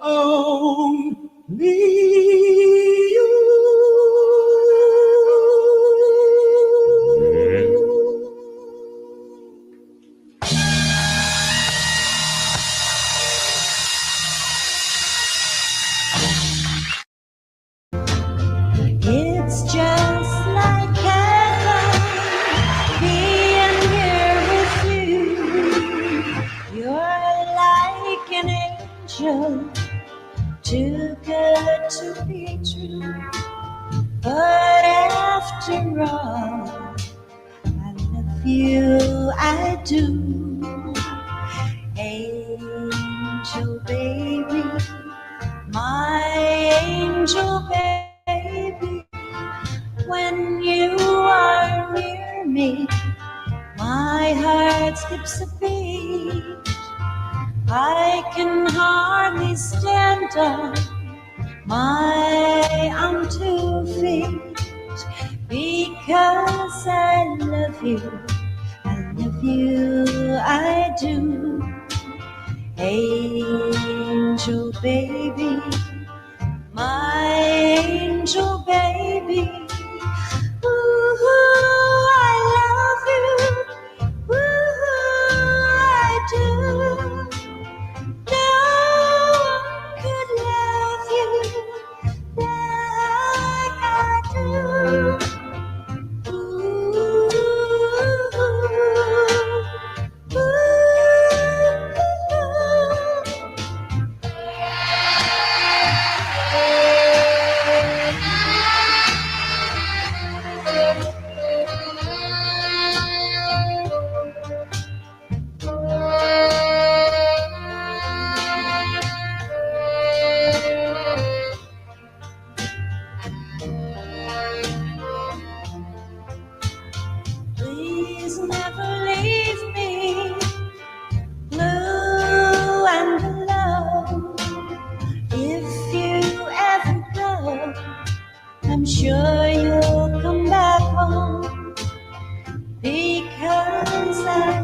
only you. It's just like heaven being here with you. You're like an angel, too good to be true. But after all, I love you, I do. Angel baby, my angel baby, when you are near me, my heart skips a beat. I can hardly stand on my own 2 feet because I love you, I do. Angel baby, my angel baby, ooh, I love you, ooh, I do. No one could love you like I do. Please never leave me blue and alone. If you ever go, I'm sure you'll come back home, because I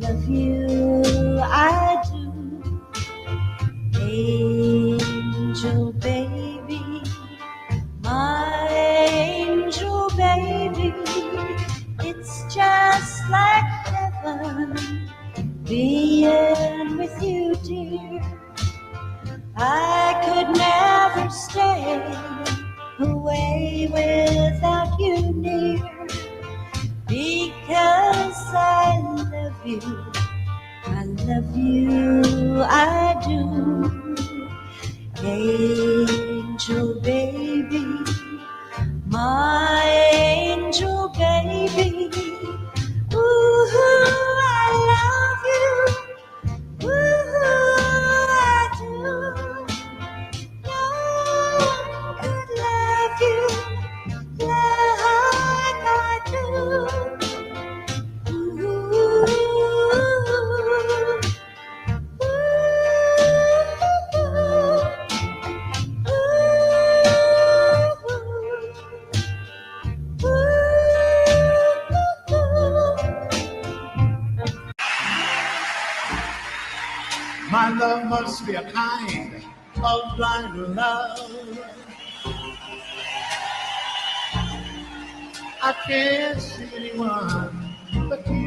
love you, I do. Angel baby, my angel baby, it's just like heaven being with you, dear. I could never stay away without you near, because I love you, I do. Angel baby, my angel baby, ooh, I love you, ooh, I do. No one could love you like I do. My love must be a kind of blind love. I can't see anyone but you.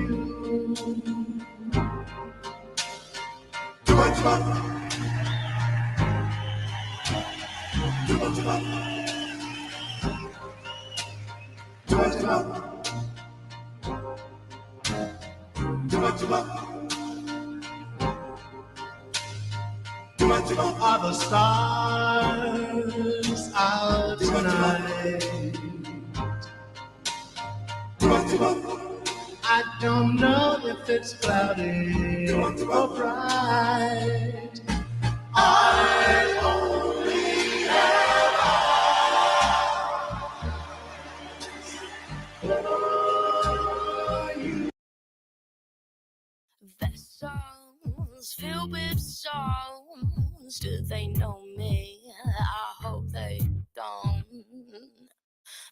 Are the stars out tonight? I don't know if it's cloudy or bright. I only have eyes. Vessels filled with souls, do they know me? I hope they don't.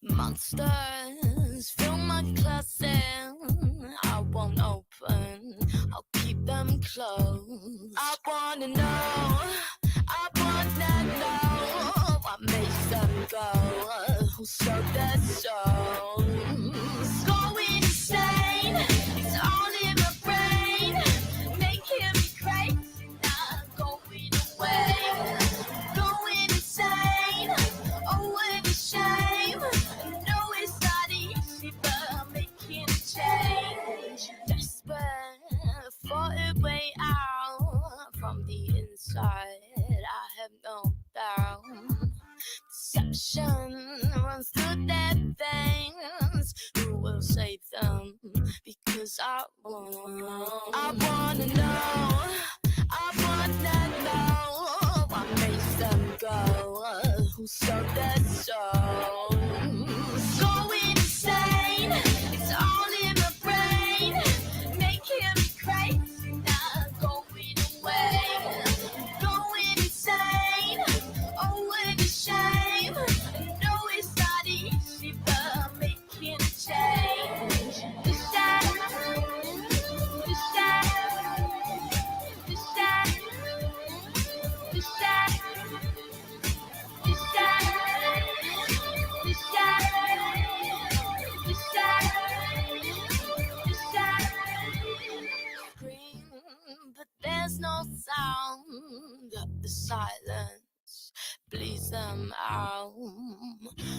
Monsters fill my closet, I won't open, I'll keep them closed. I'll wanna know, I wanna know what makes them go, who sold their souls. Going insane, it's all in my brain, making me crazy, not going away. Going insane, oh what a shame. I know it's not easy, but making a change. Desperate for a way out from the inside, I have no doubt. Deception runs through their veins. Who will save them? Because I wanna know, I wanna know what makes them go, who sold their souls. Going insane, it's all in my brain, making me crazy, not going away. Going insane, oh what a shame. I know it's not easy, but making a change. The shadow, the shadow, the shadow, the shadow, the shadow, the shadow, the shadow, the shadow. Scream, but there's no sound. The silence bleeds them out.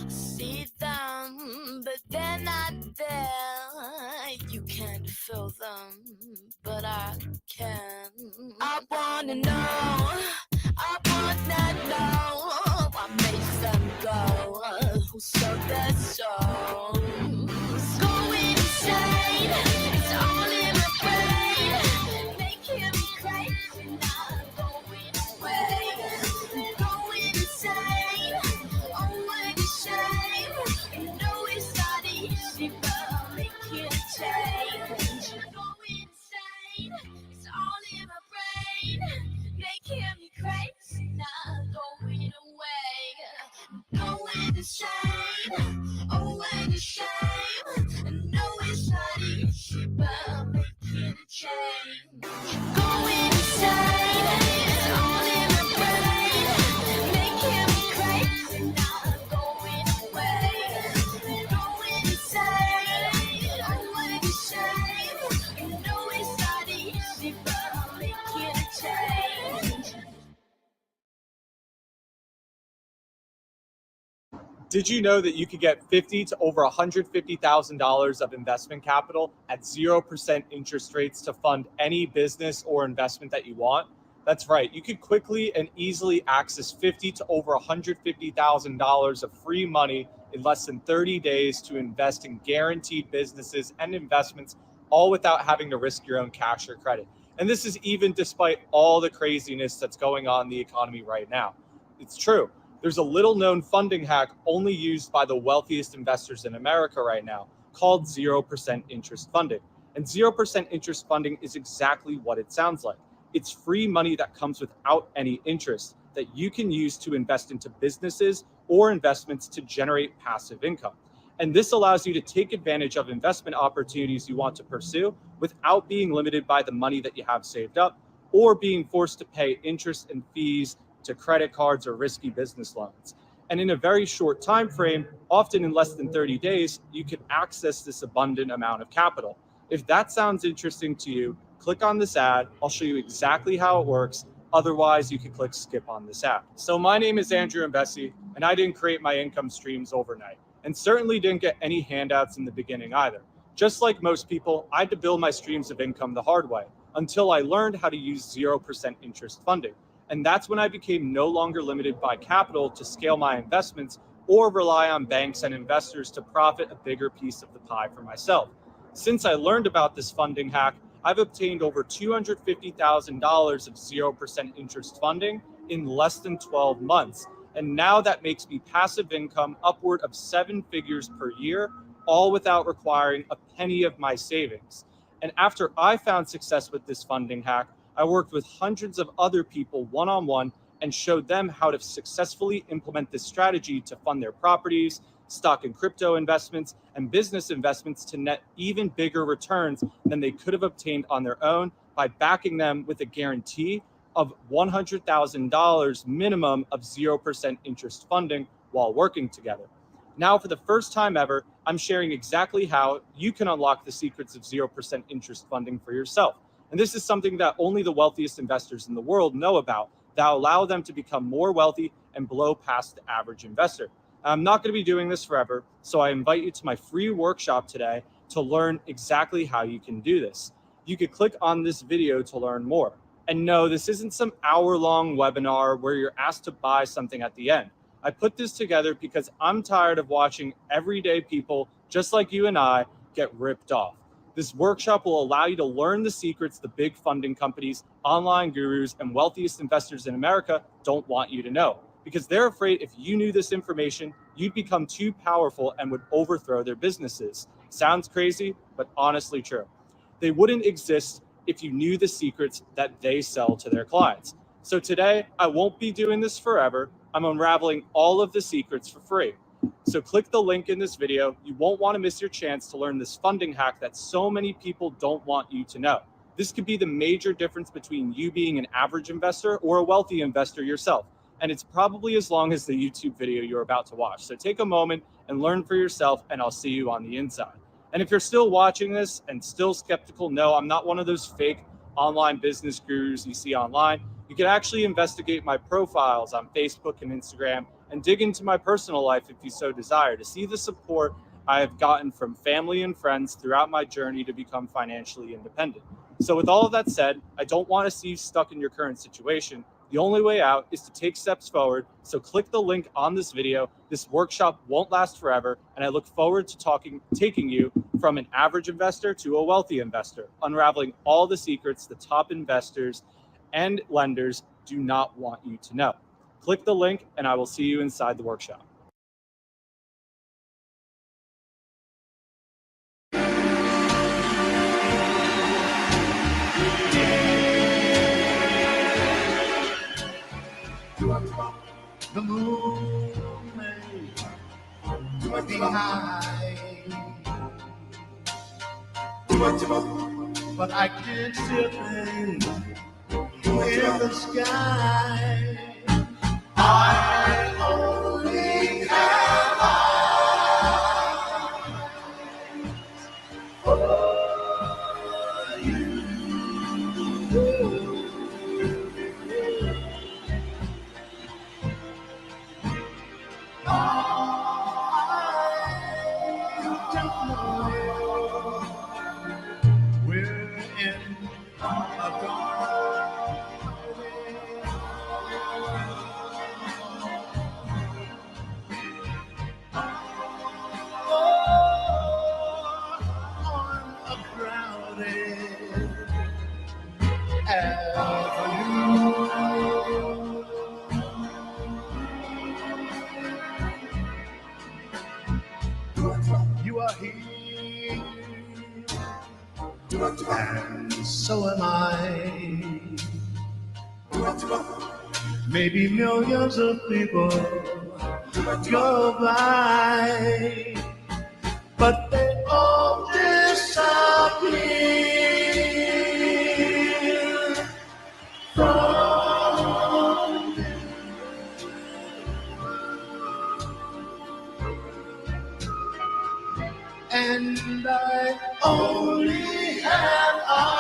See them, but they're not there. You can't feel them, but I can. I wanna know, I wanna know what makes them go, who sold their souls. Going insane, it's all in my brain, making me crazy, not going away. Going insane, oh what a shame. I know it's not easy, but making a change. Going insane, it's all in my brain, making me crazy, not going away. Going insane, oh what a shame. I know it's not easy, but making a change. Going insane, it's all in my brain, making me crazy, not going away. Going insane, oh what a shame. I know it's not easy, but making a change. Did you know that you could get $50,000 to over $150,000 of investment capital at 0% interest rates to fund any business or investment that you want? That's right. You could quickly and easily access $50,000 to over $150,000 of free money in less than 30 days to invest in guaranteed businesses and investments, all without having to risk your own cash or credit. And this is even despite all the craziness that's going on in the economy right now. It's true. There's a little known funding hack only used by the wealthiest investors in America right now called 0% interest funding. And 0% interest funding is exactly what it sounds like. It's free money that comes without any interest that you can use to invest into businesses or investments to generate passive income. And this allows you to take advantage of investment opportunities you want to pursue without being limited by the money that you have saved up or being forced to pay interest and fees to credit cards or risky business loans. And in a very short time frame, often in less than 30 days, you can access this abundant amount of capital. If that sounds interesting to you, click on this ad. I'll show you exactly how it works. Otherwise, you can click skip on this ad. So my name is Andrew Mbesi, and I didn't create my income streams overnight, and certainly didn't get any handouts in the beginning either. Just like most people, I had to build my streams of income the hard way until I learned how to use 0% interest funding. And that's when I became no longer limited by capital to scale my investments or rely on banks and investors to profit a bigger piece of the pie for myself. Since I learned about this funding hack, I've obtained over $250,000 of 0% interest funding in less than 12 months. And now that makes me passive income upward of 7 figures per year, all without requiring a penny of my savings. And after I found success with this funding hack, I worked with hundreds of other people one-on-one and showed them how to successfully implement this strategy to fund their properties, stock and crypto investments, and business investments to net even bigger returns than they could have obtained on their own by backing them with a guarantee of $100,000 minimum of 0% interest funding while working together. Now, for the first time ever, I'm sharing exactly how you can unlock the secrets of 0% interest funding for yourself. And this is something that only the wealthiest investors in the world know about, that allow them to become more wealthy and blow past the average investor. I'm not going to be doing this forever, so I invite you to my free workshop today to learn exactly how you can do this. You could click on this video to learn more. And no, this isn't some hour-long webinar where you're asked to buy something at the end. I put this together because I'm tired of watching everyday people just like you and I get ripped off. This workshop will allow you to learn the secrets the big funding companies, online gurus, and wealthiest investors in America don't want you to know, because they're afraid if you knew this information, you'd become too powerful and would overthrow their businesses. Sounds crazy, but honestly true. They wouldn't exist if you knew the secrets that they sell to their clients. So today, I won't be doing this forever. I'm unraveling all of the secrets for free. So click the link in this video. You won't want to miss your chance to learn this funding hack that so many people don't want you to know. This could be the major difference between you being an average investor or a wealthy investor yourself. And it's probably as long as the YouTube video you're about to watch. So take a moment and learn for yourself, and I'll see you on the inside. And if you're still watching this and still skeptical, no, I'm not one of those fake online business gurus you see online. You can actually investigate my profiles on Facebook and Instagram and dig into my personal life if you so desire to see the support I have gotten from family and friends throughout my journey to become financially independent. So with all of that said, I don't want to see you stuck in your current situation. The only way out is to take steps forward. So click the link on this video. This workshop won't last forever, and I look forward to taking you from an average investor to a wealthy investor, unraveling all the secrets the top investors and lenders do not want you to know. Click the link, and I will see you inside the workshop. The moon may be high, but I can still think in the sky. I only have eyes for you. You are here, and so am I. Maybe millions of people go by, but they all disappear from you. And I only have eyes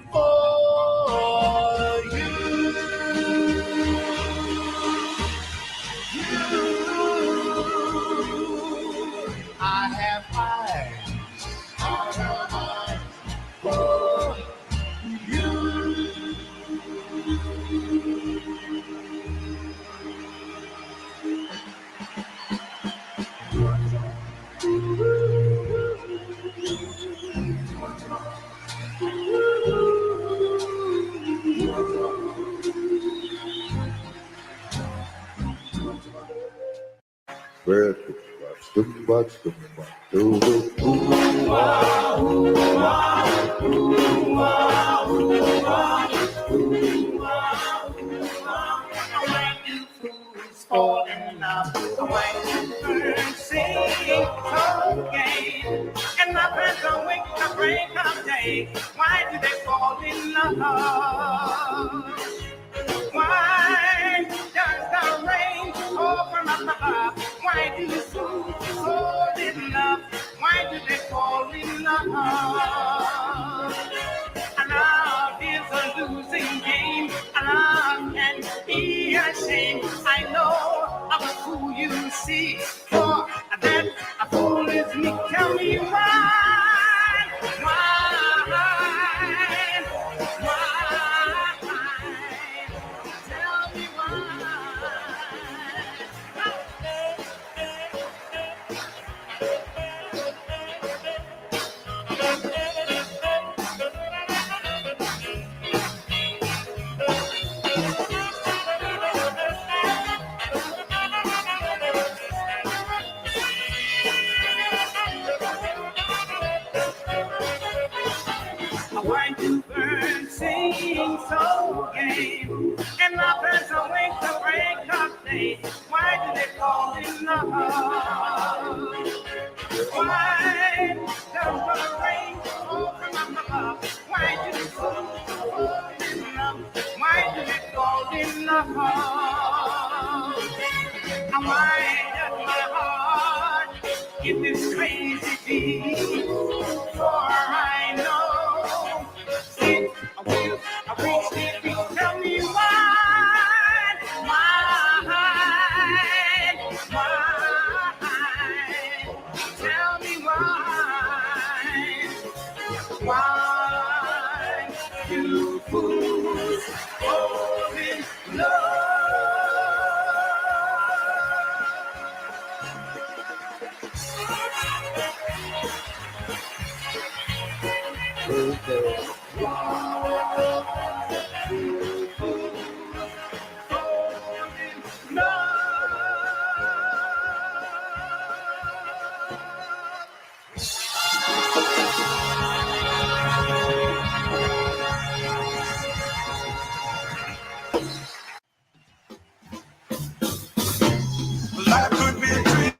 for you. I have eyes for you. Falling in love, the way you sing, okay. And my friends don't wake the break of day. Why do they fall in love? Why does the rain fall from above? Why do fools fall in love? Why do they fall in love? Love is a losing game. Love can be a shame. I know I'm a fool, you see. For that a fool is me. Tell me why? Why? Tell me why do birds sing so gay? And my birds awake to break of day. Why do they fall in love? Why does the rain fall from above? Why do they fall in love? Why do they fall in love? And why does my heart get this crazy beat? For I know it will reach the beat. Tell me why? Tell me why do fools fall in love? Life could be a dream.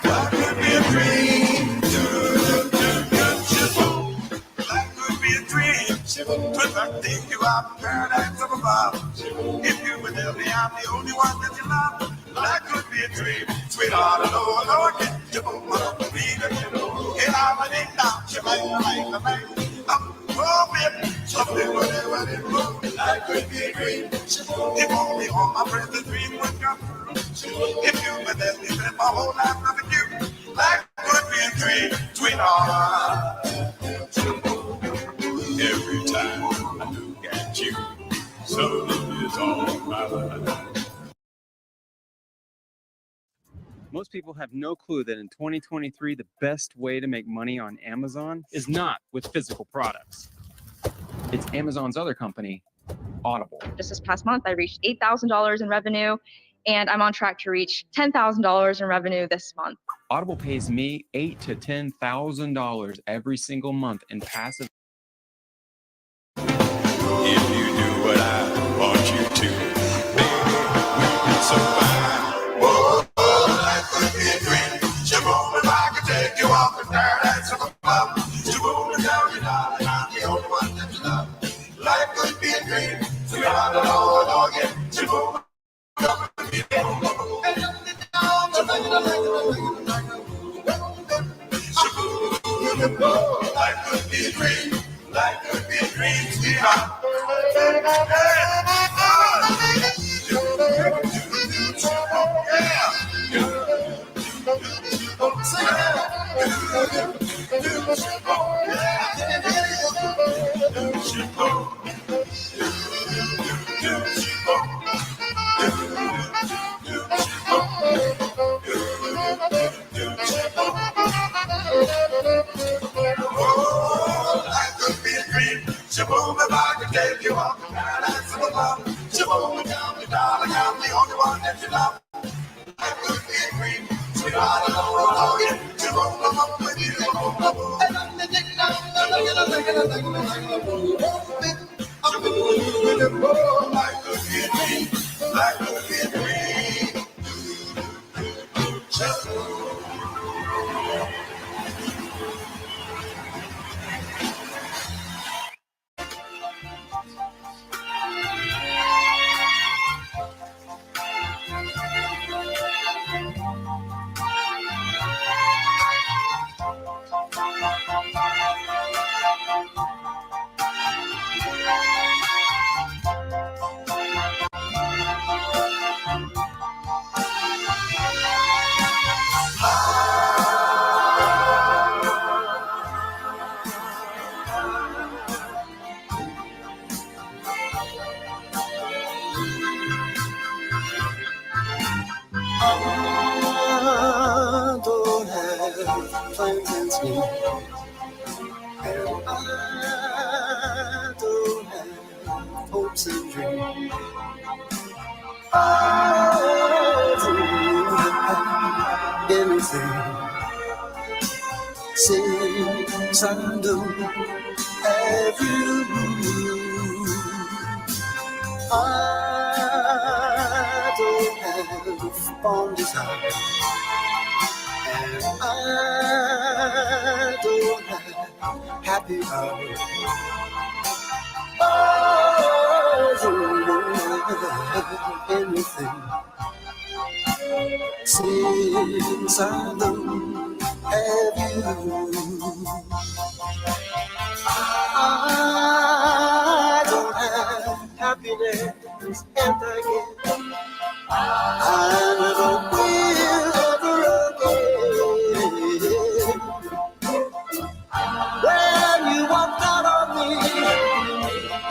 Life could be a dream. Life could be a dream. Could I take you out in paradise up above? If you would tell me I'm the only one that you love. Life could be a dream. Sweetheart, Lord, get you on my feet. And I'm a ding dong. She might like the man. I'm hoping something whatever it will. Life could be a dream. If only all my friends' a dream would come true. If you would let me spend my whole life loving you, life could be a dream, sweetheart. Every time I look at you, something is on my mind. Most people have no clue that in 2023, the best way to make money on Amazon is not with physical products. It's Amazon's other company, Audible. Just this past month, I reached $8,000 in revenue, and I'm on track to reach $10,000 in revenue this month. Audible pays me $8,000 to $10,000 every single month in passive. If you do what I want you to, baby, we'll survive. Whoa, life could be a dream. Shaboom, if I could take you off the paradise of a club. Shaboom, tell me, darling, I'm the only one that you love. Life could be a dream. Sweetheart, Lord, again. Shaboom. Life could be a dream. Life could be a dream, sweetheart. Oh, life could be a dream. Shaboom, if I could take you off the paradise of above. Shaboom, tell me, darling, I'm the only one that you love. Life could be a dream. Sweetheart, oh, yeah. Shaboom, I'm up with you. Life could be a dream. Life could be a dream. and I don't have hopes and dreams. I don't have anything since I don't have you. I don't have fond desire, and I don't have happy hours. I don't have anything since I don't have you. I don't have happiness, and I never will ever again. When you walked out on me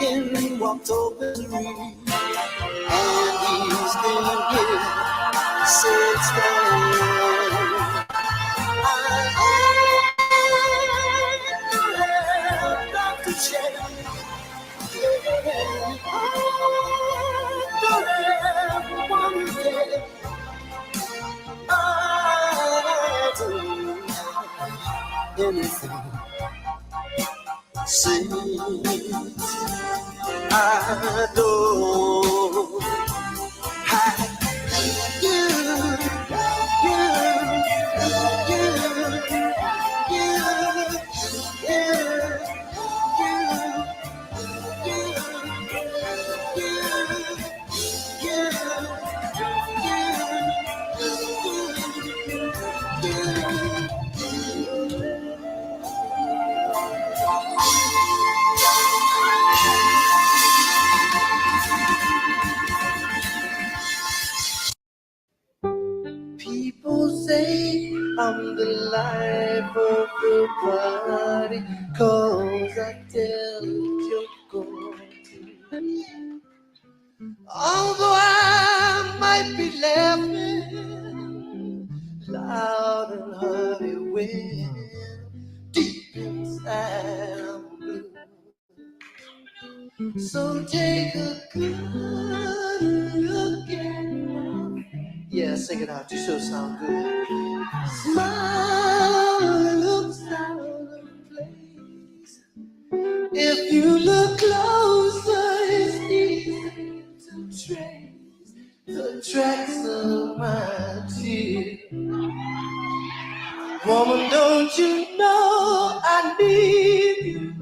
in October, and he's been here since then. I have got to change. Anything since I don't have you. People say I'm the life of the party, 'cause I tell your story. Although I might be laughing loud and hearty when deep inside I'm blue. So take a good look at me. Yeah, sing it out, you sure sound good. Smile looks out of place. If you look closer, it's easy to trace the tracks of my tears. Woman, don't you know I need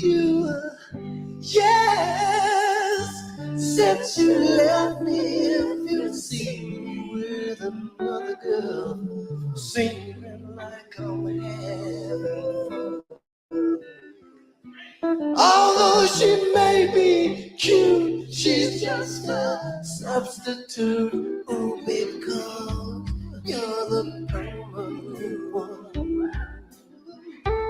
you? Yes, since you left me, if you see me with another girl, singing like I'm having fun. Although she may be cute, she's just a substitute. Ooh, baby, come, you're the permanent one.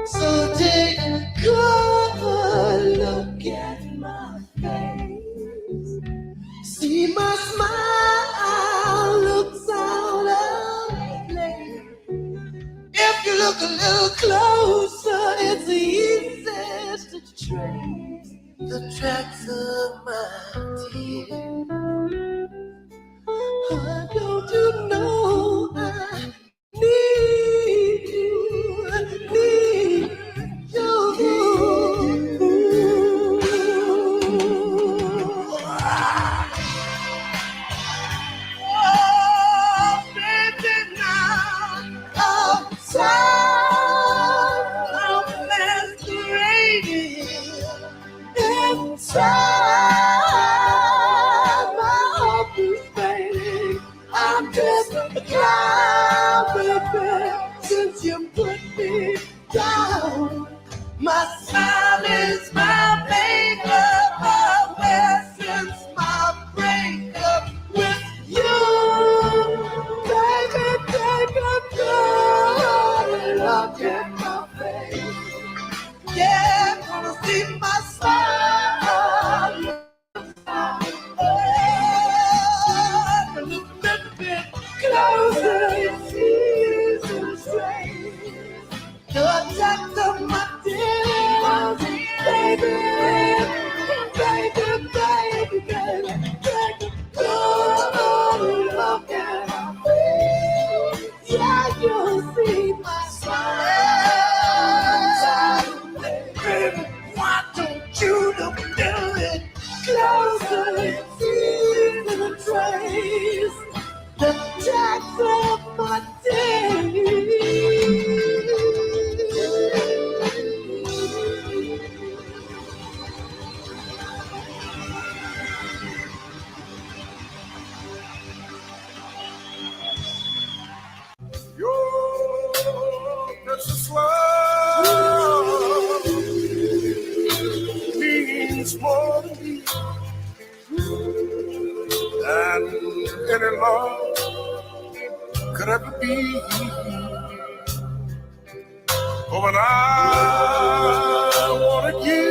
So take a good look at my face. See my smile looks out of place. If you look a little closer, it's easy to trace the tracks of my tears. Don't you know I need you? Oh, baby, now I'm tired of masquerading inside my office, baby. I'm just a clown, baby, since you put me down. My smile is my makeup, aware since my breakup with you. Baby, take a good look at my face. Yeah, wanna see my smile. Oh, a little bit closer, it's easy to say. love could ever be. But when I wanted you,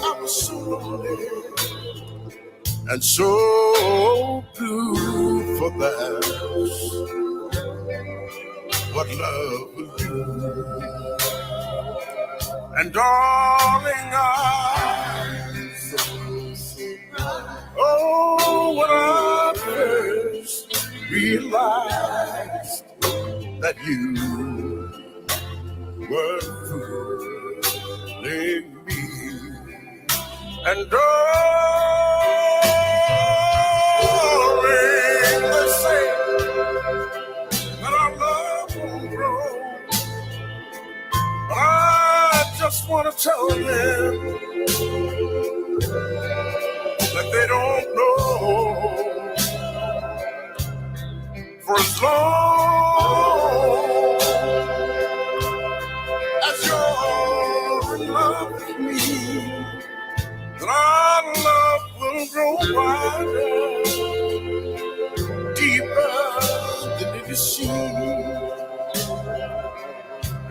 I was so lonely and so blue, for that's what love will do. And darling, oh, when I first realized that you were fooling me, and darling, they say that our love won't grow. I just want to tell them that they don't know. For as long as you're in love with me, that our love will grow wider, deeper than any sea.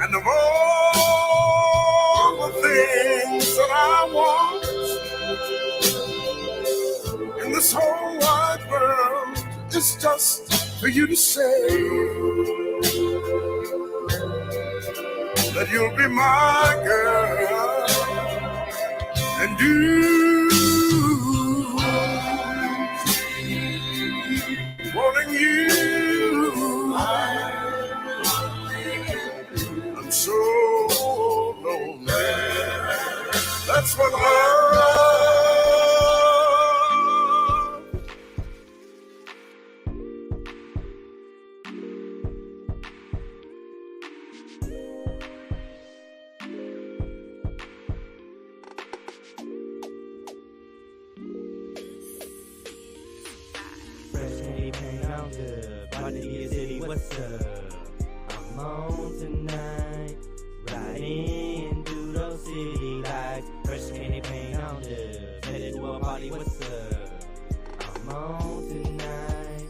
And the more the things that I want in this whole wide world is just for you to say that you'll be my girl, and wanting you, I'm so lonely. That's what love. What's up? I'm on tonight, riding through those city lights. Fresh candy paint on the headed to a party. What's up? I'm on tonight,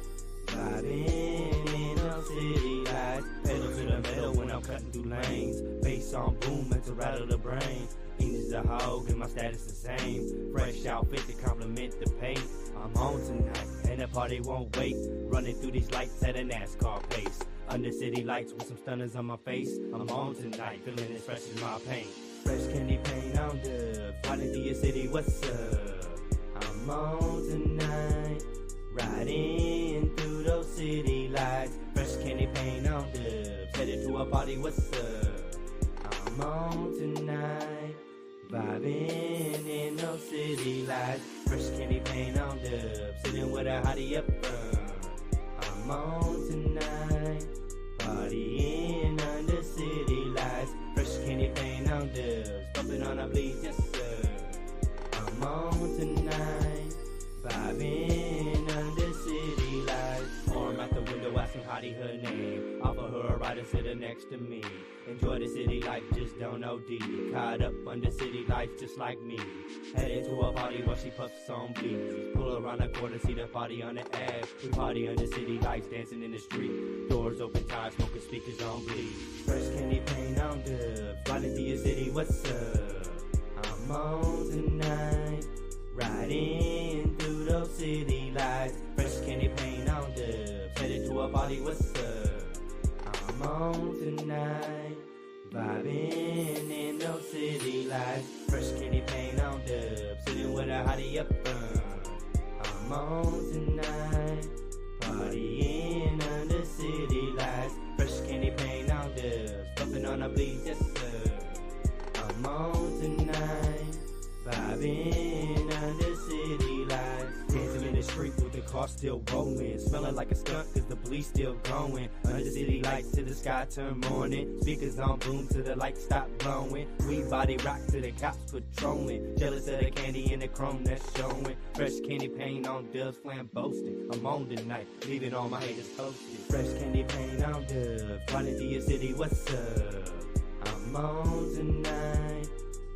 riding in those city lights. Pedal to the metal when I'm cutting through lanes. Bass on boom and to rattle the brain. English a hog and my status the same. Fresh outfit to compliment the paint. I'm on tonight and the party won't wait. Running through these lights at a NASCAR pace. Under city lights with some stunners on my face. I'm on tonight, feeling as fresh as my paint. Fresh candy paint on dubs, riding through your city, what's up? I'm on tonight, riding through those city lights. Fresh candy paint on dubs, headed to a party, what's up? I'm on tonight, vibing in those city lights. Fresh candy paint on dubs, sitting with a hottie up front. I'm on tonight, partying under city lights. Fresh candy paint on dubs, bumping on a bleed, yes sir. I'm on tonight, vibing under city lights. Arm out the window, asking Hottie her name. Offer her a ride and sit her next to me. Enjoy the city life, just don't OD. Caught up under city life, just like me. Headed to a party while she puffs on bleeds. Pull around the corner, see the party on the Ave. We party under city lights, dancing in the street. Doors open, tired, smoking speakers on bleed. Fresh candy paint on dubs, riding through your city, what's up? I'm on tonight, riding through those city lights. Fresh candy paint on dubs, headed to a party, what's up? I'm on tonight, vibing in those city lights. Fresh candy paint on dubs, sitting with a hottie up front. I'm on tonight, partying under city lights. Fresh candy paint on dubs, bumping on a bleed, yes sir. I'm on tonight, vibing under city lights. Dancing in the street with the car still rolling. Smelling like a skunk cause the bleed's still going. Under city lights till the sky turn morning. Speakers on boom till the lights stop blowing. We body rock till the cops patrolling. Jealous of the candy and the chrome that's showing. Fresh candy paint on dubs, flam boasting. I'm on tonight, leaving all my haters posted. Fresh candy paint on dubs, riding through your city, what's up? I'm on tonight,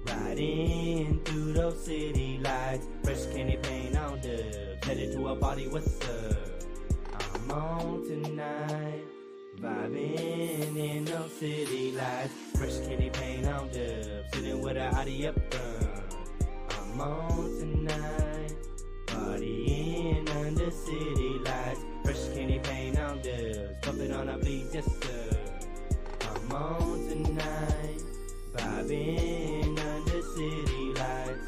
riding through those city lights. Fresh candy paint on dubs, Headed to a party, what's up? I'm on tonight. Vibing in no city lights. Fresh candy paint on dubs. Sitting with a hottie up front. I'm on tonight. Partying under city lights. Fresh candy paint on dubs. Bumping on a bleed, yes sir. I'm on tonight. Vibing under city lights.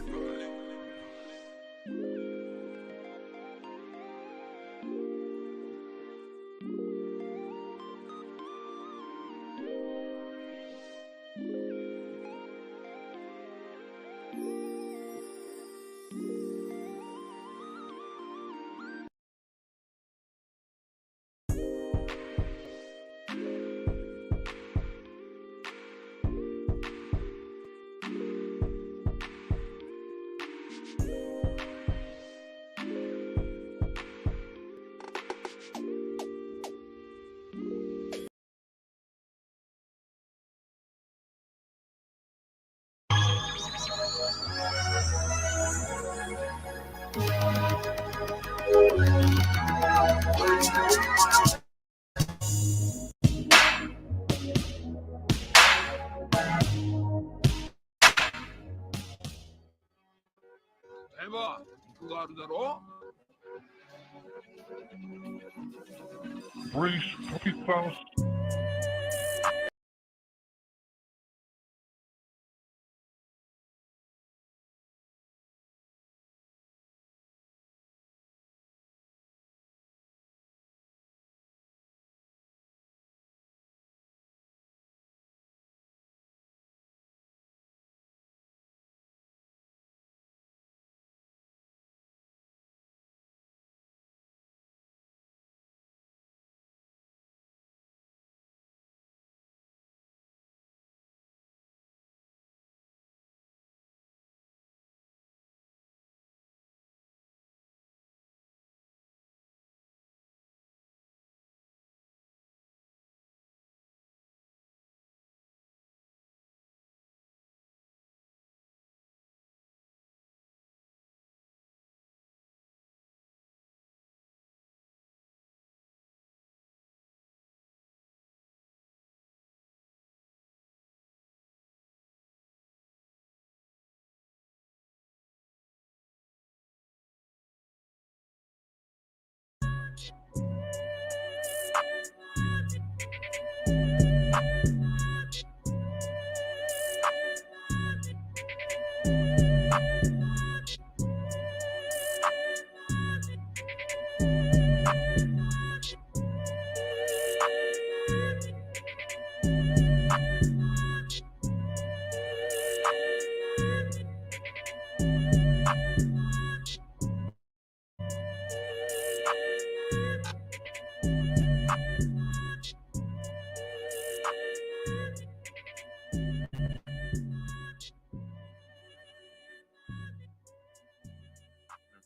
대박, 그거 하루대로?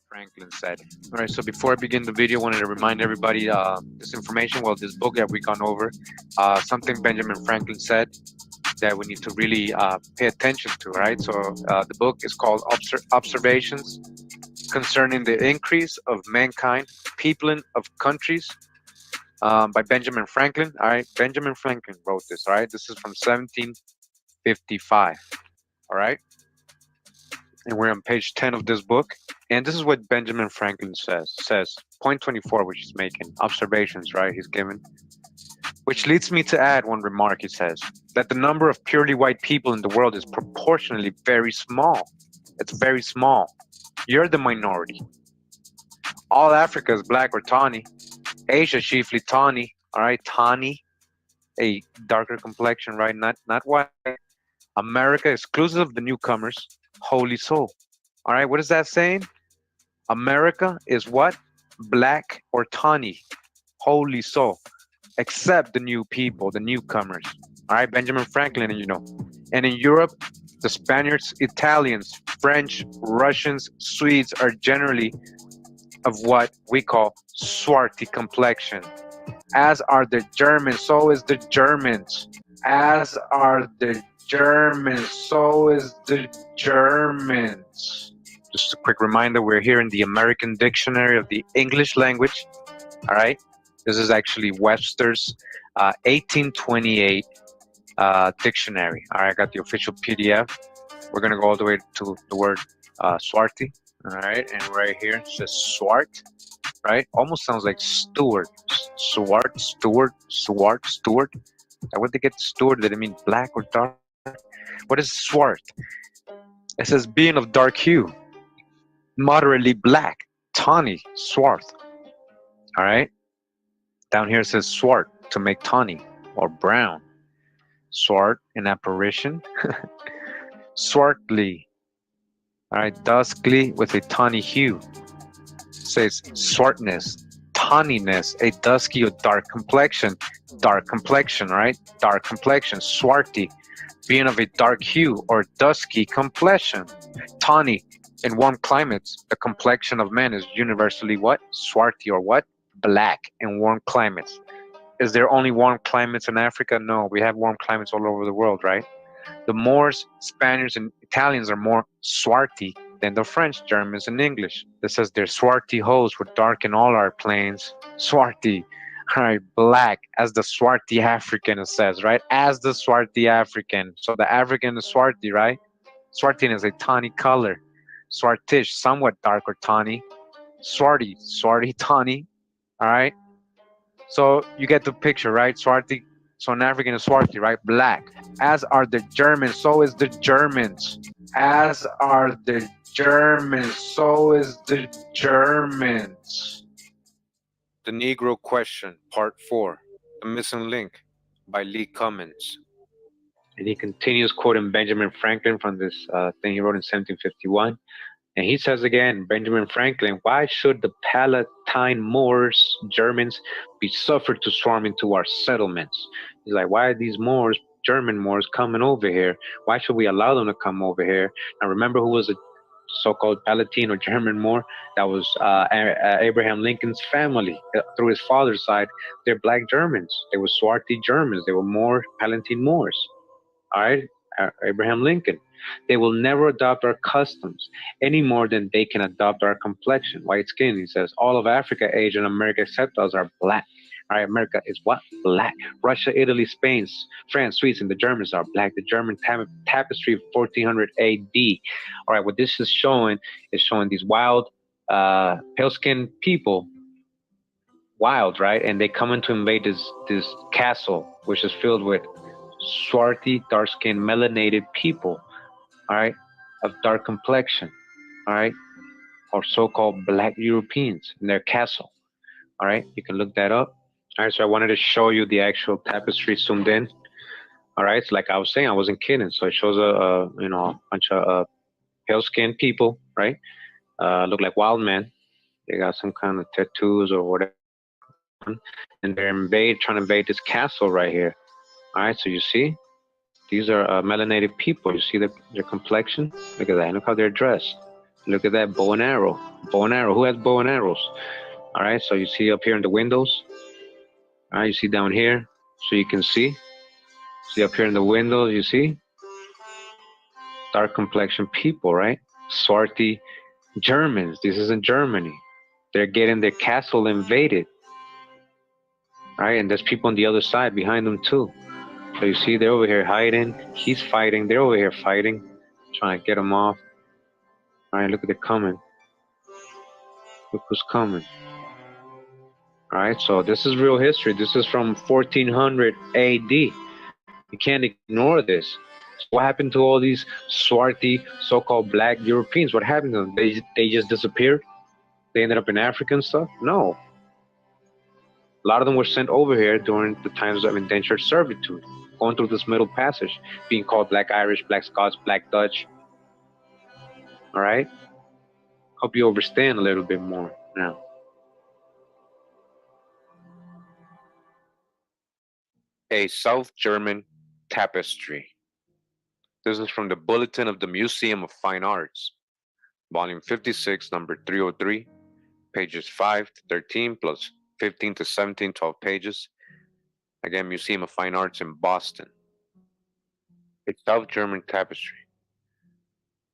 Franklin said. All right, so before I begin the video, I wanted to remind everybody this information, well, this book that we've gone over, something Benjamin Franklin said that we need to really pay attention to, right? So the book is called Observations Concerning the Increase of Mankind, Peopling of Countries, by Benjamin Franklin. All right, Benjamin Franklin wrote this, all right? This is from 1755, all right? And we're on page 10 of this book. And this is what Benjamin Franklin says, point 24, which he's making, observations, right, he's given. Which leads me to add one remark, he says, that the number of purely white people in the world is proportionally very small. It's very small. You're the minority. All Africa is black or tawny. Asia chiefly tawny, all right, tawny, a darker complexion, right, not white. America, exclusive of the newcomers, holy soul. All right, what is that saying? America is what? Black or tawny, holy soul, except the new people, the newcomers. All right, Benjamin Franklin, you know. And in Europe, the Spaniards, Italians, French, Russians, Swedes are generally of what we call swarthy complexion. As are the Germans, so is the Germans. As are the Germans, so is the Germans. Just a quick reminder, we're here in the American Dictionary of the English language. All right. This is actually Webster's 1828 dictionary. All right, I got the official PDF. We're going to go all the way to the word Swarty. All right. And right here it says Swart. Right? Almost sounds like steward. Swart, steward, swart, steward. Now, would they get steward? Did it mean black or dark? What is swart? It says being of dark hue, moderately black, tawny, swarth. All right. Down here it says swart, to make tawny or brown. Swart, an apparition. Swartly. All right. Duskly with a tawny hue. It says swartness, tawniness, a dusky or dark complexion. Dark complexion, right? Dark complexion. Swarty, being of a dark hue or dusky complexion. Tawny, in warm climates, the complexion of men is universally what? Swarty or what? Black in warm climates. Is there only warm climates in Africa? No, we have warm climates all over the world, right? The Moors, Spaniards, and Italians are more swarty than the French, Germans, and English. This says their swarty hosts would darken all our plains. Swarty. All right, black, as the swarty African, it says, right? As the swarty African. So the African is swarty, right? Swarty is a tawny color. Swartish, somewhat dark or tawny. Swarty, tawny. All right. So you get the picture, right? Swarty. So an African is swarty, right? Black. As are the Germans, so is the Germans. As are the Germans, so is the Germans. The Negro Question, Part 4, The Missing Link, by Lee Cummins. And he continues quoting Benjamin Franklin from this thing he wrote in 1751. And he says again, Benjamin Franklin, why should the Palatine Moors, Germans, be suffered to swarm into our settlements? He's like, why are these Moors, German Moors, coming over here? Why should we allow them to come over here? Now remember who was a so-called Palatine or German Moor? That was Abraham Lincoln's family. Through his father's side, they're black Germans. They were swarthy Germans. They were more Palatine Moors. All right, Abraham Lincoln. They will never adopt our customs any more than they can adopt our complexion, white skin. He says, all of Africa, Asia, and America except us are black. All right, America is what? Black. Russia, Italy, Spain, France, Swedes, and the Germans are black. The German tapestry of 1400 AD. All right, what this is showing these wild, pale-skinned people, wild, right? And they come in to invade this castle, which is filled with swarthy, dark-skinned, melanated people, all right, of dark complexion, all right, or so-called black Europeans in their castle, all right. You can look that up. All right, so I wanted to show you the actual tapestry zoomed in. All right, so like I was saying, I wasn't kidding. So it shows a bunch of pale-skinned people, right? Look like wild men. They got some kind of tattoos or whatever, and they're trying to invade this castle right here. All right, so you see, these are melanated people. You see their complexion? Look at that. Look how they're dressed. Look at that bow and arrow. Bow and arrow. Who has bow and arrows? All right, so you see up here in the windows. All right, you see down here, so you can see. See up here in the windows, you see? Dark complexion people, right? Swarthy Germans. This is in Germany. They're getting their castle invaded. All right, and there's people on the other side behind them too. So you see, they're over here hiding. He's fighting. They're over here fighting, trying to get him off. All right, look at it coming. Look who's coming. All right, so this is real history. This is from 1400 AD. You can't ignore this. So what happened to all these swarthy, so-called black Europeans? What happened to them? They just disappeared? They ended up in Africa and stuff? No. A lot of them were sent over here during the times of indentured servitude, going through this middle passage, being called Black Irish, Black Scots, Black Dutch. All right? Hope you understand a little bit more now. A South German tapestry. This is from the Bulletin of the Museum of Fine Arts, Volume 56, number 303, pages 5 to 13, plus 15 to 17, 12 pages. Again, Museum of Fine Arts in Boston. A South German tapestry.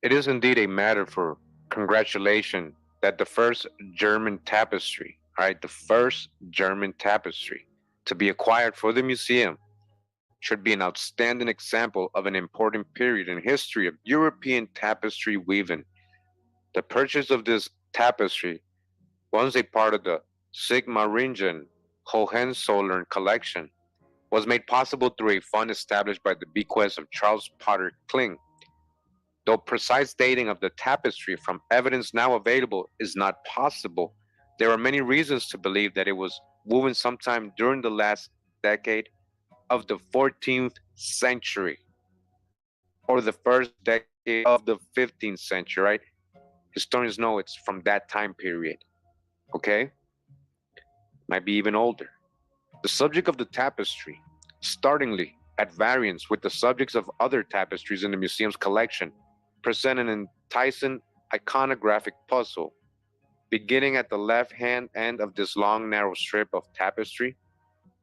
It is indeed a matter for congratulations that the first German tapestry, all right, the first German tapestry to be acquired for the museum should be an outstanding example of an important period in history of European tapestry weaving. The purchase of this tapestry, once a part of the Sigmaringen Hohenzollern collection, was made possible through a fund established by the bequest of Charles Potter Kling. Though precise dating of the tapestry from evidence now available is not possible, there are many reasons to believe that it was woven sometime during the last decade of the 14th century or the first decade of the 15th century, right? Historians know it's from that time period, okay? Might be even older. The subject of the tapestry, startlingly at variance with the subjects of other tapestries in the museum's collection, present an enticing iconographic puzzle. Beginning at the left-hand end of this long, narrow strip of tapestry,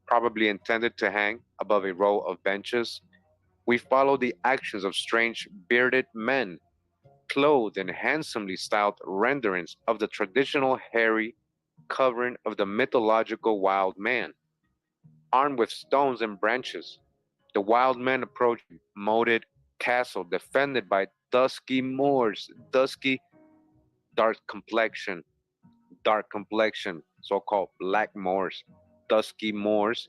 probably intended to hang above a row of benches, we follow the actions of strange bearded men, clothed in handsomely styled renderings of the traditional hairy covering of the mythological wild man. Armed with stones and branches, the wild men approach a moated castle defended by dusky Moors, dusky, dark complexion, so-called black Moors, dusky Moors,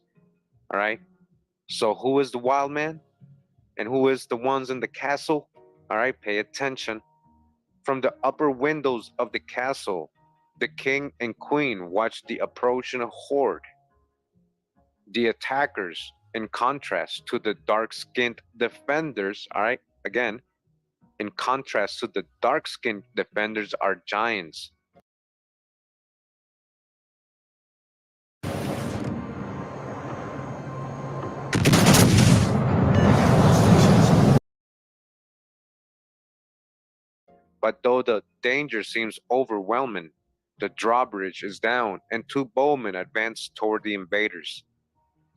all right? So who is the wild man? And who is the ones in the castle? All right, pay attention. From the upper windows of the castle, the king and queen watch the approaching horde. The attackers, in contrast to the dark-skinned defenders, all right, again, in contrast to the dark-skinned defenders, are giants. But though the danger seems overwhelming, the drawbridge is down and two bowmen advance toward the invaders.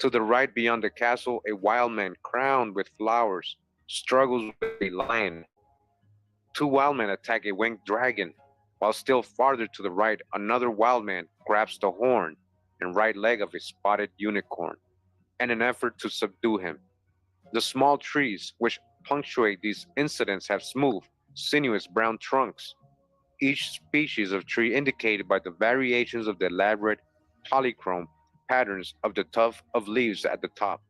To the right beyond the castle, a wild man crowned with flowers struggles with a lion. Two wild men attack a winged dragon, while still farther to the right, another wild man grabs the horn and right leg of a spotted unicorn in an effort to subdue him. The small trees which punctuate these incidents have smooth, sinuous brown trunks, each species of tree indicated by the variations of the elaborate polychrome patterns of the tuft of leaves at the top.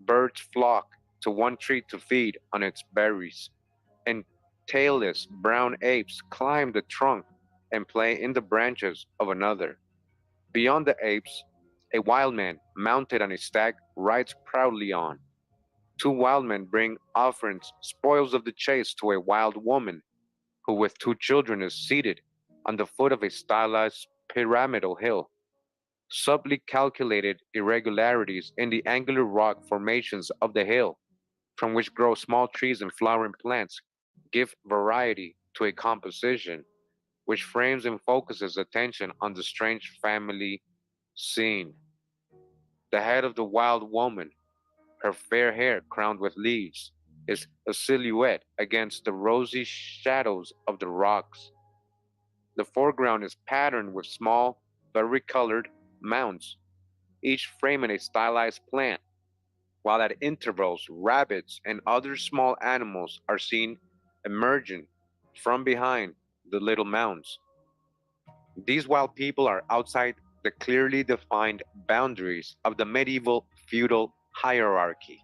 Birds flock to one tree to feed on its berries, and tailless brown apes climb the trunk and play in the branches of another. Beyond the apes, a wild man mounted on a stag rides proudly on. Two wild men bring offerings, spoils of the chase, to a wild woman who with two children is seated on the foot of a stylized pyramidal hill. Subtly calculated irregularities in the angular rock formations of the hill, from which grow small trees and flowering plants, give variety to a composition which frames and focuses attention on the strange family scene. The head of the wild woman, her fair hair crowned with leaves, is a silhouette against the rosy shadows of the rocks. The foreground is patterned with small, varicolored mounds, each framing a stylized plant, while at intervals rabbits and other small animals are seen emerging from behind the little mounds. These wild people are outside the clearly defined boundaries of the medieval feudal hierarchy.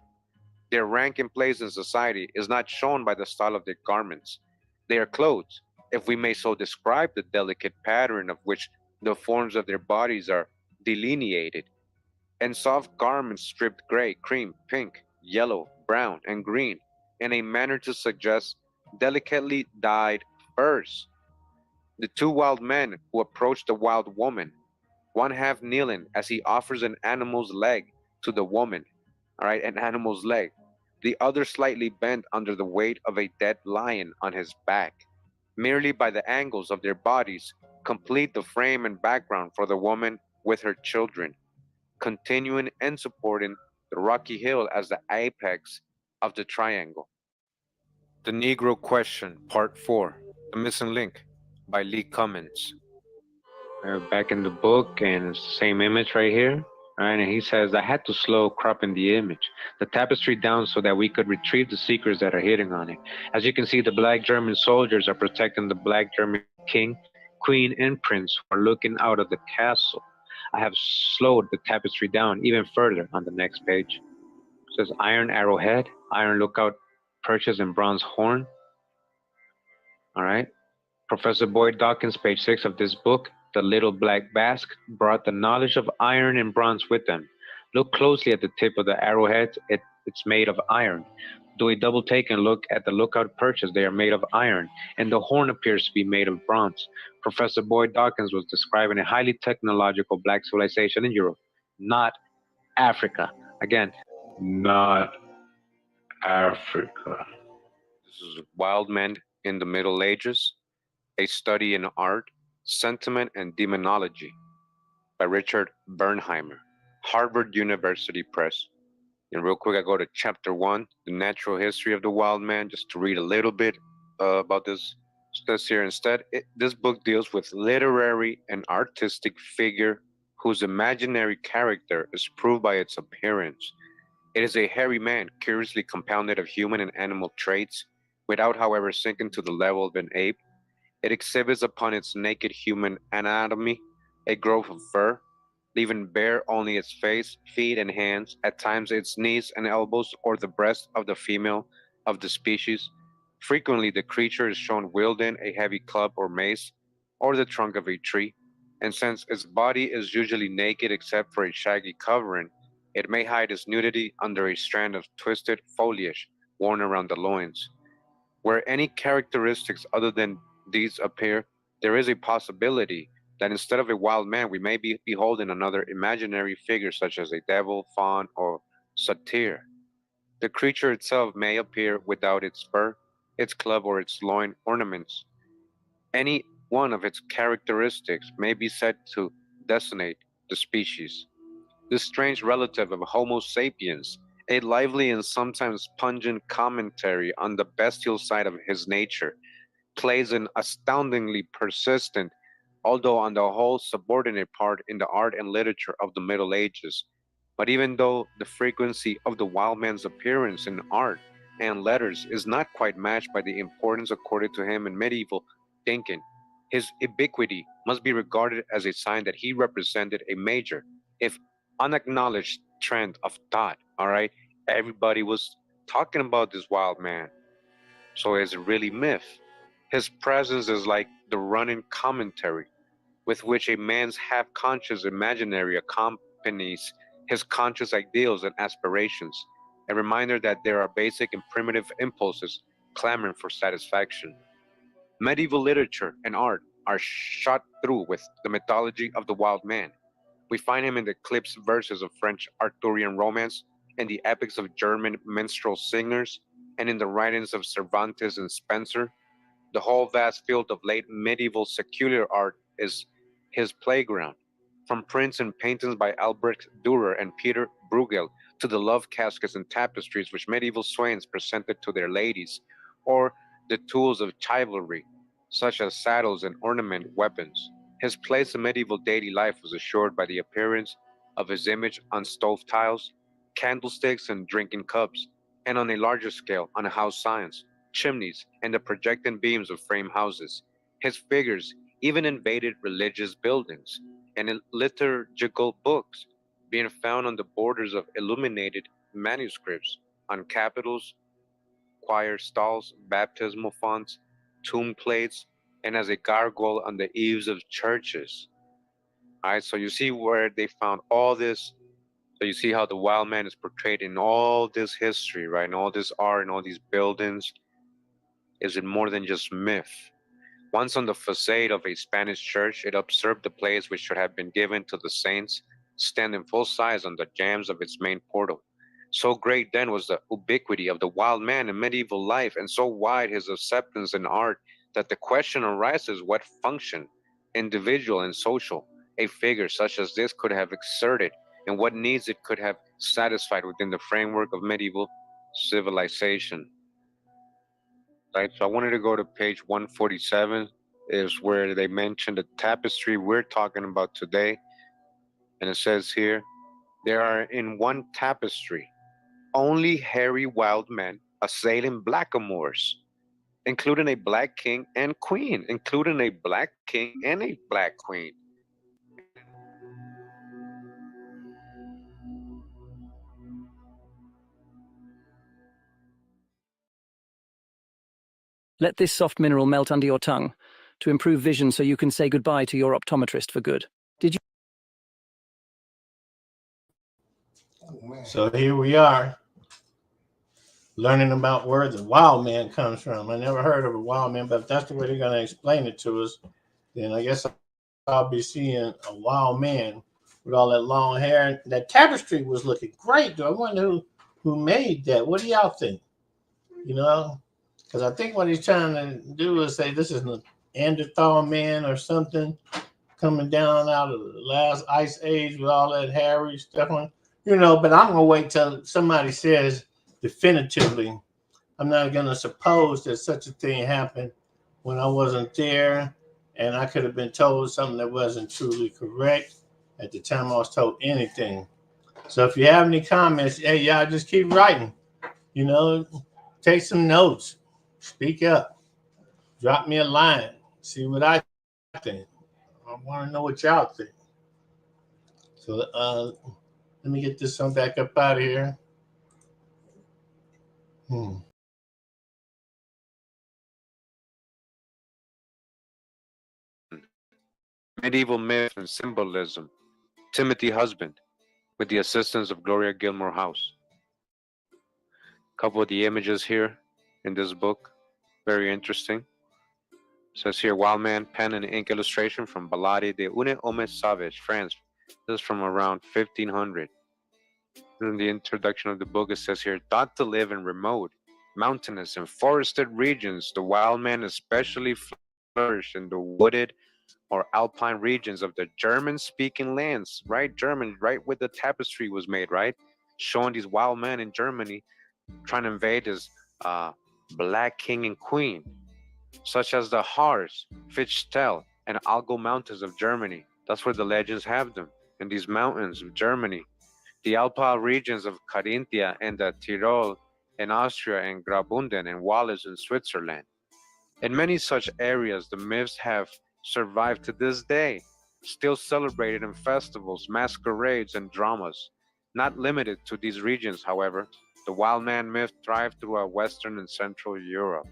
Their rank and place in society is not shown by the style of their garments. They are clothed, if we may so describe the delicate pattern of which the forms of their bodies are delineated, in soft garments stripped gray, cream, pink, yellow, brown, and green, in a manner to suggest delicately dyed furs. The two wild men who approach the wild woman, one half kneeling as he offers an animal's leg to the woman, all right, an animal's leg, the other slightly bent under the weight of a dead lion on his back. Merely by the angles of their bodies complete the frame and background for the woman with her children, continuing and supporting the rocky hill as the apex of the triangle. The Negro Question, Part 4. The Missing Link by Lee Cummins. Back in the book, and it's the same image right here. Right, and he says, I had to slow cropping the image, the tapestry down so that we could retrieve the secrets that are hidden on it. As you can see, the black German soldiers are protecting the black German king, queen, and prince who are looking out of the castle. I have slowed the tapestry down even further on the next page. It says iron arrowhead, iron lookout perches, and bronze horn. All right. Professor Boyd Dawkins, page 6 of this book, The Little Black Basque, brought the knowledge of iron and bronze with them. Look closely at the tip of the arrowhead. It's made of iron. Do a double take and look at the lookout perches. They are made of iron, and the horn appears to be made of bronze. Professor Boyd Dawkins was describing a highly technological black civilization in Europe, not Africa. Again, not Africa. This is Wild Men in the Middle Ages, a Study in Art, Sentiment, and Demonology by Richard Bernheimer, Harvard University Press. And real quick, I go to chapter 1, The Natural History of the Wild Man, just to read a little bit about this. Says here instead, this book deals with literary and artistic figure whose imaginary character is proved by its appearance. It is a hairy man, curiously compounded of human and animal traits, without, however, sinking to the level of an ape. It exhibits upon its naked human anatomy a growth of fur, leaving bare only its face, feet, and hands, at times its knees and elbows, or the breast of the female of the species. Frequently, the creature is shown wielding a heavy club or mace, or the trunk of a tree, and since its body is usually naked except for a shaggy covering, it may hide its nudity under a strand of twisted foliage worn around the loins. Where any characteristics other than these appear, there is a possibility that instead of a wild man, we may be beholding another imaginary figure such as a devil, faun, or satyr. The creature itself may appear without its spur, its club, or its loin ornaments. Any one of its characteristics may be said to designate the species. This strange relative of Homo sapiens, a lively and sometimes pungent commentary on the bestial side of his nature, plays an astoundingly persistent, although on the whole subordinate part in the art and literature of the Middle Ages. But even though the frequency of the wild man's appearance in art and letters is not quite matched by the importance accorded to him in medieval thinking, his ubiquity must be regarded as a sign that he represented a major, if unacknowledged, trend of thought. All right, everybody was talking about this wild man. So is it really myth? His presence is like the running commentary with which a man's half-conscious imaginary accompanies his conscious ideals and aspirations, a reminder that there are basic and primitive impulses clamoring for satisfaction. Medieval literature and art are shot through with the mythology of the wild man. We find him in the clipped verses of French Arthurian romance, in the epics of German minstrel singers, and in the writings of Cervantes and Spenser. The whole vast field of late medieval secular art is his playground, from prints and paintings by Albrecht Dürer and Peter Bruegel to the love caskets and tapestries which medieval swains presented to their ladies, or the tools of chivalry, such as saddles and ornament weapons. His place in medieval daily life was assured by the appearance of his image on stove tiles, candlesticks, and drinking cups, and on a larger scale on house signs, chimneys, and the projecting beams of frame houses. His figures even invaded religious buildings and in liturgical books, being found on the borders of illuminated manuscripts, on capitals, choir stalls, baptismal fonts, tomb plates, and as a gargoyle on the eaves of churches. All right, so you see where they found all this. So you see how the wild man is portrayed in all this history, right? And all this art and all these buildings. Is it more than just myth? Once on the facade of a Spanish church, it observed the place which should have been given to the saints, standing full size on the jambs of its main portal. So great then was the ubiquity of the wild man in medieval life, and so wide his acceptance in art, that the question arises what function, individual and social, a figure such as this could have exerted, and what needs it could have satisfied within the framework of medieval civilization. right? So I wanted to go to page 147, is where they mention the tapestry we're talking about today. And it says here, there are in one tapestry only hairy wild men assailing blackamoors, including a black king and queen, including a black king and a black queen. Let this soft mineral melt under your tongue to improve vision so you can say goodbye to your optometrist for good. Did you? So here we are, learning about where the wild man comes from. I never heard of a wild man, but if that's the way they're going to explain it to us, then I guess I'll be seeing a wild man with all that long hair. That tapestry was looking great, though. I wonder who made that. What do y'all think? You know, because I think what he's trying to do is say this is an Neanderthal man or something coming down out of the last ice age with all that hairy stuff on. You know, but I'm gonna wait till somebody says definitively. I'm not gonna suppose that such a thing happened when I wasn't there, and I could have been told something that wasn't truly correct at the time I was told anything. So if you have any comments, hey, y'all just keep writing. You know, take some notes, speak up, drop me a line, see what I think. I want to know what y'all think. So let me get this one back up out of here. Medieval myth and symbolism. Timothy Husband, with the assistance of Gloria Gilmore House. A couple of the images here in this book, very interesting. Says here, Wild Man, pen and ink illustration from Ballade de une homme sauvage, France. This is from around 1500. In the introduction of the book, it says here, thought to live in remote, mountainous, and forested regions, the wild man especially flourished in the wooded or alpine regions of the German-speaking lands, right? German, right where the tapestry was made, right? Showing these wild men in Germany trying to invade his black king and queen, such as the Harz, Fichtel, and Algo Mountains of Germany. That's where the legends have them, in these mountains of Germany. The Alpine regions of Carinthia and the Tyrol in Austria and Graubünden and Wallis in Switzerland. In many such areas, the myths have survived to this day, still celebrated in festivals, masquerades, and dramas. Not limited to these regions, however, the wild man myth thrived throughout Western and Central Europe.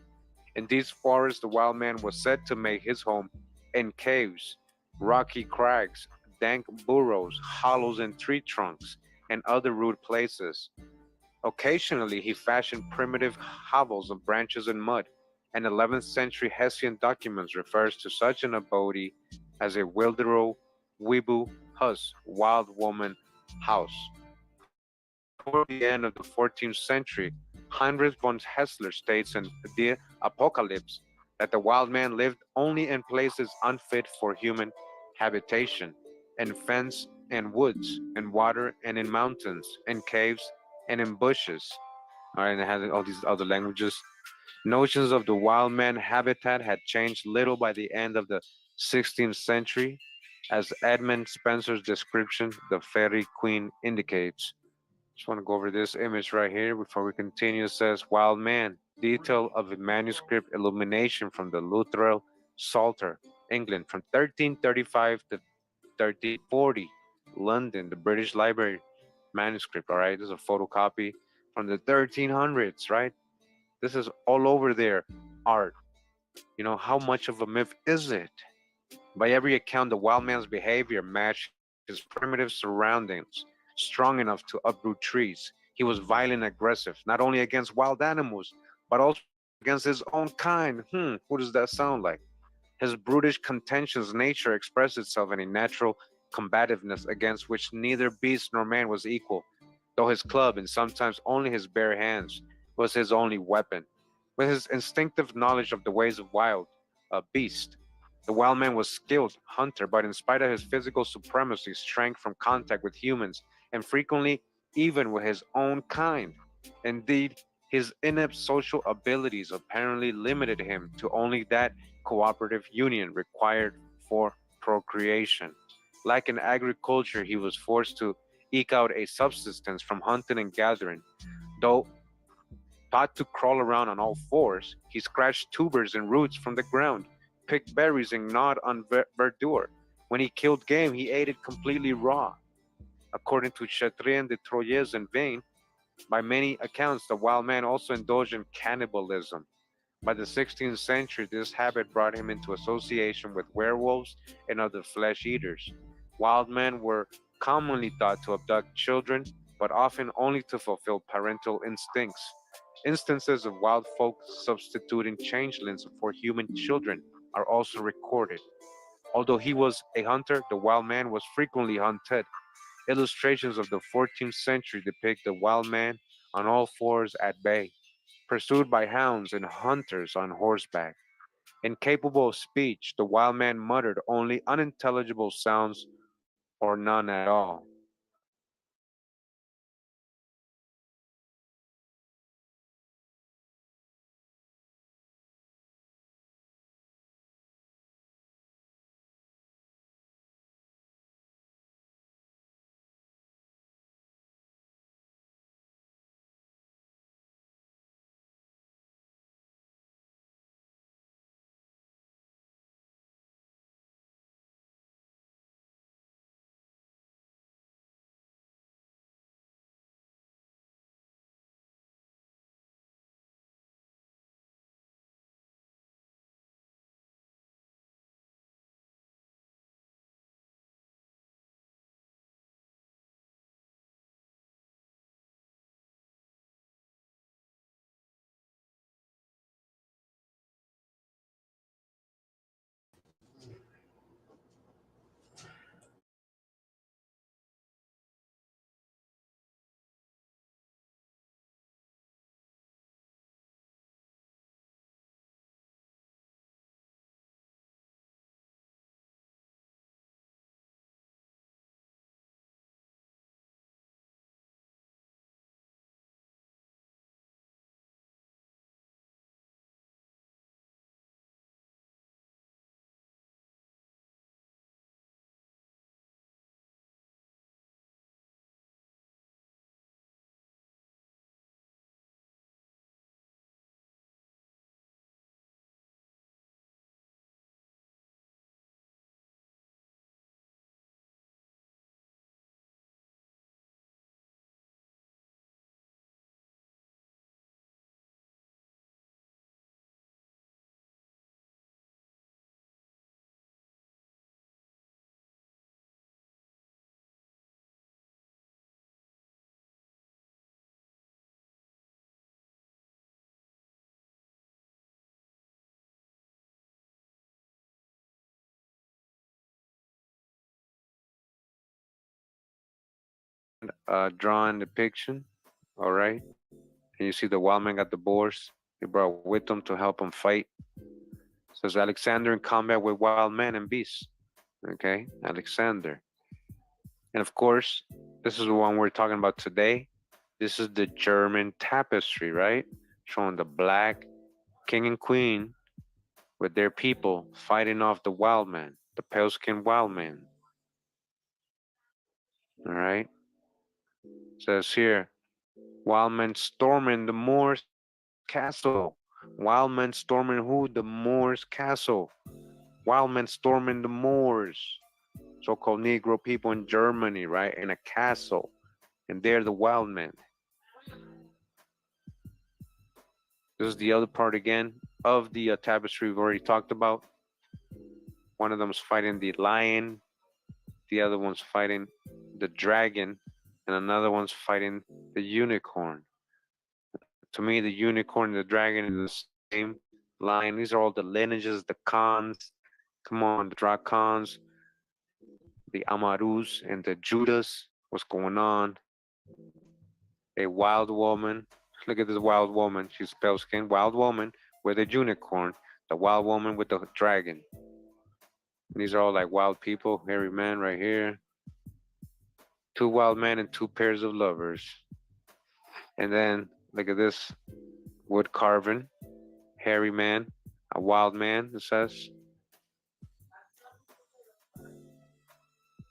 In these forests, the wild man was said to make his home in caves, rocky crags, dank burrows, hollows in tree trunks, and other rude places. Occasionally, he fashioned primitive hovels of branches and mud. An 11th century Hessian document refers to such an abode as a Wildero Wibu Hus, wild woman house. Toward the end of the 14th century, Heinrich von Hessler states in Die Apocalypse that the wild man lived only in places unfit for human habitation, in fens and woods, in water and in mountains, in caves and in bushes. All right, and it has all these other languages. Notions of the wild man habitat had changed little by the end of the 16th century, as Edmund Spencer's description, The Fairy Queen, indicates. Just want to go over this image right here before we continue. It says, Wild Man, detail of a manuscript illumination from the Luttrell Psalter, England, from 1335 to 1340. London, the British Library manuscript, all right? This is a photocopy from the 1300s, right? This is all over there, art. You know, how much of a myth is it? By every account, the wild man's behavior matched his primitive surroundings, strong enough to uproot trees. He was violent and aggressive, not only against wild animals, but also against his own kind. What does that sound like? His brutish, contentious nature expressed itself in a natural combativeness against which neither beast nor man was equal, though his club, and sometimes only his bare hands, was his only weapon. With his instinctive knowledge of the ways of wild beast, the wild man was skilled hunter, but in spite of his physical supremacy, shrank from contact with humans and frequently even with his own kind. Indeed, His inept social abilities apparently limited him to only that cooperative union required for procreation. Like in agriculture, he was forced to eke out a subsistence from hunting and gathering. Though taught to crawl around on all fours, he scratched tubers and roots from the ground, picked berries, and gnawed on verdure. When he killed game, he ate it completely raw. According to Chatrien de Troyes and Vain, by many accounts, the wild man also indulged in cannibalism. By the 16th century, this habit brought him into association with werewolves and other flesh eaters. Wild men were commonly thought to abduct children, but often only to fulfill parental instincts. Instances of wild folk substituting changelings for human children are also recorded. Although he was a hunter, the wild man was frequently hunted. Illustrations of the 14th century depict the wild man on all fours at bay, pursued by hounds and hunters on horseback. Incapable of speech, the wild man muttered only unintelligible sounds or none at all. Drawn depiction, all right? And you see the wild man got the boars. He brought with him to help him fight. Says Alexander in combat with wild men and beasts. Okay, Alexander. And of course, this is the one we're talking about today. This is the German tapestry, right? Showing the black king and queen with their people fighting off the wild man, the pale skinned wild man. All right. Says here, wild men storming the Moor's castle. Wild men storming who? The Moor's castle. Wild men storming the Moors, so-called Negro people in Germany, right? In a castle. And they're the wild men. This is the other part again of the tapestry we've already talked about. One of them's fighting the lion, the other one's fighting the dragon, and another one's fighting the unicorn. To me, the unicorn and the dragon is the same line. These are all the lineages, the Khans. Come on, the Drakons, the Amarus, and the Judas. What's going on? A wild woman. Look at this wild woman. She's pale skinned, wild woman with a unicorn. The wild woman with the dragon. And these are all like wild people. Hairy man right here. Two wild men and two pairs of lovers. And then Look at this wood carving. Hairy man, a wild man, it says.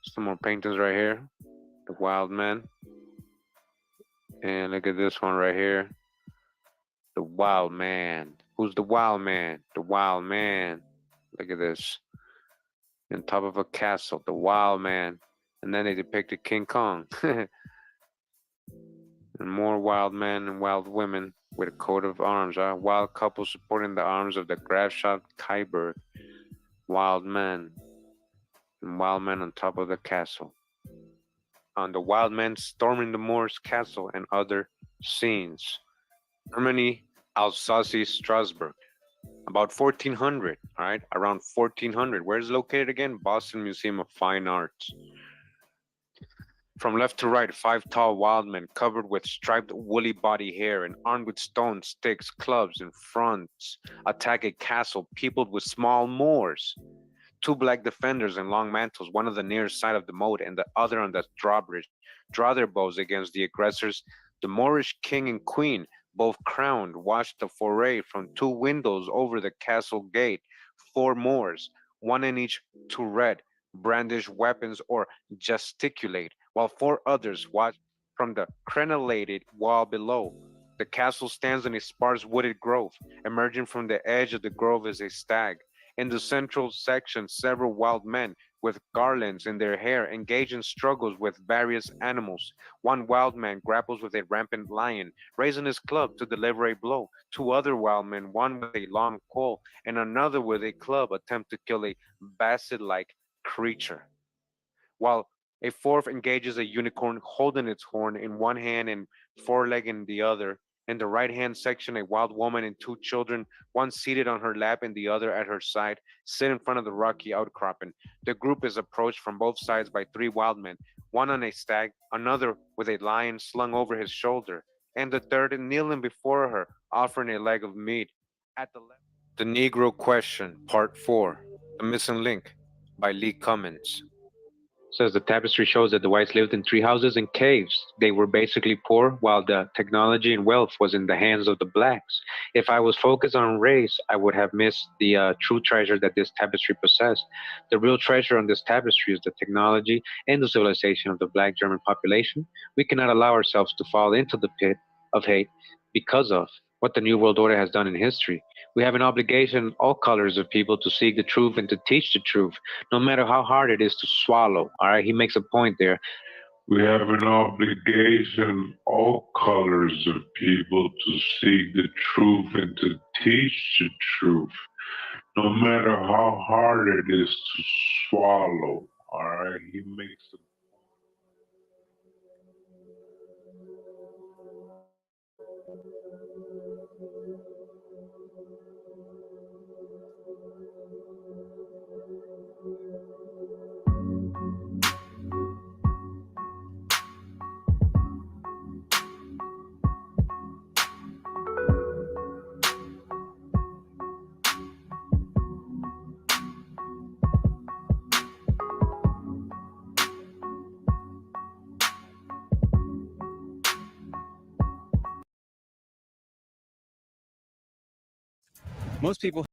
Some more paintings right here. The wild man. And look at this one right here. The wild man. Who's the wild man? The wild man. Look at this. On top of a castle, the wild man. And then they depicted King Kong. And more wild men and wild women with a coat of arms. Wild couple supporting the arms of the Grafschaft Kaiberg. Wild men. And wild men on top of the castle. On the wild men storming the Moor's castle and other scenes. Germany, Alsace, Strasbourg. About 1400, all right? Around 1400. Where is it located again? Boston Museum of Fine Arts. From left to right, 5 tall wild men covered with striped woolly body hair and armed with stones, sticks, clubs, and fronts attack a castle peopled with small Moors. 2 black defenders in long mantles, one on the near side of the moat and the other on the drawbridge, draw their bows against the aggressors. The Moorish king and queen, both crowned, watched the foray from 2 windows over the castle gate. 4 Moors, one in each turret, brandish weapons or gesticulate, while 4 others watch from the crenellated wall below. The castle stands in a sparse wooded grove. Emerging from the edge of the grove is a stag. In the central section, several wild men with garlands in their hair engage in struggles with various animals. 1 wild man grapples with a rampant lion, raising his club to deliver a blow. 2 other wild men, one with a long pole and another with a club, attempt to kill a basset-like creature, while a 4th engages a unicorn holding its horn in one hand and foreleg in the other. In the right-hand section, a wild woman and 2 children, one seated on her lap and the other at her side, sit in front of the rocky outcropping. The group is approached from both sides by 3 wild men, one on a stag, another with a lion slung over his shoulder, and the third kneeling before her, offering a leg of meat. At the left, The Negro Question, Part 4, The Missing Link, by Lee Cummins. Says the tapestry shows that the whites lived in tree houses and caves. They were basically poor, while the technology and wealth was in the hands of the blacks. If I was focused on race, I would have missed the true treasure that this tapestry possessed. The real treasure on this tapestry is the technology and the civilization of the black German population. We cannot allow ourselves to fall into the pit of hate because of what the New World Order has done in history. We have an obligation, all colors of people, to seek the truth and to teach the truth, no matter how hard it is to swallow. All right, he makes a point there. We have an obligation, all colors of people, to seek the truth and to teach the truth, no matter how hard it is to swallow. All right, he makes a Most people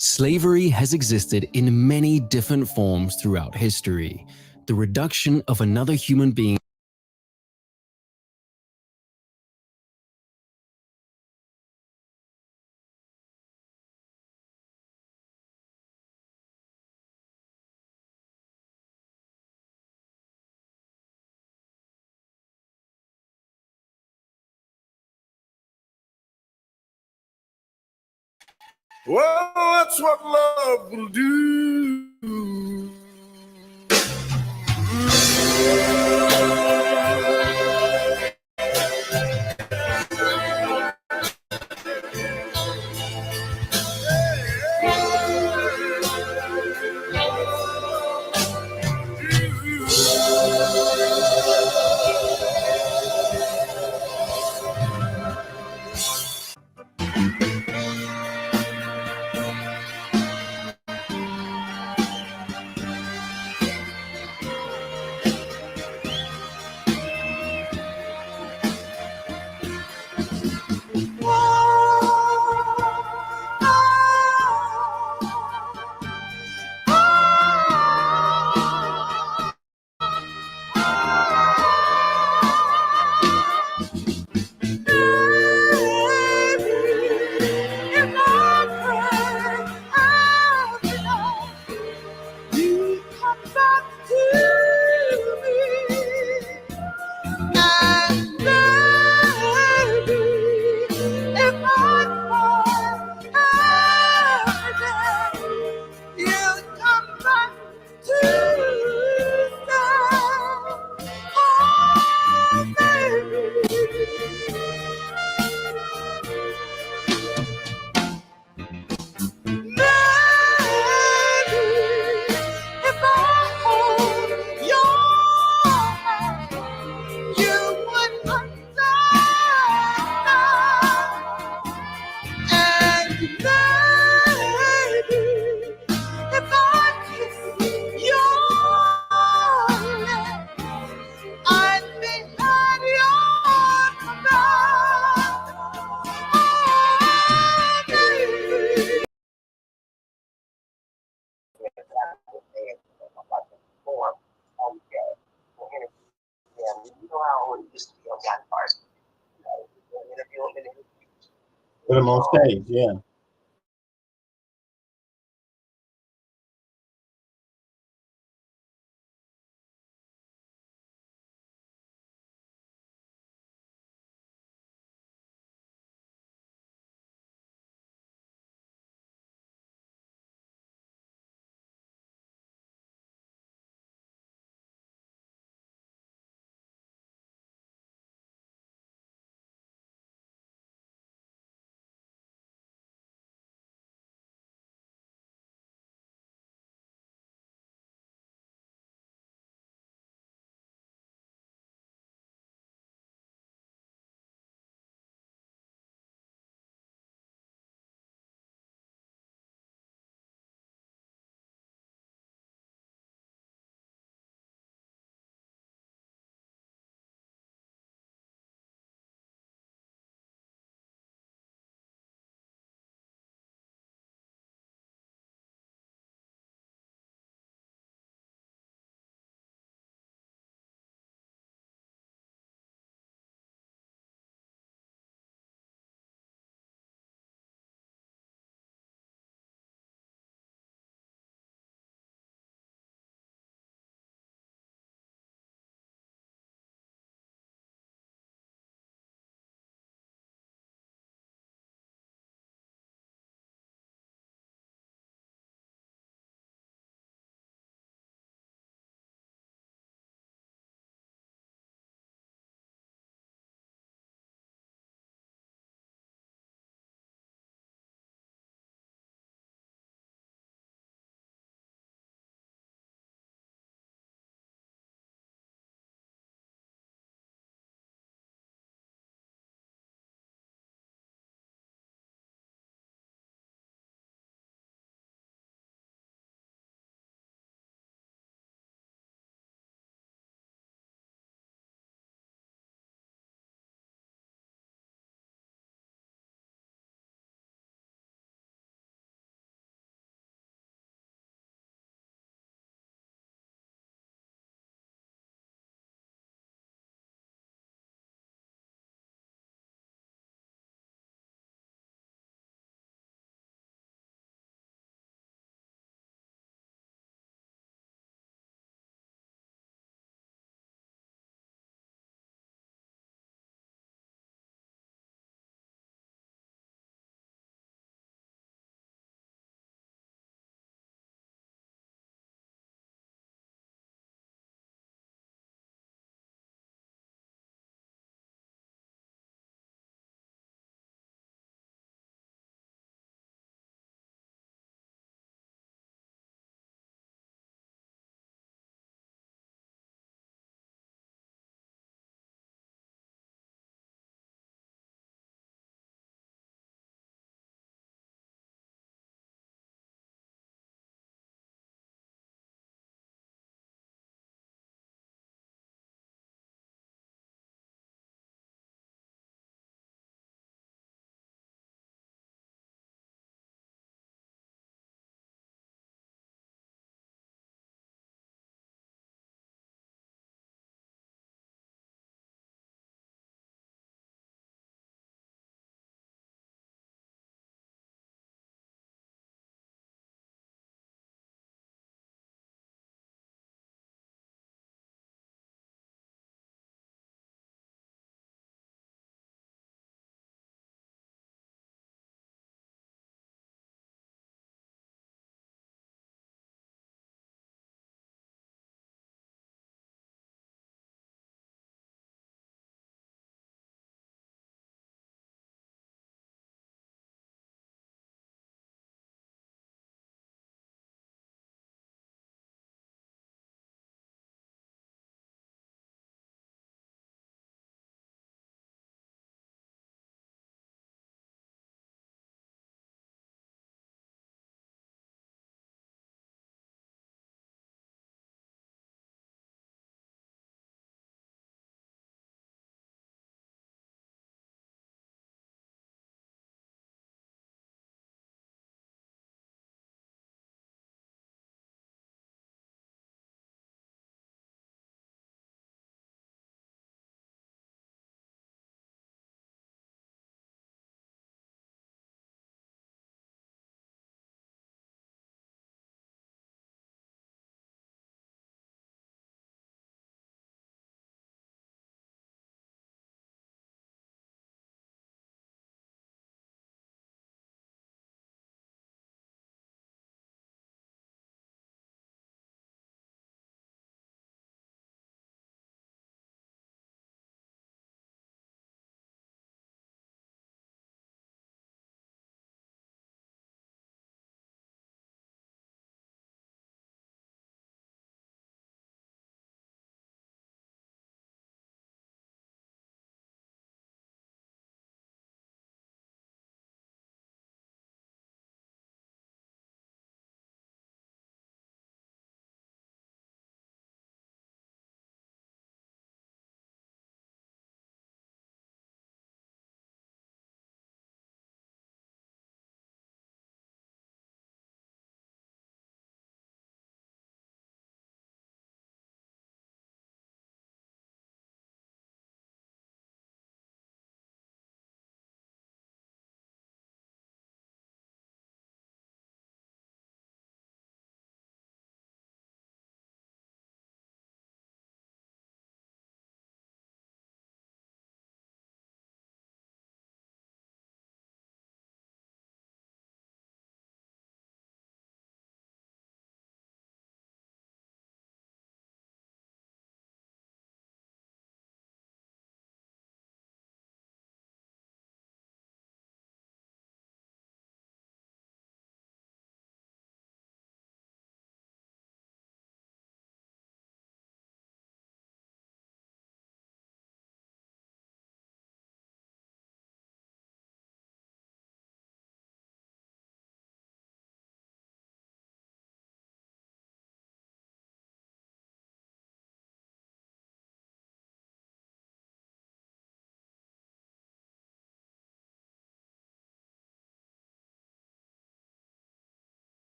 Slavery has existed in many different forms throughout history. The reduction of another human being Well, that's what love will do. Put them on stage, yeah.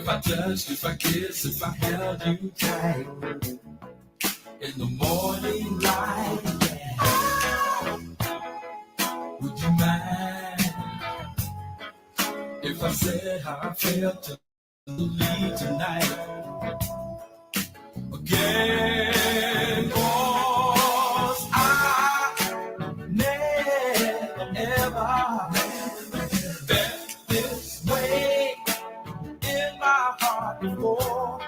If I touched, if I kissed, if I held you tight in the morning light, would you mind if I said how I felt to leave tonight? Again, 'cause I never ever felt this way in my heart before.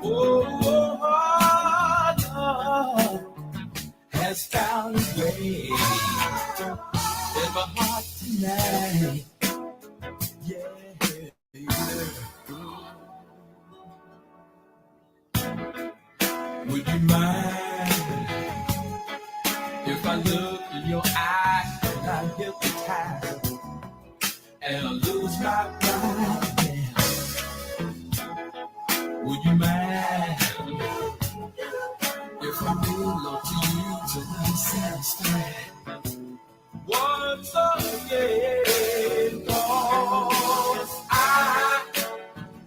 Oh, love has found its way in my heart tonight. Yeah. Would you mind if I look in your eyes and I hypnotize and I lose my pride? Yeah. Would you mind if I belong to you till I'm satisfied? Once again, 'cause I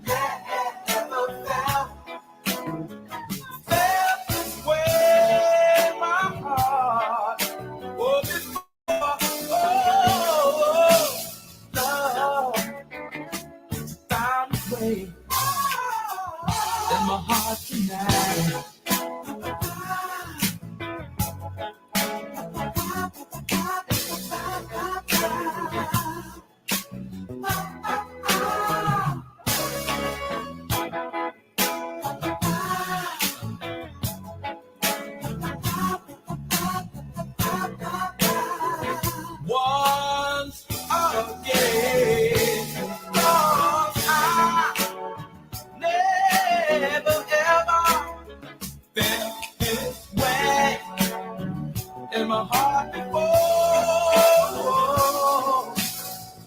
never felt this way in my heart. Oh, before, love found its way in my heart tonight. Once again, 'cause I never ever felt this way in my heart before.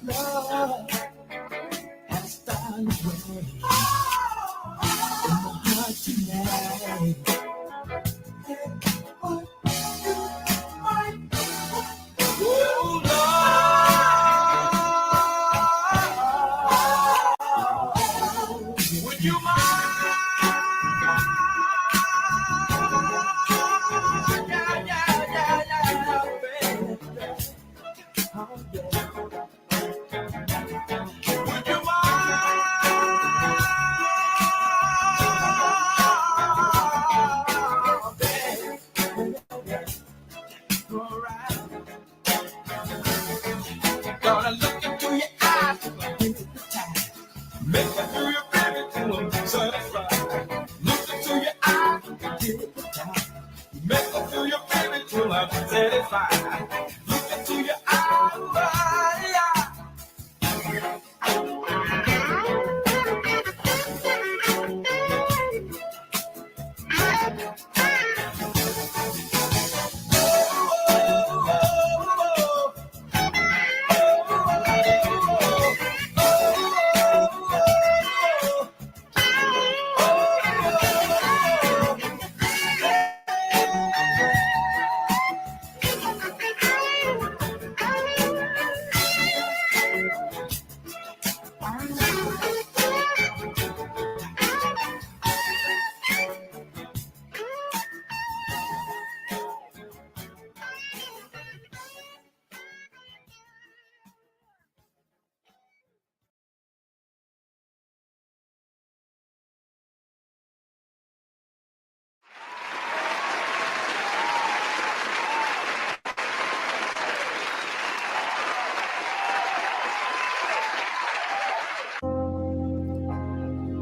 Love has found its way in my heart tonight. Oh, Lord, would you mind? Would you Gonna look into your eyes if I give it the time. Make me feel your baby till I'm satisfied. Look into your eyes if I give it the time. Make me feel your baby till I'm satisfied. Look into your eyes, yeah.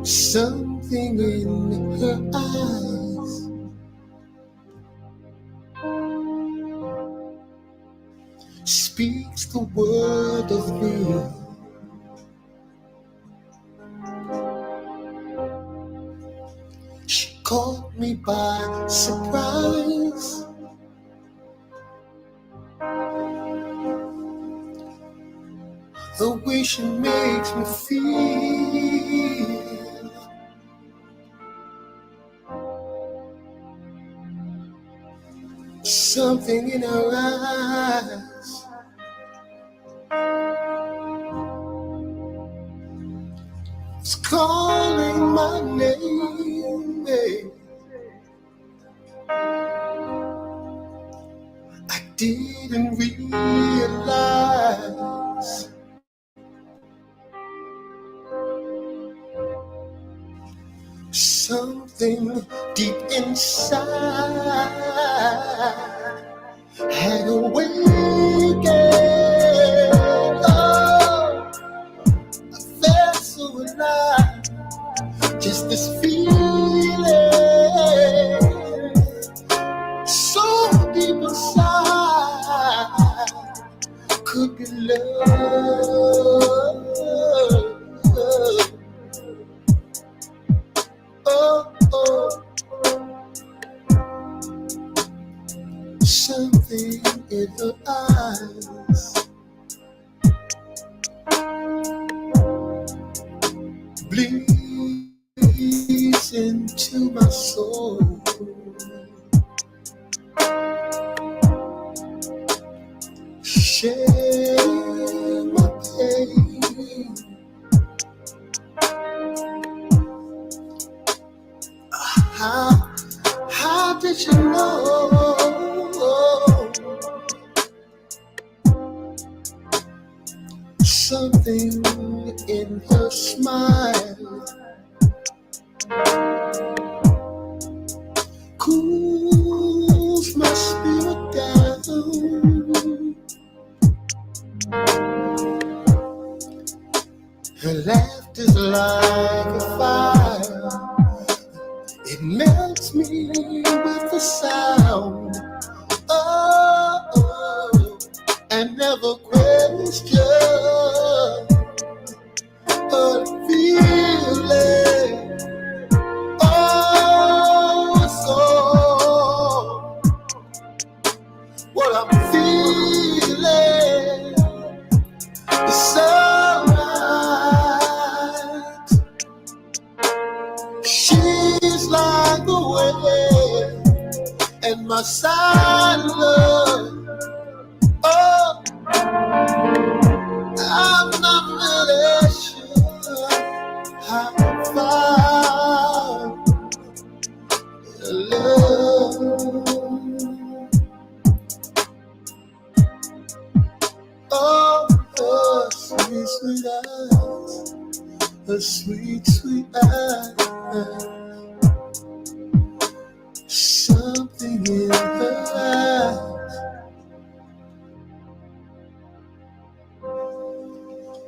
Something in her eyes speaks the word of me. She caught me by surprise. The way she makes me feel. Something in her eyes is calling my name. I didn't realize something deep inside had awakened. Oh, I felt so alive. Just this feeling, so deep inside, could be love. Oh, oh, something in her eyes bleeds into my soul. Share my pain. How did you know? Something in her smile cools my spirit down. Her laughter's like a fire. It melts me with the sound. Oh, oh, and never question her feeling. Oh, so what I'm feeling is so right. She's like the wind and my silence. Oh, I'm not really sure how to find love. Oh, her sweet, sweet eyes, her sweet, sweet eyes. Something in her eyes.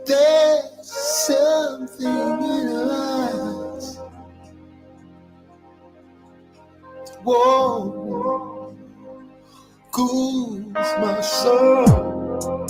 There's something in her eyes. Whoa, cools my soul.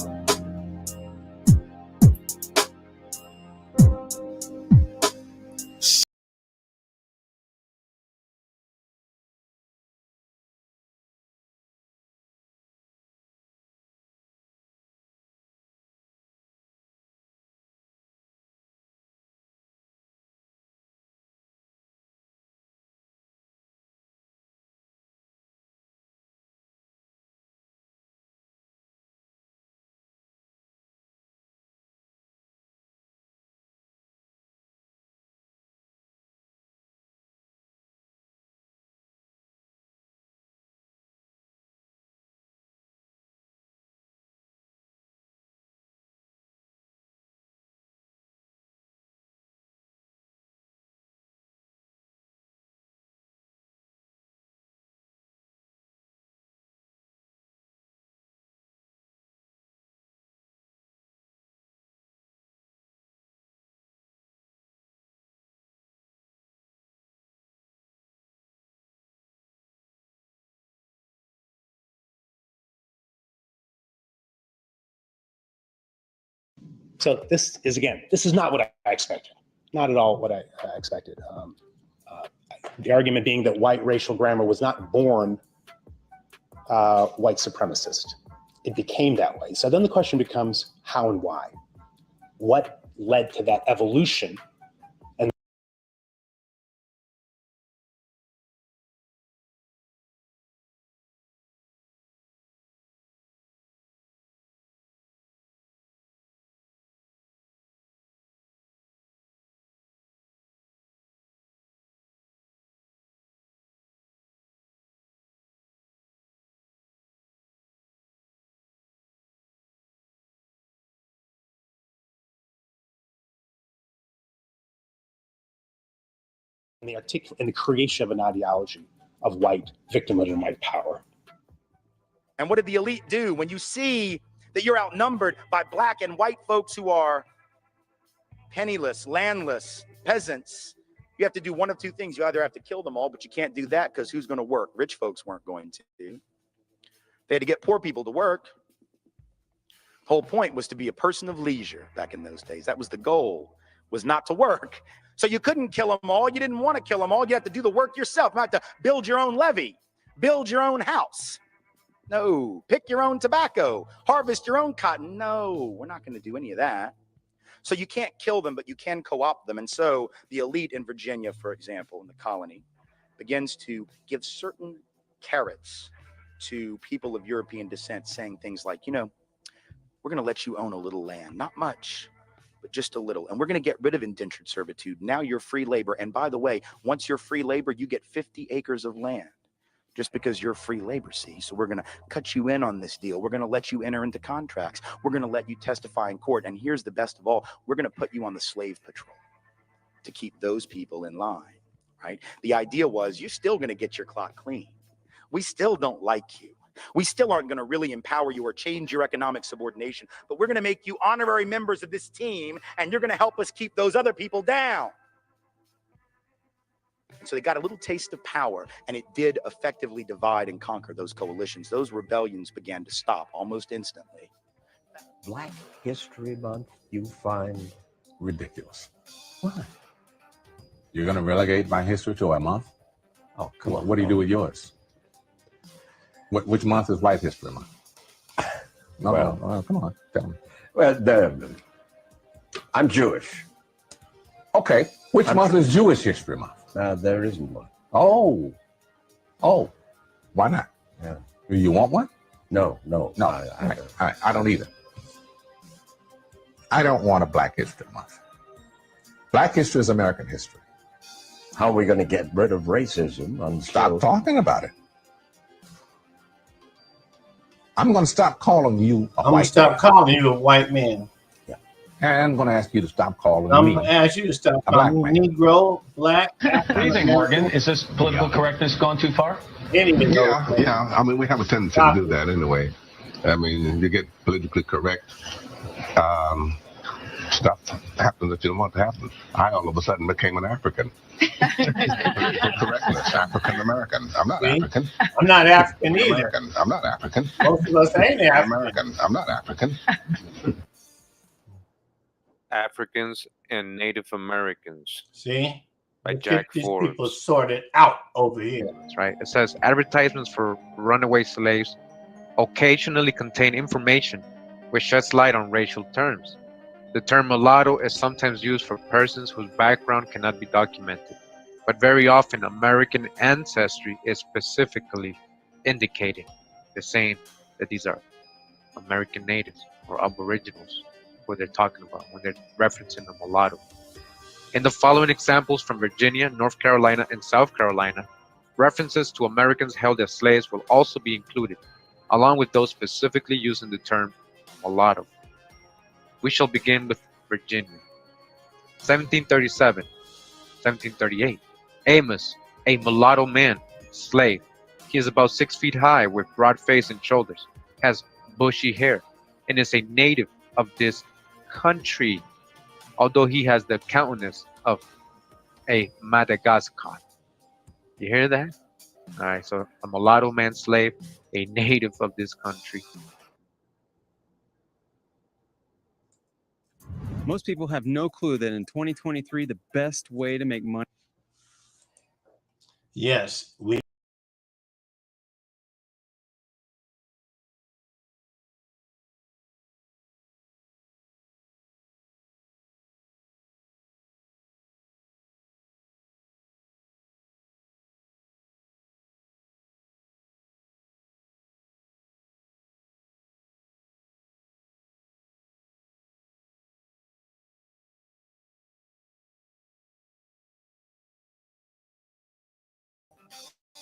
So this is, again, this is not what I expected. Not at all what I expected. The argument being that white racial grammar was not born white supremacist. It became that way. So then the question becomes how and why? What led to that evolution? And in the creation of an ideology of white victimhood and white power. And what did the elite do? When you see that you're outnumbered by black and white folks who are penniless, landless, peasants, you have to do one of two things. You either have to kill them all, but you can't do that because who's going to work? Rich folks weren't going to. They had to get poor people to work. The whole point was to be a person of leisure back in those days. That was the goal, was not to work. So you couldn't kill them all. You didn't want to kill them all. You had to do the work yourself. You had to build your own levee, build your own house. No, pick your own tobacco, harvest your own cotton. No, we're not going to do any of that. So you can't kill them, but you can co-opt them. And so the elite in Virginia, for example, in the colony, begins to give certain carrots to people of European descent, saying things like, you know, we're going to let you own a little land, not much, but just a little. And we're going to get rid of indentured servitude. Now you're free labor. And by the way, once you're free labor, you get 50 acres of land. Just because you're free labor, see? So we're going to cut you in on this deal. We're going to let you enter into contracts. We're going to let you testify in court. And here's the best of all. We're going to put you on the slave patrol to keep those people in line, right? The idea was you're still going to get your clock clean. We still don't like you. We still aren't going to really empower you or change your economic subordination, but we're going to make you honorary members of this team, and you're going to help us keep those other people down. So they got a little taste of power, and it did effectively divide and conquer those coalitions. Those rebellions began to stop almost instantly. Black History Month you find ridiculous. Why? You're going to relegate my history to a month? Oh, come on. What do you do with yours? Which month is White History Month? No, Well, come on, tell me. Well, I'm Jewish. Okay, which month is Jewish History Month? There isn't one. Oh, why not? Yeah. Do you want one? No. I don't either. I don't want a Black History Month. Black history is American history. How are we going to get rid of racism? Stop talking about it. I'm going to stop calling you a white man. I'm going to stop calling you a white man. Yeah. And I'm going to ask you to stop calling I'm me going to ask you to stop a black calling man. Negro, black. What do you think, Morgan? Is this political correctness gone too far? Yeah. I mean, we have a tendency to do that anyway. I mean, you get politically correct. Stuff happens that you don't want to happen. I all of a sudden became an African. Political correctness, African American. I'm not African. I'm not African either. American. I'm not African. Most of us ain't African. American. I'm not African. Africans and Native Americans. See? By Let's Jack get these Forbes. people sorted out over here. That's right. It says advertisements for runaway slaves occasionally contain information which sheds light on racial terms. The term mulatto is sometimes used for persons whose background cannot be documented, but very often American ancestry is specifically indicated. They're saying that these are American natives or aboriginals, what they're talking about when they're referencing a mulatto. In the following examples from Virginia, North Carolina, and South Carolina, references to Americans held as slaves will also be included, along with those specifically using the term mulatto. We shall begin with Virginia. 1737, 1738. Amos, a mulatto man, slave. He is about 6 feet high with broad face and shoulders, has bushy hair, and is a native of this country, although he has the countenance of a Madagascar. You hear that? All right, so a mulatto man slave, a native of this country. Most people have no clue that in 2023, the best way to make money. Yes, we.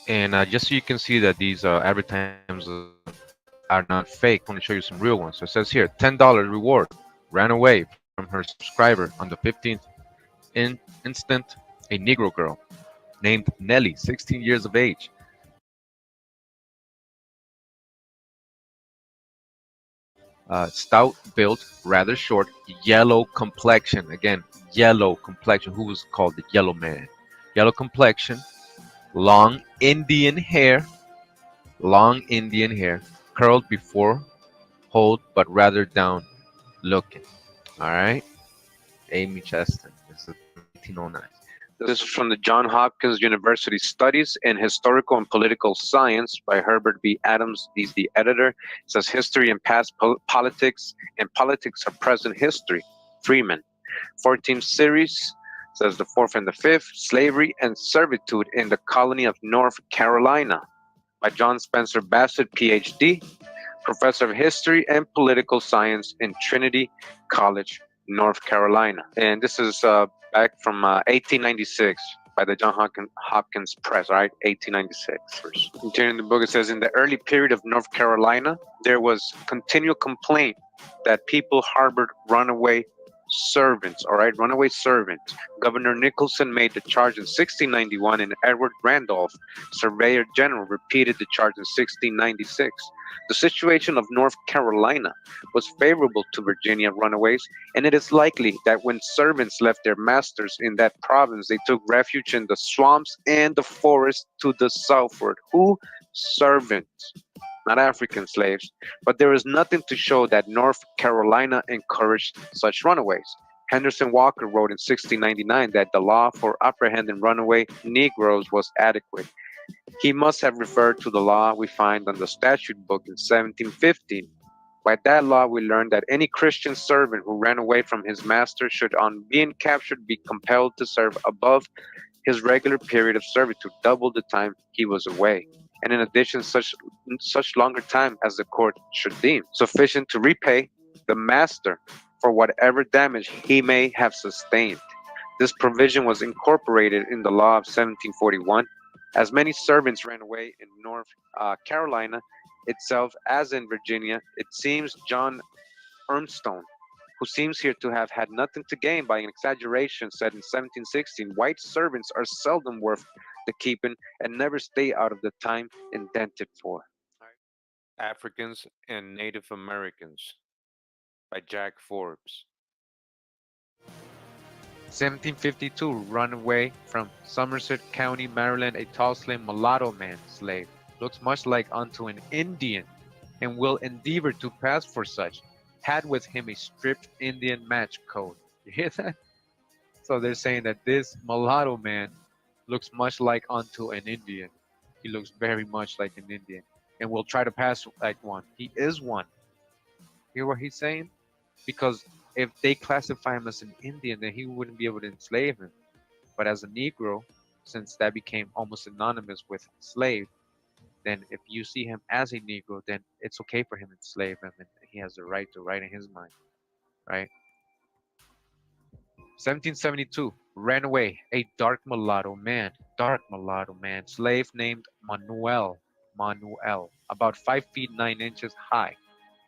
And just so you can see that these advertisements are not fake, I want to show you some real ones. So it says here, $10 reward ran away from her subscriber on the 15th instant, a Negro girl. named Nellie, 16 years of age. Stout built, rather short, yellow complexion. Again, yellow complexion. Who was called the Yellow Man? Yellow complexion, long Indian hair, curled before hold, but rather down looking. All right, Amy Cheston. This is 1909. This is from the Johns Hopkins University Studies in Historical and Political Science by Herbert B. Adams. He's the editor. It says History and Past Politics and Politics of Present History. Freeman. 14th series says the fourth and the fifth, Slavery and Servitude in the Colony of North Carolina by John Spencer Bassett, PhD, Professor of History and Political Science in Trinity College, North Carolina. And this is back from 1896 by the John Hopkins Press, all right? 1896. Continuing the book, it says, in the early period of North Carolina, there was continual complaint that people harbored runaway servants, all right? Runaway servants. Governor Nicholson made the charge in 1691, and Edward Randolph, Surveyor General, repeated the charge in 1696. The situation of North Carolina was favorable to Virginia runaways, and it is likely that when servants left their masters in that province, they took refuge in the swamps and the forests to the southward. Who? Servants, not African slaves. But there is nothing to show that North Carolina encouraged such runaways. Henderson Walker wrote in 1699 that the law for apprehending runaway Negroes was adequate. He must have referred to the law we find on the statute book in 1715. By that law, we learn that any Christian servant who ran away from his master should, on being captured, be compelled to serve above his regular period of servitude, double the time he was away, and in addition, such longer time as the court should deem sufficient to repay the master for whatever damage he may have sustained. This provision was incorporated in the law of 1741. As many servants ran away in North Carolina itself as in Virginia, it seems John Ernstone, who seems here to have had nothing to gain by an exaggeration, said in 1716, white servants are seldom worth the keeping and never stay out of the time indented for. Africans and Native Americans by Jack Forbes. 1752, runaway from Somerset County, Maryland, a tall, slim mulatto man, slave, looks much like unto an Indian, and will endeavor to pass for such. Had with him a stripped Indian match coat. You hear that? So they're saying that this mulatto man looks much like unto an Indian. He looks very much like an Indian, and will try to pass like one. He is one. Hear what he's saying? Because if they classify him as an Indian, then he wouldn't be able to enslave him. But as a Negro, since that became almost synonymous with slave, then if you see him as a Negro, then it's okay for him to enslave him, and he has the right to write in his mind, right? 1772, ran away a dark mulatto man, slave named Manuel, about 5 feet 9 inches high,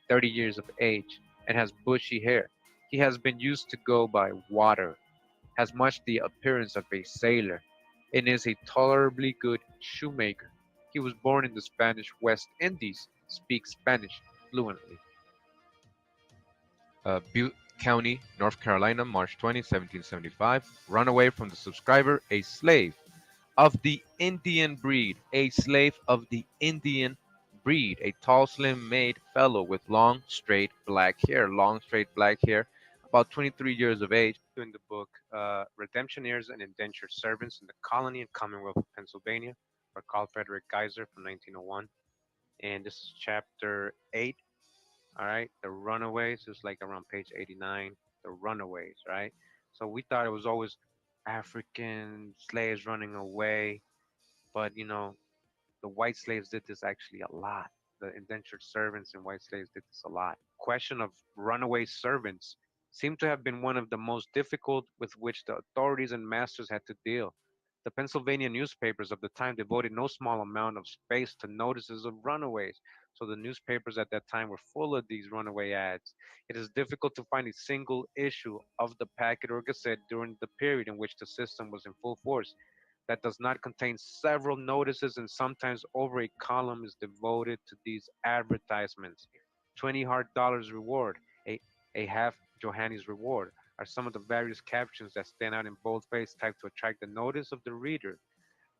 30 years of age, and has bushy hair. He has been used to go by water, has much the appearance of a sailor, and is a tolerably good shoemaker. He was born in the Spanish West Indies, speaks Spanish fluently. Butte County, North Carolina, March 20, 1775. Runaway from the subscriber, a slave of the Indian breed, a slave of the Indian breed, a tall, slim-made fellow with long, straight black hair, about 23 years of age. In the book, Redemptioners and Indentured Servants in the Colony and Commonwealth of Pennsylvania, by Carl Frederick Geiser from 1901. And this is chapter 8. All right, the Runaways is like around page 89. The Runaways, right? So we thought it was always African slaves running away, but the white slaves did this actually a lot. The indentured servants and white slaves did this a lot. Question of runaway servants seemed to have been one of the most difficult with which the authorities and masters had to deal. The Pennsylvania newspapers of the time devoted no small amount of space to notices of runaways, so the newspapers at that time were full of these runaway ads. It is difficult to find a single issue of the packet or gazette during the period in which the system was in full force. that does not contain several notices, and sometimes over a column is devoted to these advertisements. 20 hard dollars reward, a half Johannes reward are some of the various captions that stand out in boldface type to attract the notice of the reader.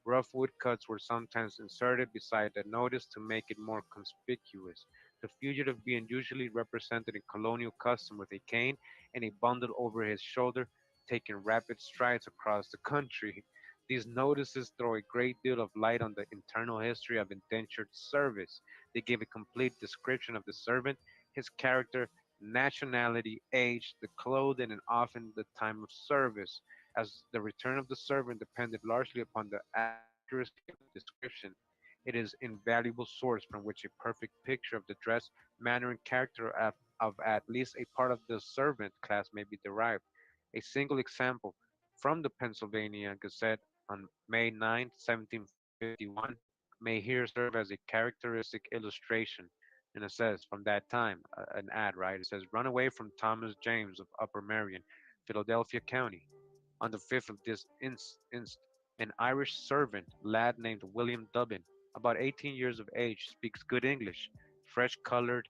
Rough woodcuts were sometimes inserted beside the notice to make it more conspicuous. The fugitive being usually represented in colonial custom with a cane and a bundle over his shoulder, taking rapid strides across the country. These notices throw a great deal of light on the internal history of indentured service. They give a complete description of the servant, his character, nationality, age, the clothing, and often the time of service. As the return of the servant depended largely upon the accuracy of the description, it is an invaluable source from which a perfect picture of the dress, manner, and character of at least a part of the servant class may be derived. A single example from the Pennsylvania Gazette on May 9, 1751, may here serve as a characteristic illustration. And it says, from that time, an ad, right? It says, run away from Thomas James of Upper Merion, Philadelphia County. On the 5th of this an Irish servant, lad named William Dubbin, about 18 years of age, speaks good English, fresh colored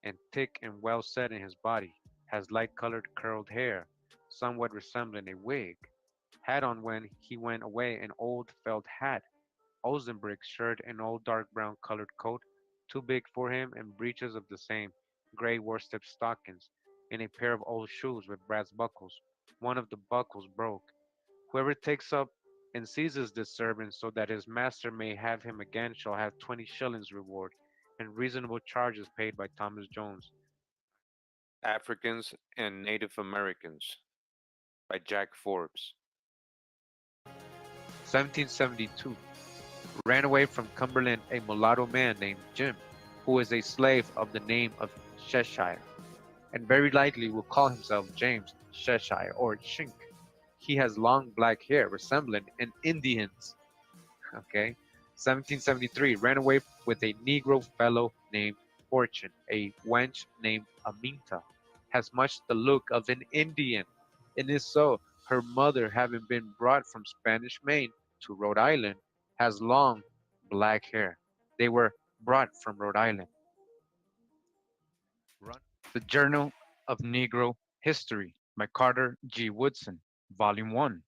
and thick and well set in his body, has light colored curled hair, somewhat resembling a wig, had on when he went away an old felt hat, Ozenbrick shirt and old dark brown colored coat, too big for him, and breeches of the same, gray worsted stockings, and a pair of old shoes with brass buckles. One of the buckles broke. Whoever takes up and seizes this servant so that his master may have him again shall have 20 shillings reward, and reasonable charges paid by Thomas Jones. Africans and Native Americans by Jack Forbes. 1772. Ran away from Cumberland a mulatto man named Jim, who is a slave of the name of Cheshire, and very likely will call himself James Cheshire or Chink. He has long black hair resembling an Indian's. Okay. 1773. Ran away with a Negro fellow named Fortune, a wench named Aminta. Has much the look of an Indian, and is so. Her mother, having been brought from Spanish Main to Rhode Island, has long black hair. They were brought from Rhode Island. The Journal of Negro History by Carter G. Woodson, Volume 1.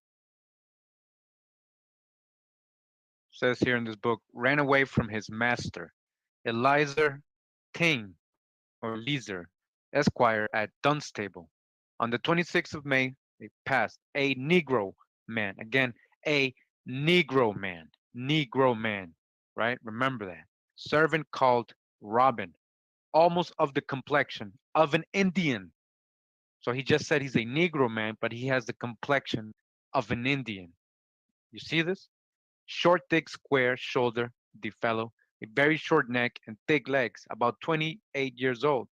Says here in this book, ran away from his master, Eliezer Ting, or Leezer, Esquire at Dunstable. On the 26th of May, they passed a Negro man. Again, a Negro man, right? Remember that. Servant called Robin, almost of the complexion of an Indian. So he just said he's a Negro man, but he has the complexion of an Indian. You see this? Short, thick, square shoulder, the fellow, a very short neck and thick legs, about 28 years old.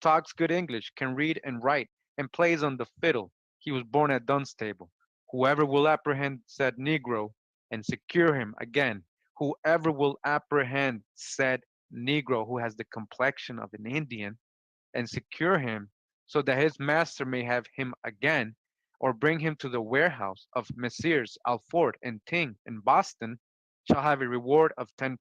Talks good English, can read and write, and plays on the fiddle. He was born at Dunstable. Whoever will apprehend said Negro and secure him again, whoever will apprehend said Negro who has the complexion of an Indian and secure him so that his master may have him again, or bring him to the warehouse of Messrs. Alford and Ting in Boston, shall have a reward of £10,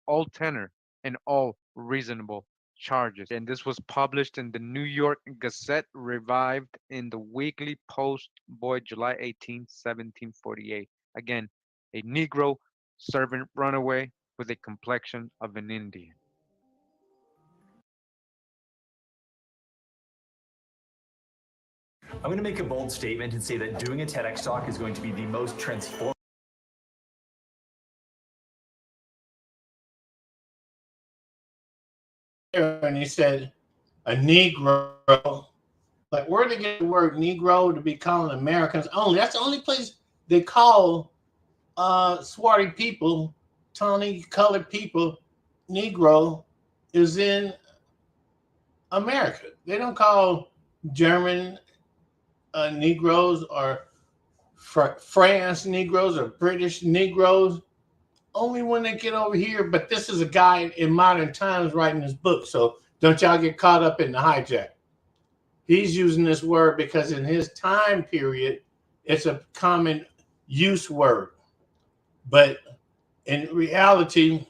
all tenor and all reasonable charges. And this was published in the New York Gazette, revived in the Weekly Post, Boy, July 18, 1748. Again, a Negro servant runaway with a complexion of an Indian. I'm going to make a bold statement and say that doing a TEDx talk is going to be the most transformative. And he said a Negro. Like, where did they get the word Negro to be calling Americans only? That's the only place they call swarthy people, tawny colored people, Negro, is in America. They don't call German Negroes or France Negroes or British Negroes. Only when they get over here. But this is a guy in modern times writing this book, so don't y'all get caught up in the hijack. He's using this word because in his time period, it's a common use word. But in reality,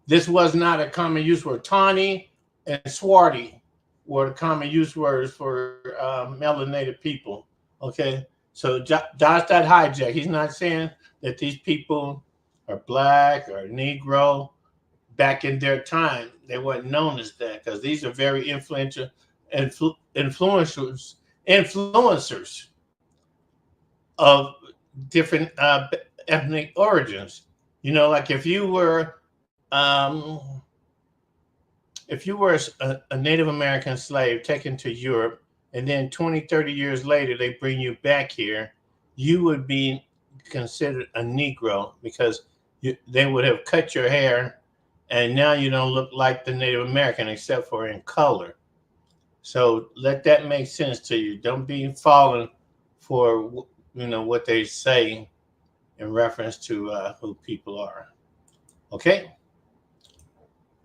this was not a common use word. Tawny and swarty were the common use words for melanated people. Okay, so Josh that hijack. He's not saying that these people are black or Negro back in their time. They weren't known as that because these are very influential influencers of different ethnic origins. You know, like if you were a Native American slave taken to Europe, and then 20, 30 years later they bring you back here, you would be considered a Negro because they would have cut your hair, and now you don't look like the Native American except for in color. So let that make sense to you. Don't be falling for what they say in reference to who people are. Okay,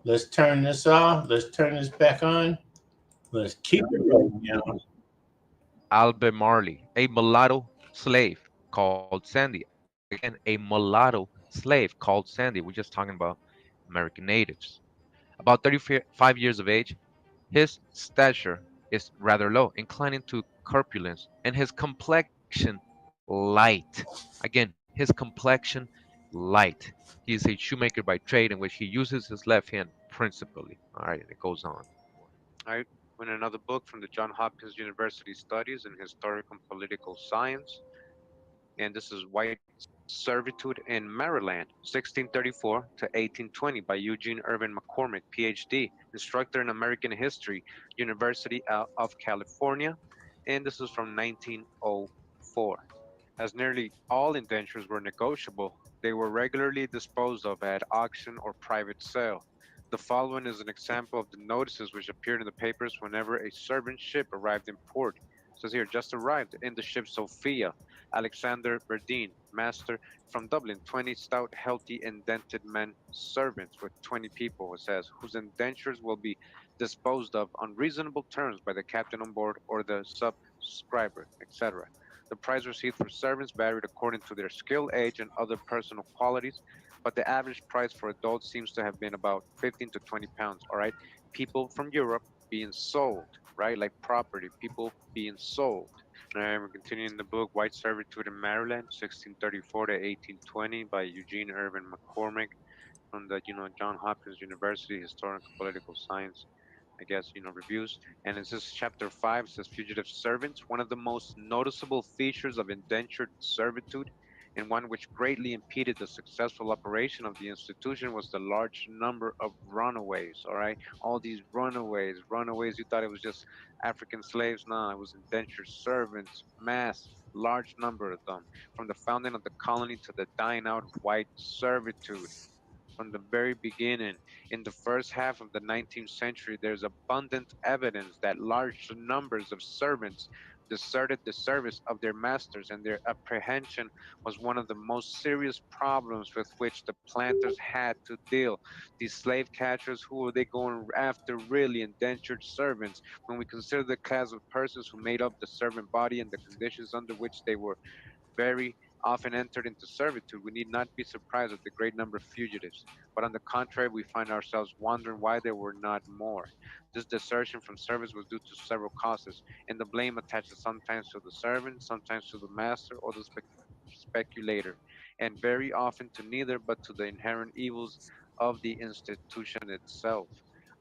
let's turn this off. Let's turn this back on. Let's keep it rolling, y'all. Albert Marley, a mulatto slave called Sandy. Again, a mulatto slave called Sandy. We're just talking about American natives. About 35 years of age, his stature is rather low, inclining to corpulence, and his complexion light. Again, his complexion light. He is a shoemaker by trade, in which he uses his left hand principally. All right, and it goes on. All right, in another book from the Johns Hopkins University Studies in Historical and Political Science, and this is White Servitude in Maryland, 1634 to 1820, by Eugene Irvin McCormick, PhD, instructor in American History, University of California, and this is from 1904. As nearly all indentures were negotiable, they were regularly disposed of at auction or private sale. The following is an example of the notices which appeared in the papers whenever a servant ship arrived in port. It says here, just arrived in the ship Sophia, Alexander Berdine, master from Dublin, 20 stout, healthy, indented men servants with 20 people, it says, whose indentures will be disposed of on reasonable terms by the captain on board or the subscriber, etc. The price received for servants varied according to their skill, age, and other personal qualities, but the average price for adults seems to have been about 15 to 20 pounds. All right, people from Europe being sold, right, like property, people being sold. And we're continuing the book White Servitude in Maryland, 1634 to 1820, by Eugene Irvin McCormick from the John Hopkins University Historical Political Science, I guess, reviews. And it says chapter 5 says fugitive servants. One of the most noticeable features of indentured servitude, and one which greatly impeded the successful operation of the institution, was the large number of runaways. All right, all these runaways. You thought it was just African slaves? No, it was indentured servants, mass, large number of them, from the founding of the colony to the dying out of white servitude from the very beginning. In the first half of the 19th century, there's abundant evidence that large numbers of servants deserted the service of their masters, and their apprehension was one of the most serious problems with which the planters had to deal. These slave catchers, who were they going after? Really, indentured servants. When we consider the class of persons who made up the servant body and the conditions under which they were very often entered into servitude, we need not be surprised at the great number of fugitives. But on the contrary, we find ourselves wondering why there were not more. This desertion from service was due to several causes, and the blame attaches sometimes to the servant, sometimes to the master, or the speculator, and very often to neither, but to the inherent evils of the institution itself.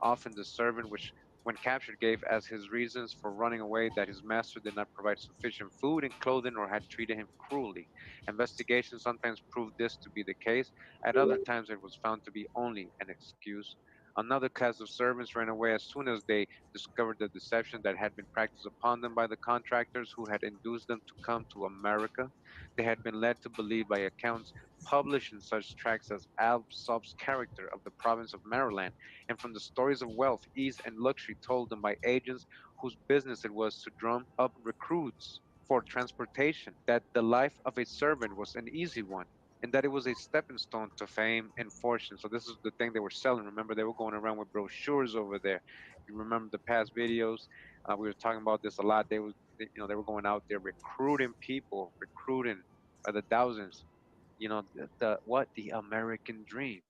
Often the servant, which when captured, gave as his reasons for running away that his master did not provide sufficient food and clothing or had treated him cruelly. Investigation sometimes proved this to be the case, at other times it was found to be only an excuse. Another class of servants ran away as soon as they discovered the deception that had been practiced upon them by the contractors who had induced them to come to America. They had been led to believe by accounts published in such tracts as Alsop's Character of the Province of Maryland, and from the stories of wealth, ease, and luxury told them by agents whose business it was to drum up recruits for transportation, that the life of a servant was an easy one, and that it was a stepping stone to fame and fortune. So this is the thing they were selling. Remember, they were going around with brochures over there. You remember the past videos? We were talking about this a lot. They were going out there recruiting people, recruiting by the thousands the American dream.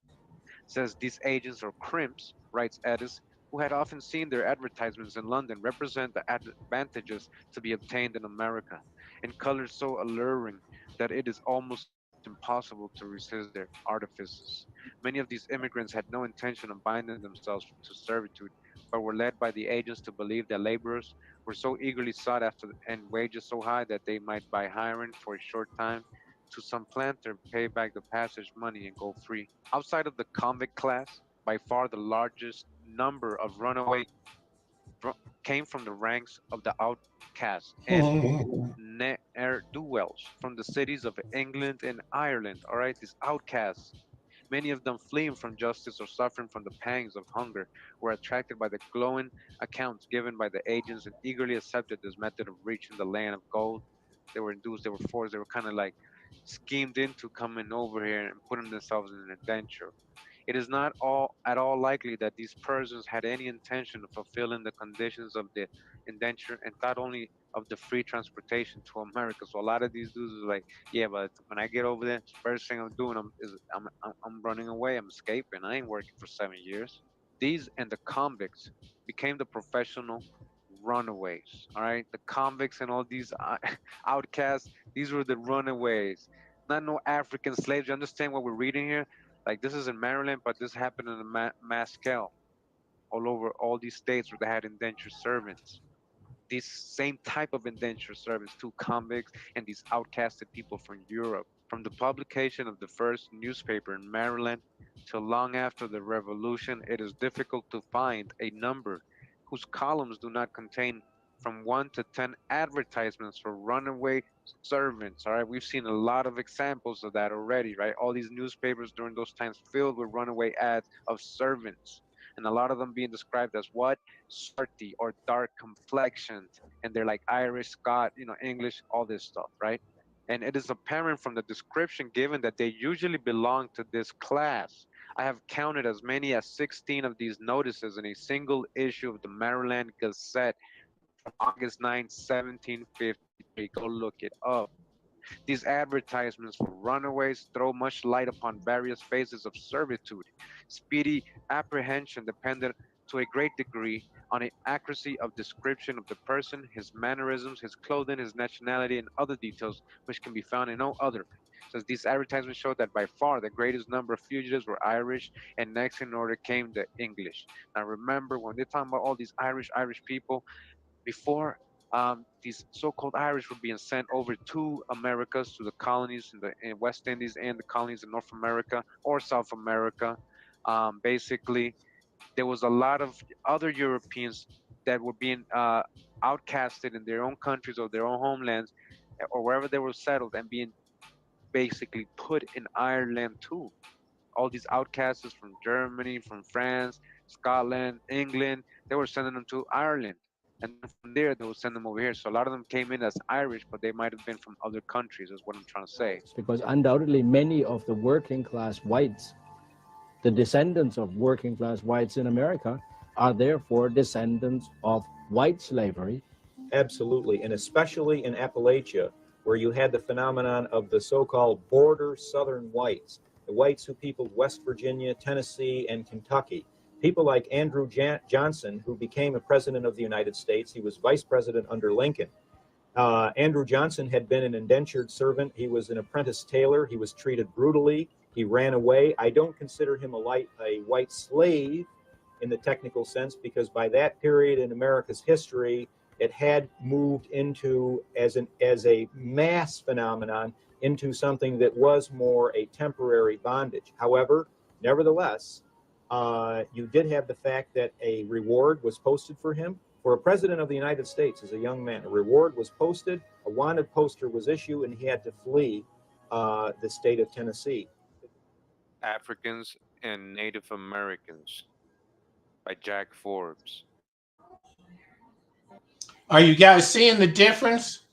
Says these agents or crimps, writes Edis, who had often seen their advertisements in London, represent the advantages to be obtained in America, in colors so alluring that it is almost impossible to resist their artifices. Many of these immigrants had no intention of binding themselves to servitude, but were led by the agents to believe that laborers were so eagerly sought after and wages so high that they might, by hiring for a short time to some planter, pay back the passage money and go free. Outside of the convict class, by far the largest number of runaway came from the ranks of the outcasts and ne'er-do-wells from the cities of England and Ireland. All right, these outcasts, many of them fleeing from justice or suffering from the pangs of hunger, were attracted by the glowing accounts given by the agents and eagerly accepted this method of reaching the land of gold. They were induced, they were forced, they were kind of like schemed into coming over here and putting themselves in an indenture. It is not all at all likely that these persons had any intention of fulfilling the conditions of the indenture and thought only of the free transportation to America. So a lot of these dudes are like, yeah, but when I get over there, first thing I'm doing is I'm running away, I'm escaping. I ain't working for 7 years. These and the convicts became the professional runaways. All right, the convicts and all these outcasts. These were the runaways, not no African slaves. You understand what we're reading here? Like this is in Maryland, but this happened in the mass scale all over all these states where they had indentured servants. These same type of indentured servants to convicts and these outcasted people from Europe. From the publication of the first newspaper in Maryland till long after the Revolution, it is difficult to find a number whose columns do not contain from 1 to 10 advertisements for runaway servants. All right, we've seen a lot of examples of that already, right? All these newspapers during those times filled with runaway ads of servants, and a lot of them being described as what? Swarty or dark complexioned, and they're like Irish, Scot, English, all this stuff, right? And it is apparent from the description given that they usually belong to this class. I have counted as many as 16 of these notices in a single issue of the Maryland Gazette from August 9, 1753. Go look it up. These advertisements for runaways throw much light upon various phases of servitude. Speedy apprehension depended to a great degree on the accuracy of description of the person, his mannerisms, his clothing, his nationality, and other details which can be found in no other. So these advertisements show that by far the greatest number of fugitives were Irish, and next in order came the English. Now remember, when they're talking about all these Irish people, before these so-called Irish were being sent over to Americas, to the colonies in West Indies and the colonies in North America or South America. Basically, there was a lot of other Europeans that were being outcasted in their own countries or their own homelands or wherever they were settled and being basically put in Ireland too. All these outcasts from Germany, from France, Scotland, England, they were sending them to Ireland. And then from there, they would send them over here. So a lot of them came in as Irish, but they might have been from other countries, is what I'm trying to say. Because undoubtedly many of the working class whites, the descendants of working class whites in America, are therefore descendants of white slavery. Absolutely, and especially in Appalachia, where you had the phenomenon of the so-called border Southern whites, the whites who peopled West Virginia, Tennessee, and Kentucky. People like Andrew Johnson, who became a president of the United States. He was vice president under Lincoln. Andrew Johnson had been an indentured servant. He was an apprentice tailor. He was treated brutally. He ran away. I don't consider him a white slave in the technical sense, because by that period in America's history, it had moved into, as a mass phenomenon, into something that was more a temporary bondage. However, nevertheless, you did have the fact that a reward was posted for him. For a president of the United States as a young man, a reward was posted, a wanted poster was issued, and he had to flee the state of Tennessee. Africans and Native Americans by Jack Forbes. Are you guys seeing the difference?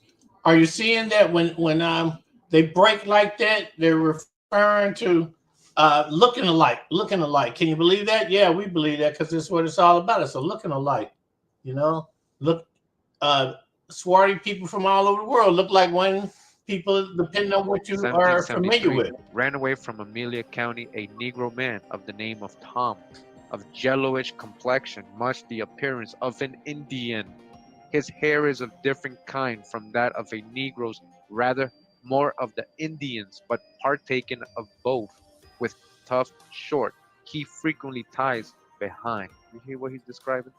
Are you seeing that when they break like that, they're referring to looking alike? Can you believe that? Yeah, we believe that because it's what it's all about. It's a looking alike. Look, swarty people from all over the world look like one people depending on what you are familiar 1773, with. ran away from Amelia County a Negro man of the name of Tom, of yellowish complexion, much the appearance of an Indian. His hair is of different kind from that of a Negro's, rather more of the Indian's, but partaken of both, with tuft short. He frequently ties behind. You hear what he's describing?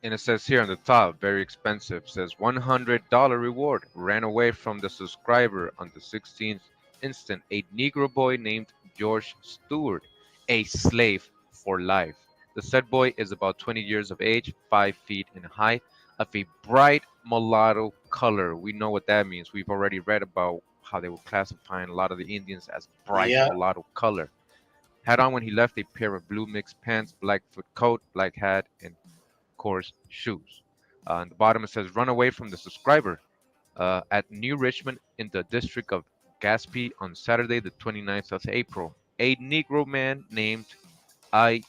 And it says here on the top, very expensive, says $100 reward. Ran away from the subscriber on the 16th instant, a Negro boy named George Stewart, a slave for life. The said boy is about 20 years of age, 5 feet in height, of a bright mulatto color. We know what that means. We've already read about how they were classifying a lot of the Indians as bright Yeah. mulatto color. Had on when he left a pair of blue mixed pants, black foot coat, black hat, and course shoes. On the bottom it says run away from the subscriber at New Richmond in the district of Gaspee on Saturday the 29th of April. A Negro man named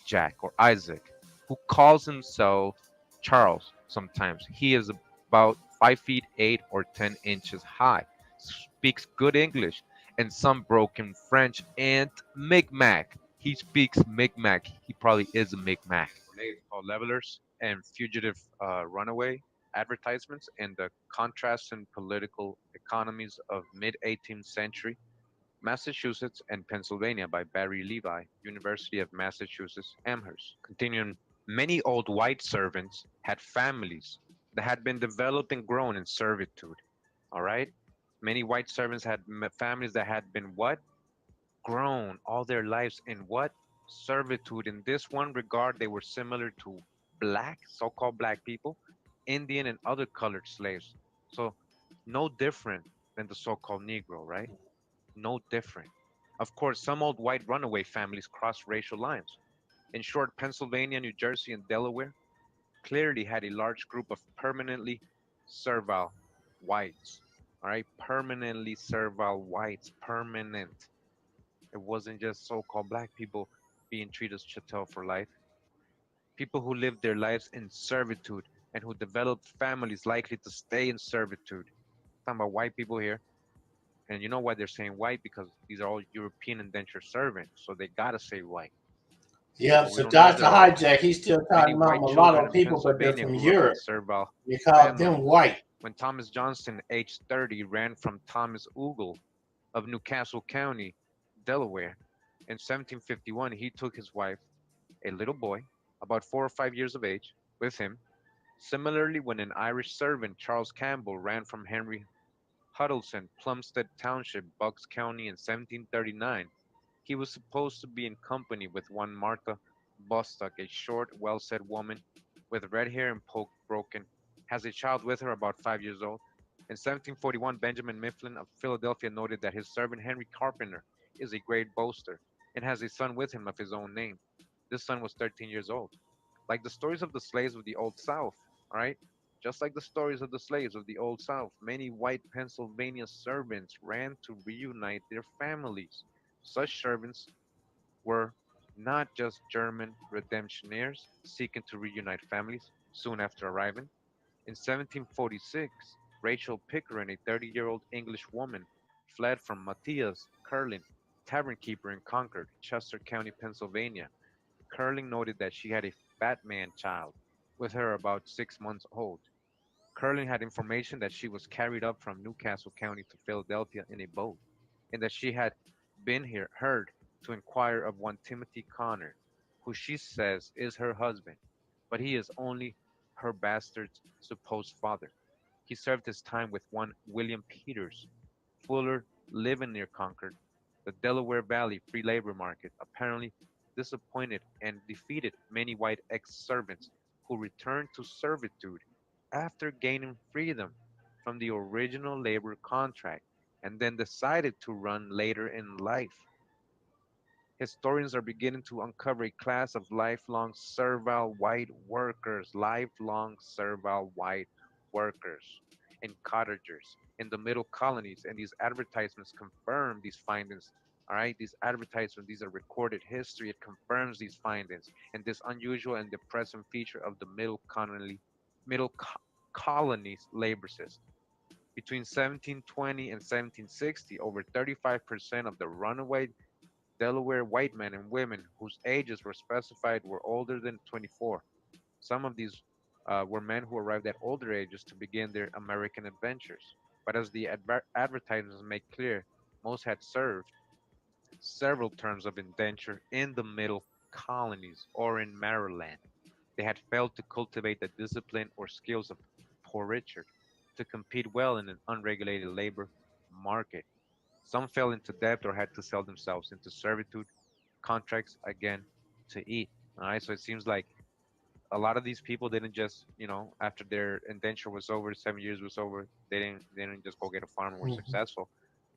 Jack or Isaac, who calls himself Charles sometimes. He is about 5 feet 8 or 10 inches high, speaks good English and some broken French and Mi'kmaq. He speaks Mi'kmaq. He probably is a Mi'kmaq. It's called Levelers and Fugitive Runaway advertisements and the contrasts in political economies of mid 18th century Massachusetts and Pennsylvania by Barry Levi, University of Massachusetts, Amherst. Continuing, many old white servants had families that had been developed and grown in servitude. All right? Many white servants had families that had been what? Grown all their lives in what? Servitude. In this one regard, they were similar to black, so called black people, Indian, and other colored slaves. So, no different than the so called Negro, right? No different. Of course, some old white runaway families crossed racial lines. In short, Pennsylvania, New Jersey, and Delaware clearly had a large group of permanently servile whites. All right, permanently servile whites, permanent. It wasn't just so called black people being treated as chattel for life. People who lived their lives in servitude and who developed families likely to stay in servitude. Talking about white people here. And you know why they're saying white? Because these are all European indentured servants, so they gotta say white. Yeah, But we so don't know Dr. that all. Hijack, he's still Many talking about white children mulatto in people, but they're Pennsylvania from grew up in Europe. servile You call them families. white. When Thomas Johnston, aged 30, ran from Thomas Ogle of Newcastle County, Delaware, in 1751, he took his wife, a little boy, about 4 or 5 years of age, with him. Similarly, when an Irish servant, Charles Campbell, ran from Henry Huddleston, Plumstead Township, Bucks County in 1739, he was supposed to be in company with one Martha Bostock, a short, well-set woman with red hair and poke broken, has a child with her about 5 years old. In 1741, Benjamin Mifflin of Philadelphia noted that his servant Henry Carpenter is a great boaster and has a son with him of his own name. This son was 13 years old. Like the stories of the slaves of the Old South, all right? Just like the stories of the slaves of the Old South, many white Pennsylvania servants ran to reunite their families. Such servants were not just German redemptioners seeking to reunite families soon after arriving. In 1746, Rachel Pickering, a 30-year-old English woman, fled from Matthias Curling, tavern keeper in Concord, Chester County, Pennsylvania. Curling noted that she had a fat man child with her about 6 months old. Curling had information that she was carried up from Newcastle County to Philadelphia in a boat, and that she had been here heard to inquire of one Timothy Connor, who she says is her husband, but he is only her bastard's supposed father. He served his time with one William Peters, Fuller, living near Concord, the Delaware Valley Free Labor Market, apparently disappointed and defeated many white ex-servants who returned to servitude after gaining freedom from the original labor contract and then decided to run later in life. Historians are beginning to uncover a class of lifelong servile white workers, lifelong servile white workers and cottagers in the middle colonies, and these advertisements confirm these findings. All right, these advertisements, these are recorded history. It confirms these findings and this unusual and depressing feature of the middle colonies labor system. Between 1720 and 1760, over 35% of the runaway Delaware white men and women whose ages were specified were older than 24. Some of these were men who arrived at older ages to begin their American adventures. But as the advertisements make clear, most had served several terms of indenture in the middle colonies or in Maryland. They had failed to cultivate the discipline or skills of Poor Richard to compete well in an unregulated labor market. Some fell into debt or had to sell themselves into servitude contracts again to eat. All right, so it seems like a lot of these people didn't just, after their indenture was over, 7 years was over, they didn't just go get a farm and were Mhm. successful.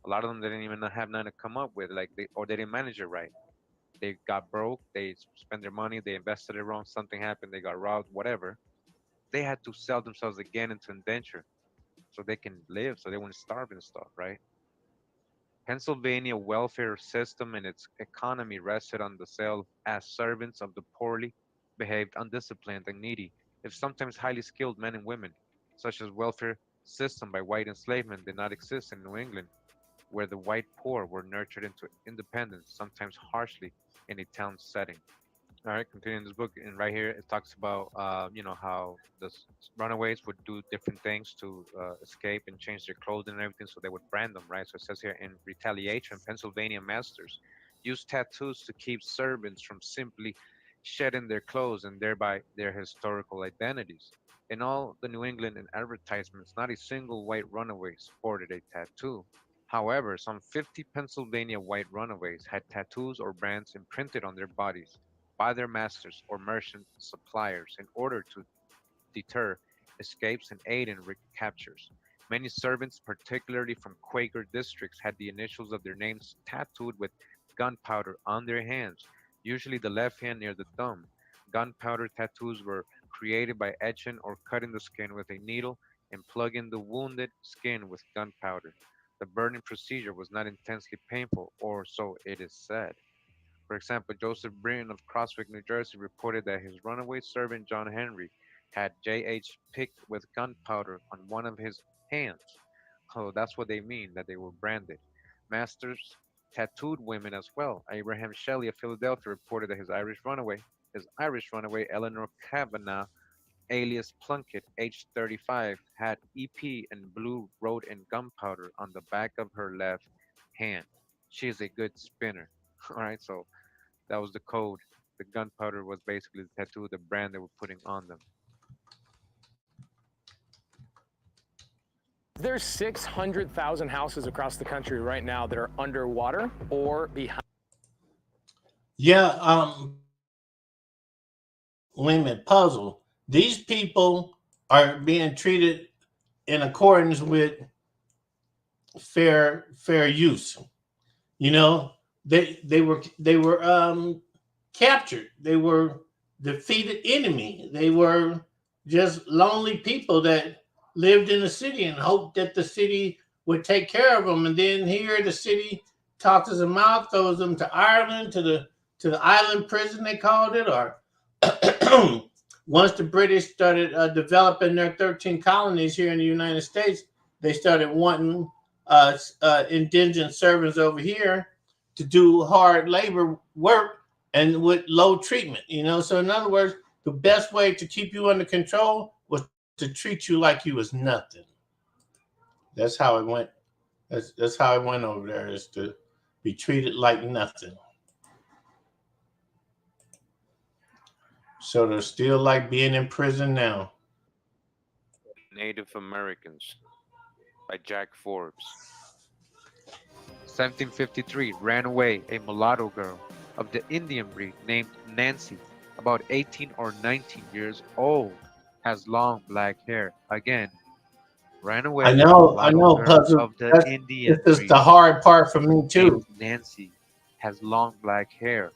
A lot of them didn't even have nothing to come up with, like they didn't manage it right. They got broke, they spent their money, they invested it wrong, something happened, they got robbed, whatever. They had to sell themselves again into indenture so they can live, so they wouldn't starve and stuff, right? Pennsylvania welfare system and its economy rested on the sale as servants of the poorly behaved, undisciplined, and needy, if sometimes highly skilled men and women. Such as welfare system by white enslavement did not exist in New England, where the white poor were nurtured into independence, sometimes harshly, in a town setting. All right, continuing this book, and right here it talks about, how the runaways would do different things to escape and change their clothing and everything, so they would brand them, right? So it says here, in retaliation, Pennsylvania masters used tattoos to keep servants from simply shedding their clothes and thereby their historical identities. In all the New England and advertisements, not a single white runaway sported a tattoo. However, some 50 Pennsylvania white runaways had tattoos or brands imprinted on their bodies by their masters or merchant suppliers in order to deter escapes and aid in recaptures. Many servants, particularly from Quaker districts, had the initials of their names tattooed with gunpowder on their hands, usually the left hand near the thumb. Gunpowder tattoos were created by etching or cutting the skin with a needle and plugging the wounded skin with gunpowder. The burning procedure was not intensely painful, or so it is said. For example, Joseph Britton of Crosswick, New Jersey, reported that his runaway servant John Henry had J.H. picked with gunpowder on one of his hands. Oh, that's what they mean, that they were branded. Masters tattooed women as well. Abraham Shelley of Philadelphia reported that his Irish runaway, Eleanor Kavanagh, alias Plunkett, aged 35, had EP and blue wrote in gunpowder on the back of her left hand. She is a good spinner. All right, so that was the code. The gunpowder was basically the tattoo, the brand they were putting on them. There's 600,000 houses across the country right now that are underwater or behind. Yeah, wait a minute, puzzle. These people are being treated in accordance with fair use. You know, they were captured. They were defeated enemy. They were just lonely people that lived in the city and hoped that the city would take care of them. And then here the city tosses them out, throws them to Ireland, to the island prison they called it, or once the British started developing their 13 colonies here in the United States, they started wanting indigent servants over here to do hard labor work and with low treatment. So in other words, the best way to keep you under control was to treat you like you was nothing. That's how it went. That's how it went over there, is to be treated like nothing. So they're still like being in prison now. Native Americans by Jack Forbes. 1753, ran away a mulatto girl of the Indian breed named Nancy, about 18 or 19 years old, has long black hair. Again, ran away I a know, mulatto girl Puzzle. of the Indian This is breed the hard part for me named too. Nancy, has long black hair.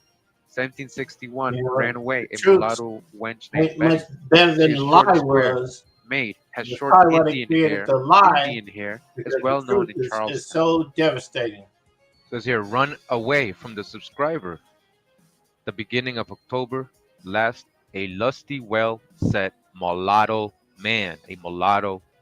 1761, You know, ran away the a truth mulatto wench named ain't much Betty. better She than is the short and lie square, was. made, has That's short probably why they Indian created hair. the lie, Indian hair is because well the known truth in is Charleston. so devastating. Says here, run away from the subscriber. The beginning of October last, a lusty, well-set mulatto man,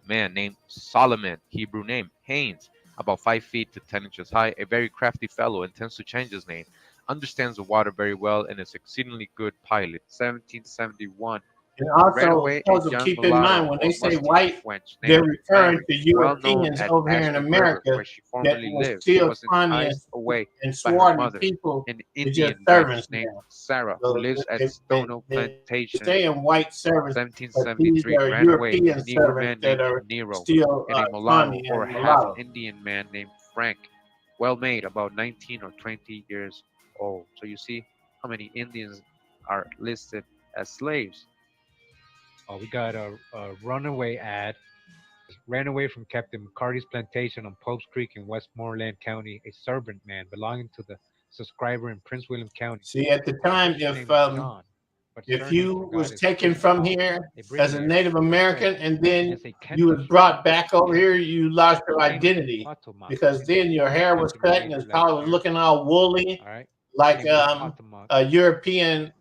man named Solomon, Hebrew name Haynes, about 5 feet to 10 inches high, a very crafty fellow, intends to change his name, understands the water very well, and is exceedingly good pilot. 1771. And also, Ranaway, a also young keep in mulatto mind when or they say musty white, wench they're named referring Mary, to well known Europeans at over here in Ashford River, America where she that formerly were lived, still was funny enticed away and by her swarthy mother, people. an They're just Indian wench servants named now. Sarah, who So lives at Stono they Plantation. stay in white servants, but these 1773, are ran away, a European Negro servants man that named are Nero, still and a mulatto funny or and half mulatto. Indian man named Frank, well made, about 19 or 20 years old. So you see how many Indians are listed as slaves. Oh, we got a runaway ad. Ran away from Captain McCarty's plantation on Pope's Creek in Westmoreland County, a servant man belonging to the subscriber in Prince William County. See, at the time, His name is John, but if surname you forgot was is taken Chris from Paul, here a as a bricklayer, Native or American slave, and and then is a you was Kentish brought back over Indian. here, you lost your His name is identity Potomac, because then your hair was cut and his collar was looking all woolly, all right? like Name is Potomac. European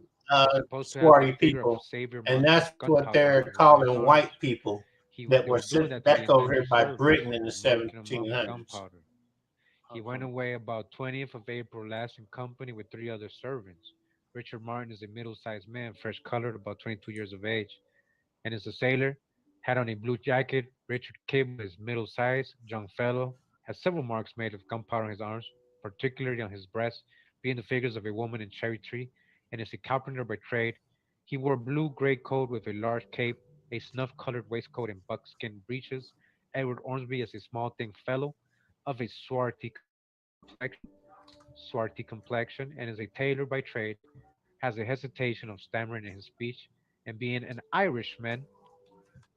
Supposed to have the swarthy figure of people, Savior and mounted that's with what gunpowder they're on his calling arms. white people that They were were doing sent that to back the over here American by servants, Britain in the marking them up with 1700s. gunpowder. He went away about 20th of April last in company with 3 other servants. Richard Martin is a middle-sized man, fresh-colored, about 22 years of age, and is a sailor. Had on a blue jacket. Richard Cable is middle-sized, young fellow, has several marks made of gunpowder on his arms, particularly on his breast, being the figures of a woman in cherry tree, and is a carpenter by trade. He wore a blue-gray coat with a large cape, a snuff-colored waistcoat, and buckskin breeches. Edward Ormsby is a small, thin fellow of a complexion, swarthy complexion, and is a tailor by trade. Has a hesitation of stammering in his speech, and being an Irishman.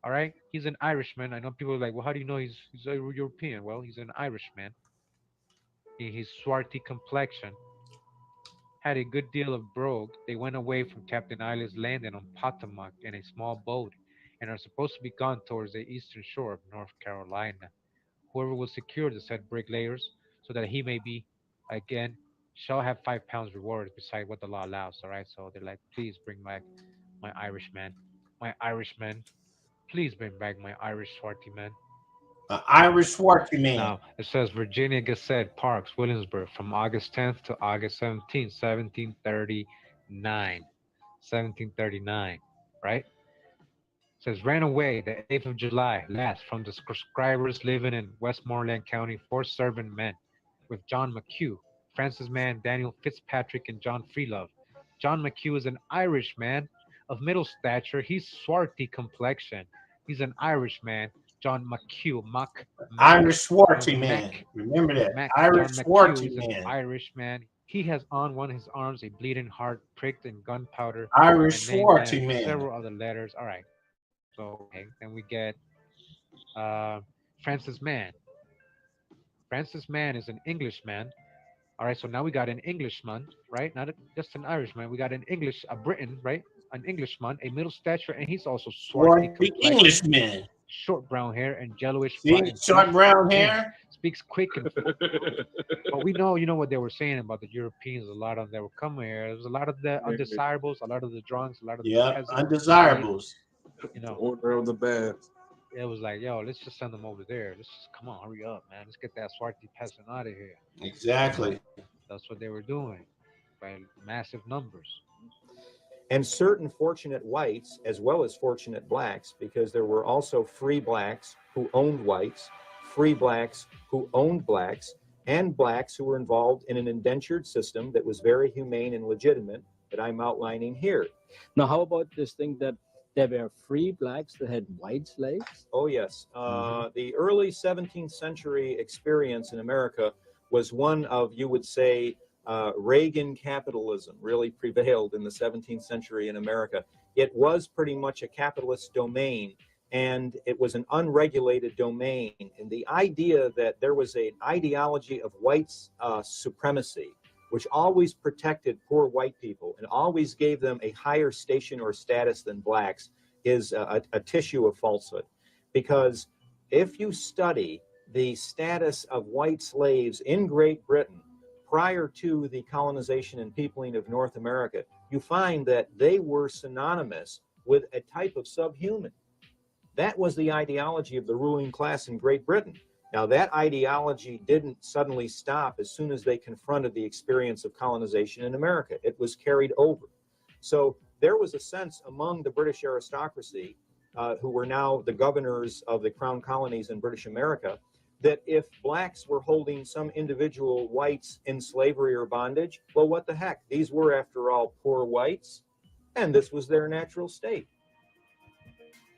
All right, he's an Irishman. I know people are like, well, how do you know he's a European? Well, he's an Irishman. His swarthy complexion had a good deal of brogue. They went away from Captain Island's landing on Potomac in a small boat, and are supposed to be gone towards the eastern shore of North Carolina. Whoever will secure the said bricklayers, so that he may be again shall have £5 reward beside what the law allows. All right, so they're like, please bring back my Irishman, my Irishman. Please bring back my Irish swarthy man. Irish swarthy man. Now, it says Virginia Gazette, Parks, Williamsburg, from August 10th to August 17th, 1739. 1739, right? It says, ran away the 8th of July last from the subscribers living in Westmoreland County, 4 servant men, with John McHugh, Francis Mann, Daniel Fitzpatrick, and John Freelove. John McHugh is an Irish man of middle stature. He's swarthy complexion. He's an Irish man. John McHugh, Irish swarthy man. Remember that. Irish John swarthy McHugh is an man. Irish man. He has on one of his arms a bleeding heart pricked in gunpowder. Irish and named swarthy them man. several other letters. All right. So then we get Francis Mann. Francis Mann is an Englishman. All right, so now we got an Englishman, right? Not just an Irishman. We got a Briton, right? An Englishman, a middle stature, and he's also swarthy Swarthy Englishman. short brown hair and yellowish See, black short brown hair. Speaks quick and but we know, you know what they were saying about the Europeans. A lot of them were coming here. There was a lot of the undesirables, a lot of the drunks, a lot of the peasants. Undesirables. You know, order of the bad. It was like, yo, let's just send them over there. Let's just come on, hurry up, man. Let's get that swarthy peasant out of here. Exactly. That's what they were doing by massive numbers. And certain fortunate whites, as well as fortunate blacks, because there were also free blacks who owned whites, free blacks who owned blacks, and blacks who were involved in an indentured system that was very humane and legitimate that I'm outlining here. Now, how about this thing that there were free blacks that had white slaves? Oh, yes. The early 17th century experience in America was one of, you would say, Reagan capitalism really prevailed in the 17th century in America. It was pretty much a capitalist domain, and it was an unregulated domain. And the idea that there was an ideology of white supremacy, which always protected poor white people and always gave them a higher station or status than blacks, is a tissue of falsehood. Because if you study the status of white slaves in Great Britain prior to the colonization and peopling of North America, you find that they were synonymous with a type of subhuman. That was the ideology of the ruling class in Great Britain. Now, that ideology didn't suddenly stop as soon as they confronted the experience of colonization in America. It was carried over. So there was a sense among the British aristocracy, who were now the governors of the crown colonies in British America, that if blacks were holding some individual whites in slavery or bondage, well, what the heck? These were, after all, poor whites, and this was their natural state.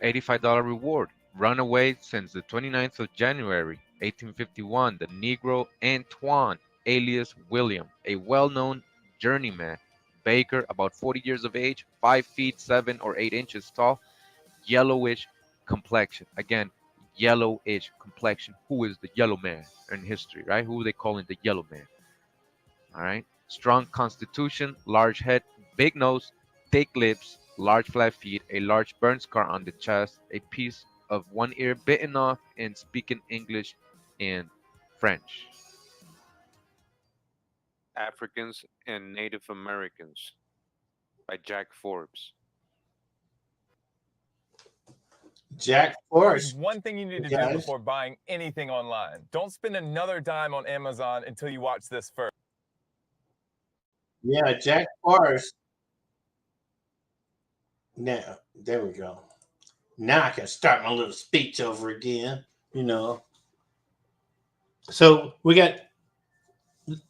$85 reward. Runaway since the 29th of January, 1851. The Negro Antoine, alias William, a well-known journeyman baker, about 40 years of age, 5 feet 7 or 8 inches tall, yellowish complexion. Again, yellowish complexion. Who is the yellow man in history, right? Who are they calling the yellow man? All right. Strong constitution, large head, big nose, thick lips, large flat feet, a large burn scar on the chest, a piece of one ear bitten off, and speaking English and French. Africans and Native Americans by Jack Forbes. Jack There's Forrest, one thing you need to do guys. before buying anything online. Don't spend another dime on Amazon until you watch this first. Yeah, Jack Forrest. Now, there we go. Now I can start my little speech over again, you know. So we got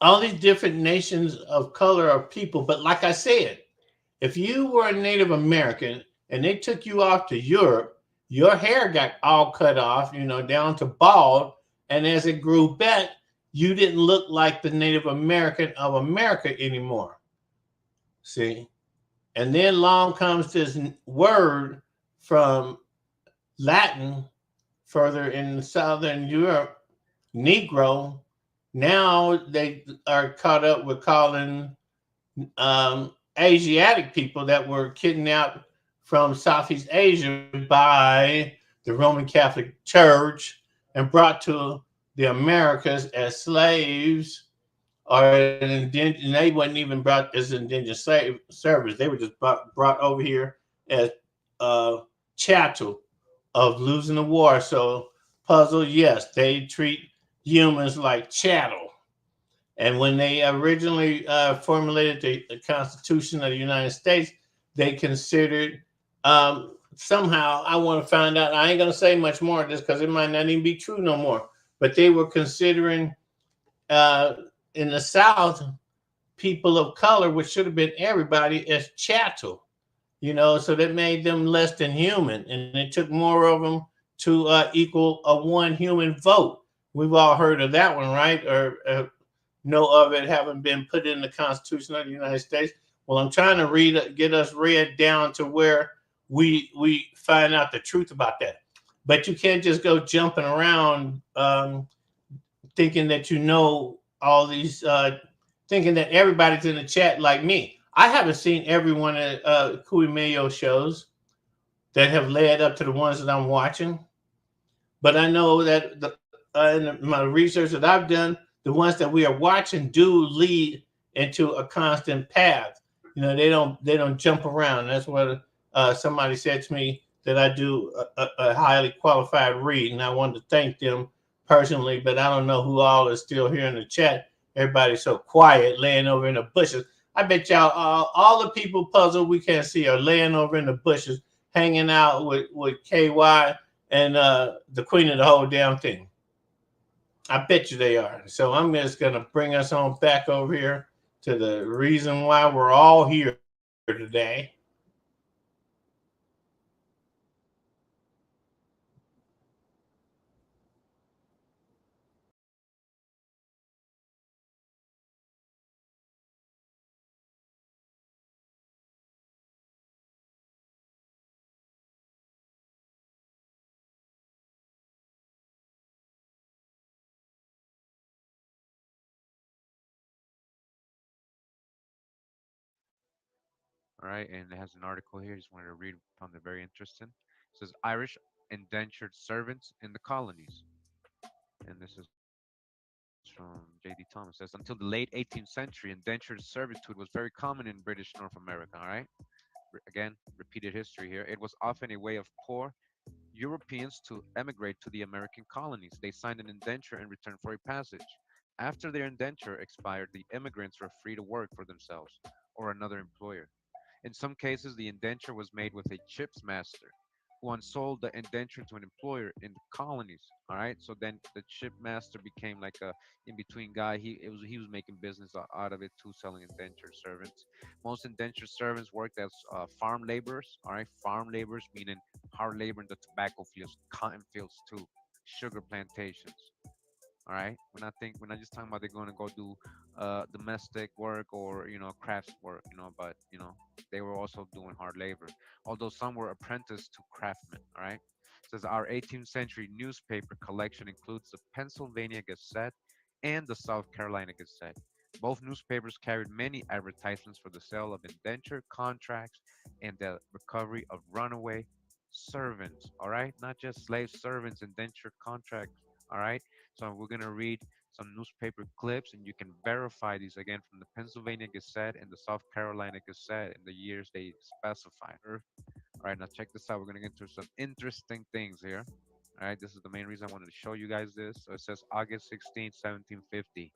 all these different nations of color of people, but like I said, if you were a Native American and they took you off to Europe, your hair got all cut off, you know, down to bald, and as it grew back, you didn't look like the Native American of America anymore. See? And then along comes this word from Latin further in Southern Europe, Negro. Now they are caught up with calling Asiatic people that were kidnapped from Southeast Asia by the Roman Catholic Church and brought to the Americas as slaves, or and they wasn't even brought as indentured slave service. They were just brought over here as chattel of losing the war. So puzzle, yes, they treat humans like chattel. And when they originally formulated the Constitution of the United States, they considered somehow, I want to find out, I ain't going to say much more of this because it might not even be true no more, but they were considering in the South, people of color, which should have been everybody, as chattel, you know, so that made them less than human. And it took more of them to equal a one human vote. We've all heard of that one, right? Or know of it having been put in the Constitution of the United States. Well, I'm trying to get us read down to where we find out the truth about that. But you can't just go jumping around thinking that you know all these, thinking that everybody's in the chat like me. I haven't seen every one of Kui Mayo shows that have led up to the ones that I'm watching. But I know that in my research that I've done, the ones that we are watching do lead into a constant path. You know, they don't jump around. That's what somebody said to me, that I do a highly qualified read, and I wanted to thank them personally. But I don't know who all is still here in the chat. Everybody's so quiet, laying over in the bushes. I bet y'all all the people puzzle we can't see are laying over in the bushes, hanging out with KY and the queen of the whole damn thing. I bet you they are. So I'm just going to bring us on back over here to the reason why we're all here today. All right, and it has an article here. Just wanted to read, found it very interesting. It says Irish indentured servants in the colonies, and this is from J.D. Thomas. It says until the late 18th century, indentured servitude was very common in British North America. All right, again, repeated history here. It was often a way of poor Europeans to emigrate to the American colonies. They signed an indenture in return for a passage. After their indenture expired, the immigrants were free to work for themselves or another employer. In some cases, the indenture was made with a chips master who unsold the indenture to an employer in the colonies. All right, so then the chip master became like a in-between guy. He was making business out of it too, selling indenture servants. Most indenture servants worked as farm laborers. All right, farm laborers meaning hard labor in the tobacco fields, cotton fields too, sugar plantations. All right, we're not just talking about they're going to go do domestic work or crafts work, but they were also doing hard labor. Although some were apprenticed to craftsmen. All right, it says our 18th century newspaper collection includes the Pennsylvania Gazette and the South Carolina Gazette. Both newspapers carried many advertisements for the sale of indenture contracts and the recovery of runaway servants. All right, not just slave servants, indenture contracts. All right, so we're going to read some newspaper clips and you can verify these again from the Pennsylvania Gazette and the South Carolina Gazette in the years they specify. All right, now check this out. We're going to get into some interesting things here. All right, this is the main reason I wanted to show you guys this. So it says August 16th, 1750.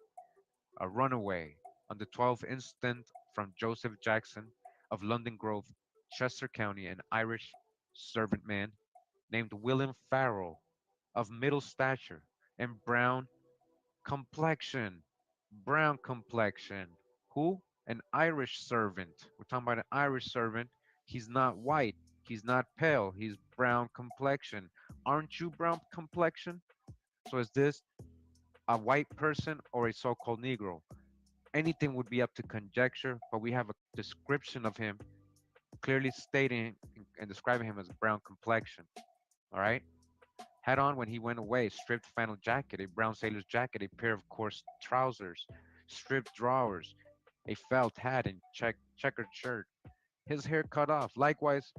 A runaway on the 12th instant from Joseph Jackson of London Grove, Chester County, an Irish servant man named William Farrell of middle stature and brown complexion. Brown complexion. Who? An Irish servant. We're talking about an Irish servant. He's not white. He's not pale. He's brown complexion. Aren't you brown complexion? So is this a white person or a so-called Negro? Anything would be up to conjecture, but we have a description of him clearly stating and describing him as brown complexion. All right. Had on when he went away, stripped flannel jacket, a brown sailor's jacket, a pair of coarse trousers, stripped drawers, a felt hat, and checkered shirt. His hair cut off. Likewise,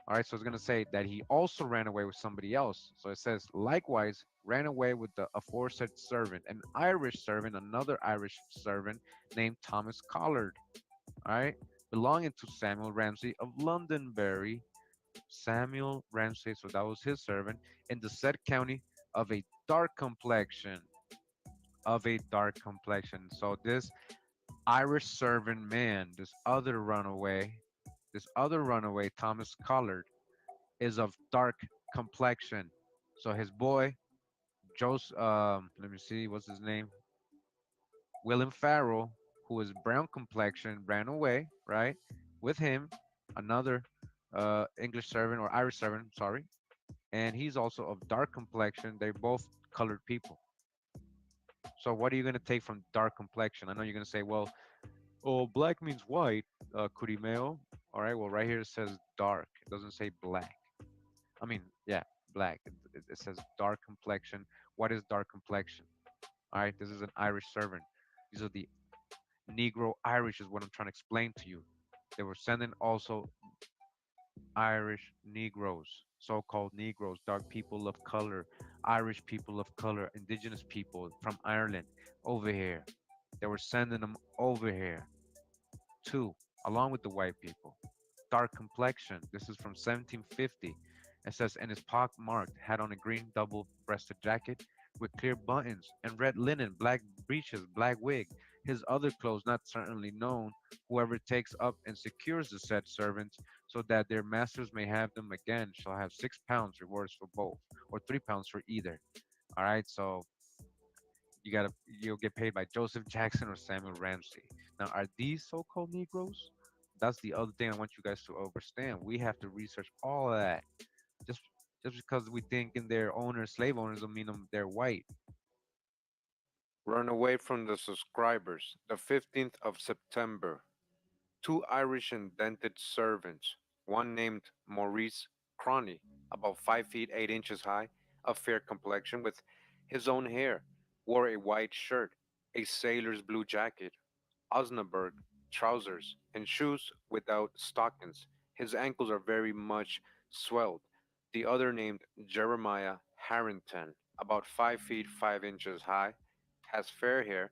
all right, so it's going to say that he also ran away with somebody else. So it says, likewise, ran away with the aforesaid servant, an Irish servant, another Irish servant named Thomas Collard, all right, belonging to Samuel Ramsey of Londonderry. Samuel Ramsey, so that was his servant, in the said county of a dark complexion. Of a dark complexion. So this Irish servant man, this other runaway, Thomas Collard, is of dark complexion. So his boy, Joseph, let me see, what's his name? William Farrell, who is brown complexion, ran away, right? With him, another English servant or Irish servant, sorry, and he's also of dark complexion. They're both colored people. So what are you gonna take from dark complexion? I know you're gonna say, well, oh, black means white, Curimeo. All right, well, right here it says dark. It doesn't say black. I mean, yeah, black. It says dark complexion. What is dark complexion? All right, this is an Irish servant. These are the Negro Irish is what I'm trying to explain to you. They were sending also Irish Negroes, so-called Negroes, dark people of color, Irish people of color, indigenous people from Ireland over here. They were sending them over here too, along with the white people. Dark complexion. This is from 1750. It says, and his pock marked, had on a green double-breasted jacket with clear buttons and red linen, black breeches, black wig. His other clothes not certainly known. Whoever takes up and secures the said servants, so that their masters may have them again, shall have £6 rewards for both, or £3 for either. All right, so you'll get paid by Joseph Jackson or Samuel Ramsey. Now, are these so-called Negroes? That's the other thing I want you guys to understand. We have to research all of that. Just just because we think in their owners, slave owners, don't mean they're white. Run away from the subscribers. The 15th of September. Two Irish indented servants, one named Maurice Cronny, about 5 feet 8 inches high, of fair complexion with his own hair, wore a white shirt, a sailor's blue jacket, Osnaburg trousers, and shoes without stockings. His ankles are very much swelled. The other named Jeremiah Harrington, about 5 feet 5 inches high, has fair hair,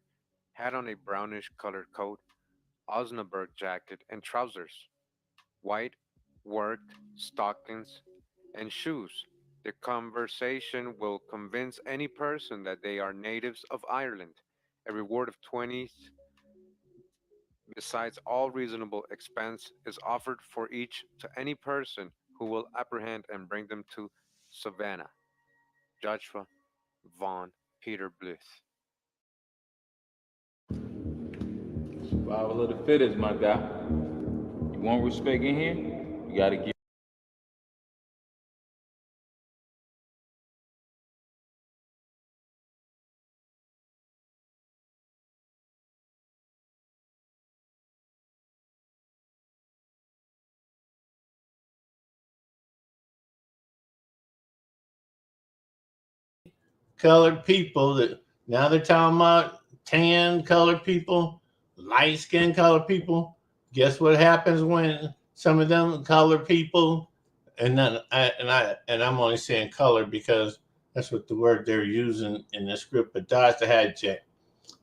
had on a brownish colored coat, Osnaburg jacket and trousers, white worked stockings and shoes. The conversation will convince any person that they are natives of Ireland. A reward of 20s, besides all reasonable expense, is offered for each to any person who will apprehend and bring them to Savannah. Joshua Von Peter Blyth. Survival of the fittest, my guy. You want respect in here? You gotta give. Colored people that now they're talking about tan colored people, light skinned colored people. Guess what happens when some of them colored people, and I'm only saying colored because that's what the word they're using in the script, but dodge the hijack.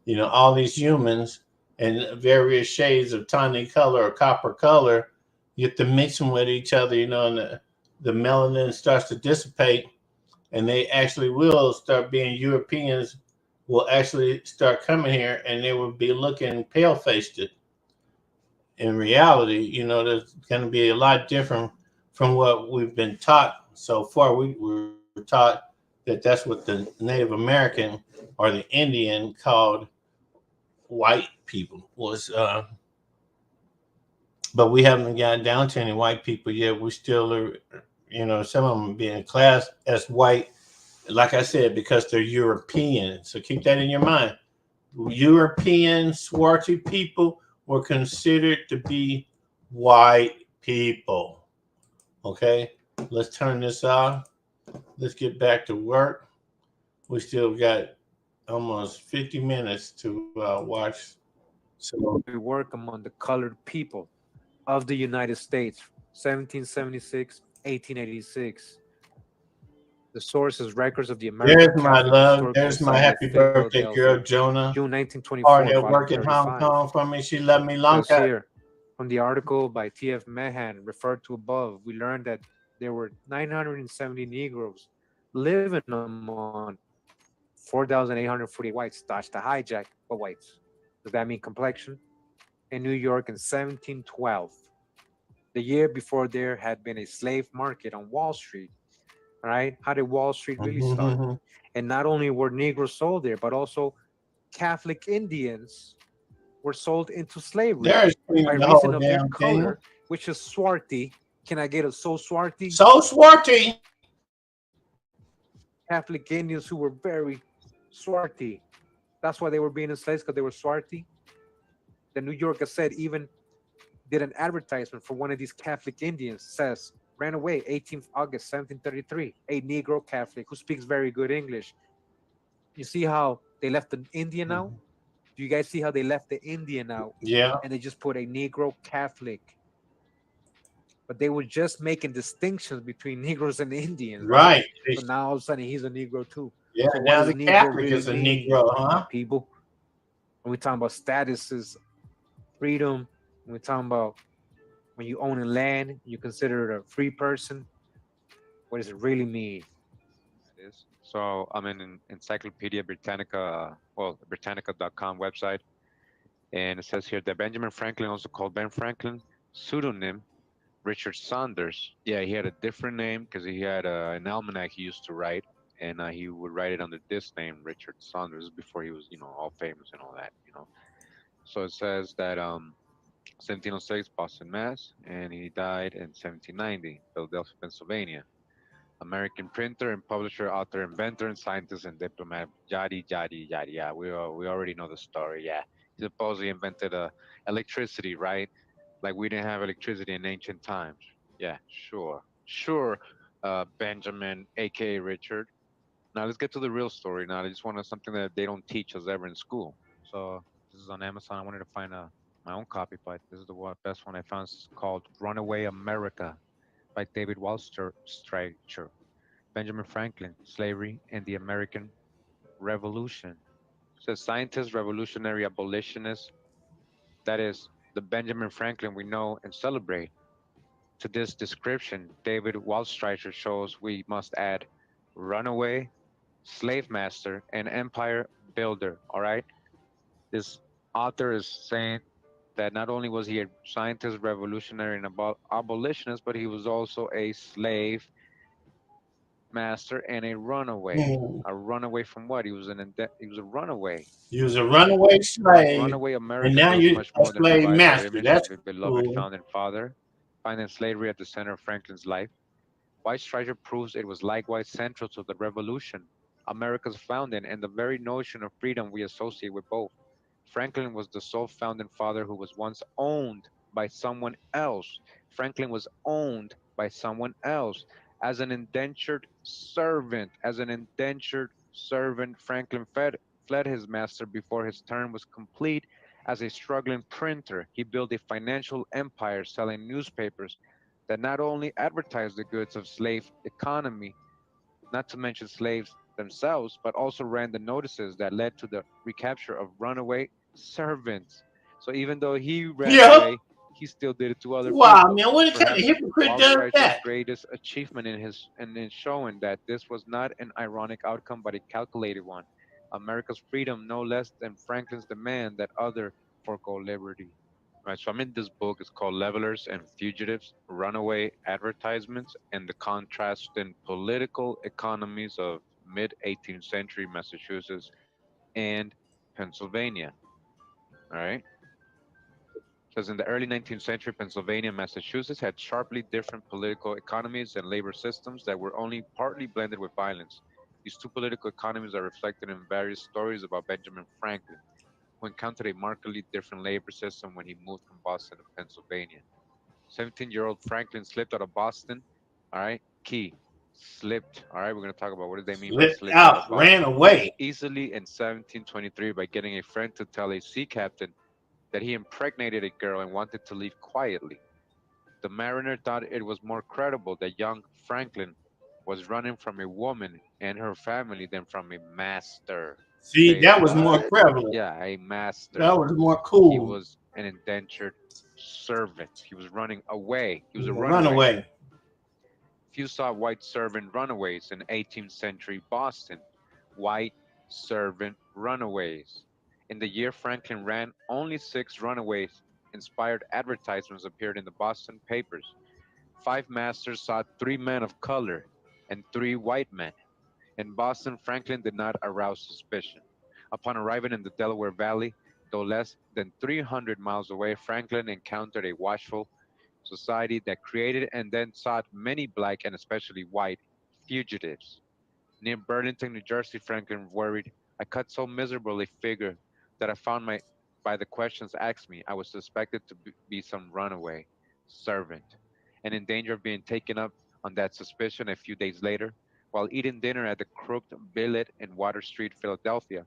You know, all these humans and various shades of tawny color or copper color, you have to mix them with each other, you know, and the melanin starts to dissipate, and they actually will start being Europeans, will actually start coming here, and they will be looking pale faced. In reality, you know, there's going to be a lot different from what we've been taught so far. We were taught that that's what the Native American or the Indian called white people was, but we haven't gotten down to any white people yet. We still are, you know, some of them being classed as white, like I said, because they're European. So keep that in your mind. European swarthy people were considered to be white people. Okay, let's turn this off. Let's get back to work. We still got almost 50 minutes to watch. So We work among the colored people of the United States, 1776, 1886. The source is records of the American there's my Catholic love. Historical There's my Society of happy birthday girl, Philadelphia, Jonah. June Hard 1924, at volume work in Hong 35. Kong for me. She loved me long Says time. here, from the article by T.F. Meehan referred to above, we learned that there were 970 Negroes living among 4,848 whites, dodged the hijack, but whites. Does that mean complexion? In New York in 1712. The year before, there had been a slave market on Wall Street. All right, how did Wall Street really start? And not only were Negroes sold there, but also Catholic Indians were sold into slavery They're by explaining the reason whole of their damn thing. color, which is swarty. Can I get a so swarty? So swarty. Catholic Indians who were very swarty. That's why they were being enslaved, because they were swarty. The New York Gazette even did an advertisement for one of these Catholic Indians. Says, ran away 18th August 1733, a Negro Catholic who speaks very good English. You see how they left the Indian out? Do you guys see how they left the Indian out? Yeah. And they just put a Negro Catholic. But they were just making distinctions between Negroes and Indians, right? So now all of a sudden he's a Negro too. Yeah, So what now does the Negro Catholic really is a mean, Negro, huh? people? When we talking about statuses, freedom, when we talking about when you own a land, you consider it a free person. What does it really mean? It is. So I'm in Encyclopedia Britannica, well, Britannica.com website, and it says here that Benjamin Franklin, also called Ben Franklin, pseudonym Richard Saunders. Yeah, he had a different name because he had an almanac he used to write, and he would write it under this name, Richard Saunders, before he was, all famous and all that. So it says that 1706, Boston, Mass, and he died in 1790, Philadelphia, Pennsylvania. American printer and publisher, author, inventor, and scientist and diplomat. Yadi, yadi, yadi. Yeah, we already know the story. Yeah, he supposedly invented electricity, right? Like we didn't have electricity in ancient times. Yeah, sure. Benjamin, aka Richard. Now let's get to the real story. Now I just want something that they don't teach us ever in school. So this is on Amazon. I wanted to find my own copy, but this is the best one I found. It's called Runaway America by David Wallstreicher. Benjamin Franklin, Slavery and the American Revolution. It says scientist, revolutionary, abolitionist. That is the Benjamin Franklin we know and celebrate. To this description, David Wallstreicher shows we must add runaway, slave master, and empire builder. All right. This author is saying that not only was he a scientist, revolutionary, and abolitionist, but he was also a slave master and a runaway. Hmm. A runaway from what? He was a runaway. You was a runaway slave, Runaway and America now builds you much a more than slave revives the master. image of That's a beloved cool. founding father, finding slavery at the center of Franklin's life. White's treasure proves it was likewise central to the Revolution, America's founding, and the very notion of freedom we associate with both. Franklin was the sole founding father who was once owned by someone else. Franklin was owned by someone else as an indentured servant. As an indentured servant, Franklin fled his master before his term was complete. As a struggling printer, he built a financial empire selling newspapers that not only advertised the goods of slave economy, not to mention slaves themselves, but also ran the notices that led to the recapture of runaway servants. So even though he ran Yep. away, he still did it to other Wow, people. man, what kind of Perhaps hypocrite Walt does Schweizer's that? greatest achievement in showing that this was not an ironic outcome, but a calculated one. America's freedom, no less than Franklin's demand that other forego liberty. Right, so I'm in this book. It's called Levelers and Fugitives, Runaway Advertisements, and the Contrast in Political Economies of Mid 18th Century Massachusetts and Pennsylvania. All right. Says in the early 19th century, Pennsylvania and Massachusetts had sharply different political economies and labor systems that were only partly blended with violence. These two political economies are reflected in various stories about Benjamin Franklin, who encountered a markedly different labor system when he moved from Boston to Pennsylvania. 17-year-old Franklin slipped out of Boston. All right, key. Slipped. All right, we're going to talk about what do they mean by Slipped slipped out out, of ran Boston. away. Easily in 1723 by getting a friend to tell a sea captain that he impregnated a girl and wanted to leave quietly. The mariner thought it was more credible that young Franklin was running from a woman and her family than from a master. See, Say that was more what? prevalent. Yeah, a master. That was more He cool. was an indentured servant. He was running away. He was a runaway. Runaway. Few saw white servant runaways in 18th century Boston. White servant runaways. In the year Franklin ran, only 6 runaways inspired advertisements appeared in the Boston papers. 5 masters saw 3 men of color and 3 white men. In Boston, Franklin did not arouse suspicion. Upon arriving in the Delaware Valley, though less than 300 miles away, Franklin encountered a watchful society that created and then sought many black and especially white fugitives. Near Burlington, New Jersey, Franklin worried, I cut so miserable a figure that I found by the questions asked me, I was suspected to be some runaway servant, and in danger of being taken up on that suspicion a few days later, while eating dinner at the Crooked Billet in Water Street, Philadelphia.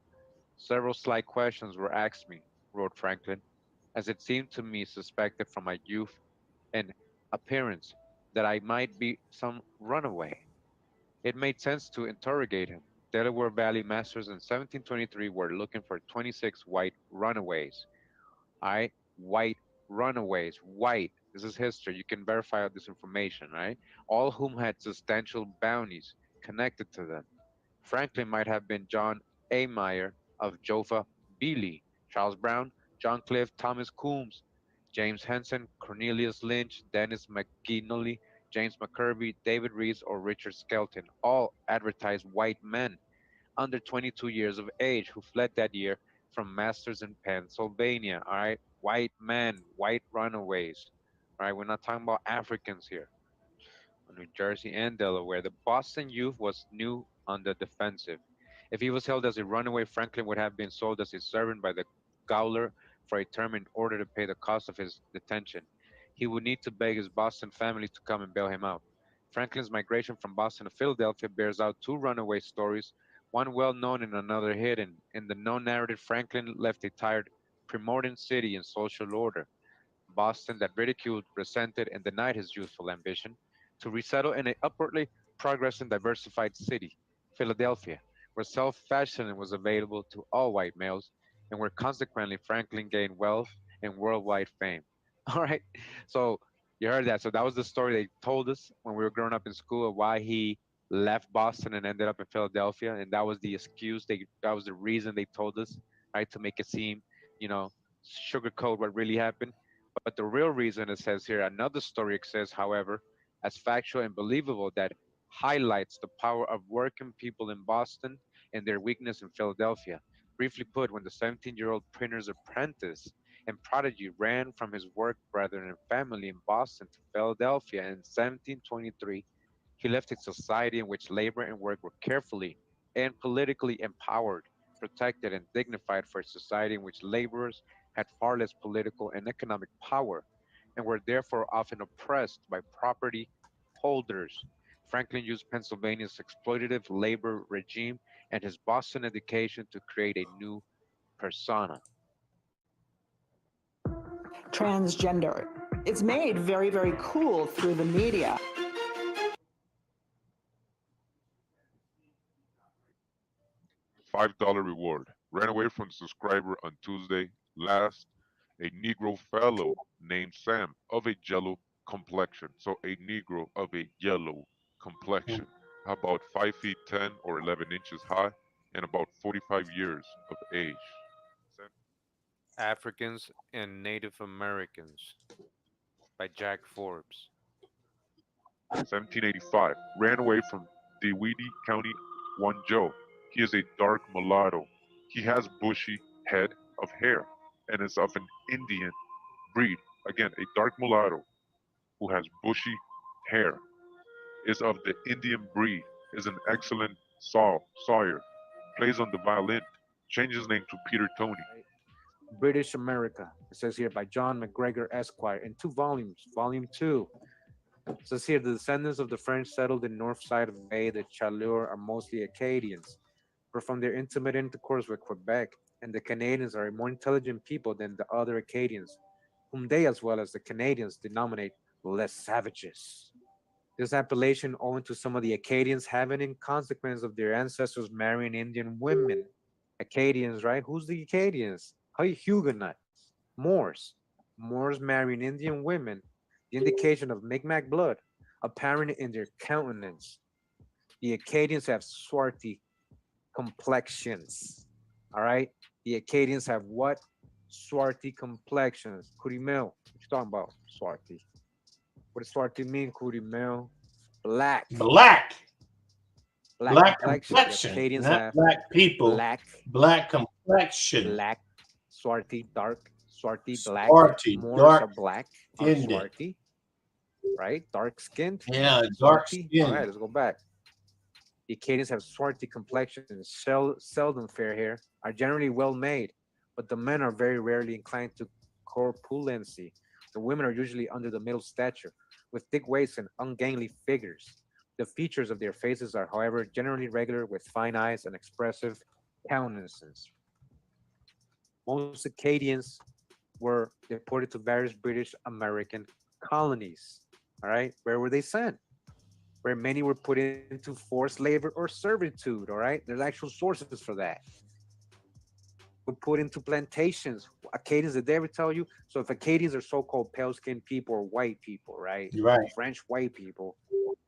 Several sly questions were asked me, wrote Franklin, as it seemed to me suspected from my youth and appearance that I might be some runaway. It made sense to interrogate him. Delaware Valley masters in 1723 were looking for 26 white runaways. I white runaways, white. This is history. You can verify all this information, right? All whom had substantial bounties connected to them. Franklin might have been John A. Meyer of Joppa, Beeley, Charles Brown, John Cliff, Thomas Coombs, James Henson, Cornelius Lynch, Dennis McGinley, James McCurby, David Rees, or Richard Skelton, all advertised white men under 22 years of age who fled that year from masters in Pennsylvania. All right, white men, white runaways. All right, we're not talking about Africans here. New Jersey and Delaware, the Boston youth was new on the defensive. If he was held as a runaway, Franklin would have been sold as a servant by the gaoler for a term in order to pay the cost of his detention. He would need to beg his Boston family to come and bail him out. Franklin's migration from Boston to Philadelphia bears out 2 runaway stories, one well known and another hidden. In the known narrative, Franklin left a tired, primordial city in social order. Boston that ridiculed, resented, and denied his youthful ambition, to resettle in an upwardly progressing, diversified city, Philadelphia, where self-fashioning was available to all white males, and where consequently Franklin gained wealth and worldwide fame. All right, so you heard that. So that was the story they told us when we were growing up in school of why he left Boston and ended up in Philadelphia, and that was the excuse. That was the reason they told us, right, to make it seem, you know, sugarcoat what really happened. But the real reason, it says here, another story exists, however, as factual and believable, that highlights the power of working people in Boston and their weakness in Philadelphia. Briefly put, when the 17-year-old printer's apprentice and prodigy ran from his work brethren and family in Boston to Philadelphia in 1723, he left a society in which labor and work were carefully and politically empowered, protected, and dignified, for a society in which laborers had far less political and economic power and were therefore often oppressed by property holders. Franklin used Pennsylvania's exploitative labor regime and his Boston education to create a new persona. Transgender. It's made very, very cool through the media. $5 reward. Ran away from the subscriber on Tuesday. Last, a Negro fellow named Sam of a yellow complexion. So a Negro of a yellow complexion. About 5 feet 10 or 11 inches high and about 45 years of age. Africans and Native Americans by Jack Forbes. 1785. Ran away from Dewey County, one Joe. He is a dark mulatto. He has bushy head of hair and is of an Indian breed. Again, a dark mulatto who has bushy hair, is of the Indian breed, is an excellent sawyer, plays on the violin, changed his name to Peter Tony. British America. It says here by John McGregor Esquire in 2 volumes. Volume 2. It says here the descendants of the French settled in north side of the Bay de Chaleur are mostly Acadians, but from their intimate intercourse with Quebec, and the Canadians are a more intelligent people than the other Acadians, whom they, as well as the Canadians, denominate les savages. This appellation owing to some of the Acadians having in consequence of their ancestors marrying Indian women. Acadians, right? Who's the Acadians? Huguenots, Moors. Moors marrying Indian women, the indication of Mi'kmaq blood, apparent in their countenance. The Acadians have swarthy complexions. All right? The Acadians have what? Swarthy complexions. Kurimel, what you talking about? Swarthy. What does swarthy mean, Kurimel? Black. Black. Black complexion. complexion, Acadians not have black people. Black complexion. Black, swarthy, dark, swarthy, black. Swarthy, Moors dark are black, are skinned. swarthy, right? Dark skinned. Yeah, dark Swarthy. skinned. All right, let's go back. The Acadians have swarthy complexions, seldom fair hair, are generally well made, but the men are very rarely inclined to corpulency. The women are usually under the middle stature, with thick waists and ungainly figures. The features of their faces are, however, generally regular, with fine eyes and expressive countenances. Most Acadians were deported to various British American colonies. All right, where were they sent? Where many were put into forced labor or servitude. All right, there's actual sources for that. Were put into plantations. Acadians, did they ever tell you? So if Acadians are so-called pale-skinned people or white people, right? Right. French white people.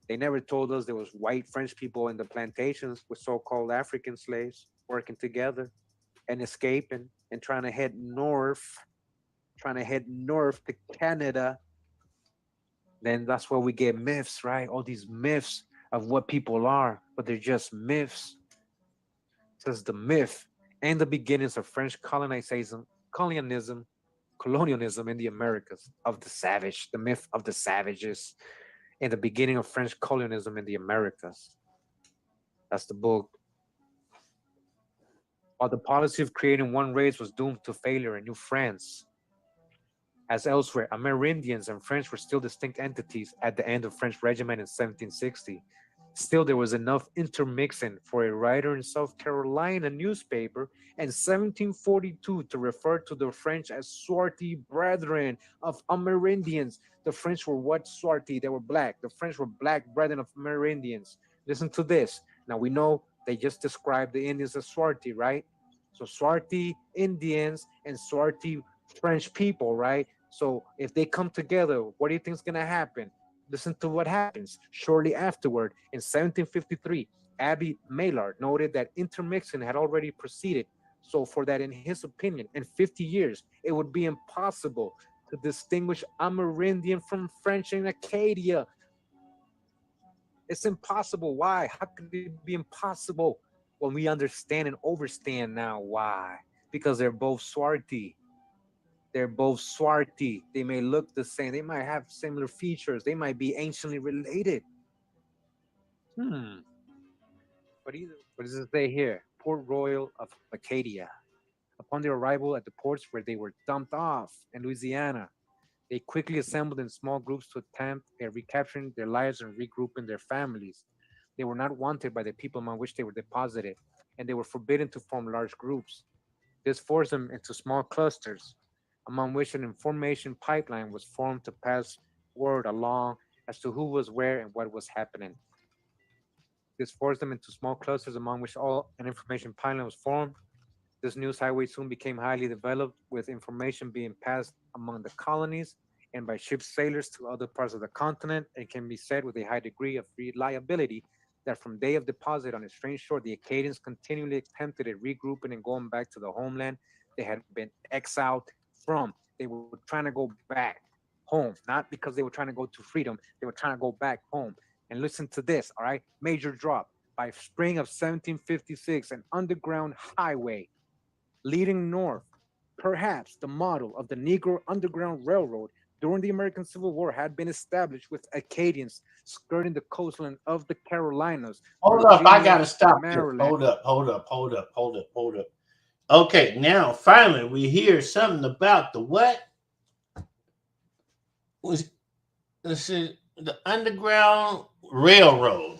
They never told us there was white French people in the plantations with so-called African slaves working together and escaping and trying to head north to Canada. Then that's where we get myths, right? All these myths of what people are, but they're just myths. It says the myth and the beginnings of French colonization, colonialism in the Americas of the savage, the myth of the savages, and the beginning of French colonialism in the Americas. That's the book. While the policy of creating one race was doomed to failure in New France, as elsewhere, Amerindians and French were still distinct entities at the end of French regiment in 1760. Still, there was enough intermixing for a writer in South Carolina newspaper in 1742 to refer to the French as swarthy brethren of Amerindians. The French were what? Swarthy. They were black. The French were black brethren of Amerindians. Listen to this. Now, we know they just described the Indians as swarthy, right? So swarthy Indians and swarthy French people, right? So if they come together, what do you think is going to happen? Listen to what happens. Shortly afterward, in 1753, Abbe Maillard noted that intermixing had already proceeded, so for that, in his opinion, in 50 years, it would be impossible to distinguish Amerindian from French in Acadia. It's impossible. Why? How could it be impossible? When we understand and overstand now why. Because they're both Swarti. They're both Swarti. They may look the same. They might have similar features. They might be anciently related. What does it say here? Port Royal of Acadia. Upon their arrival at the ports where they were dumped off in Louisiana, they quickly assembled in small groups to attempt at recapturing their lives and regrouping their families. They were not wanted by the people among which they were deposited, and they were forbidden to form large groups. This forced them into small clusters, among which an information pipeline was formed to pass word along as to who was where and what was happening. This forced them into small clusters among which all an information pipeline was formed. This news highway soon became highly developed, with information being passed among the colonies and by ship sailors to other parts of the continent. It can be said with a high degree of reliability that from day of deposit on a strange shore, the Acadians continually attempted at regrouping and going back to the homeland they had been exiled from. They were trying to go back home, not because they were trying to go to freedom. They were trying to go back home. And listen to this, all right? Major drop. By spring of 1756, an underground highway leading north, perhaps the model of the Negro Underground Railroad during the American Civil War, had been established, with Acadians skirting the coastline of the Carolinas. Hold up, I gotta stop here. Maryland. Hold up. Okay, now finally we hear something about the what? Let's see, the Underground Railroad.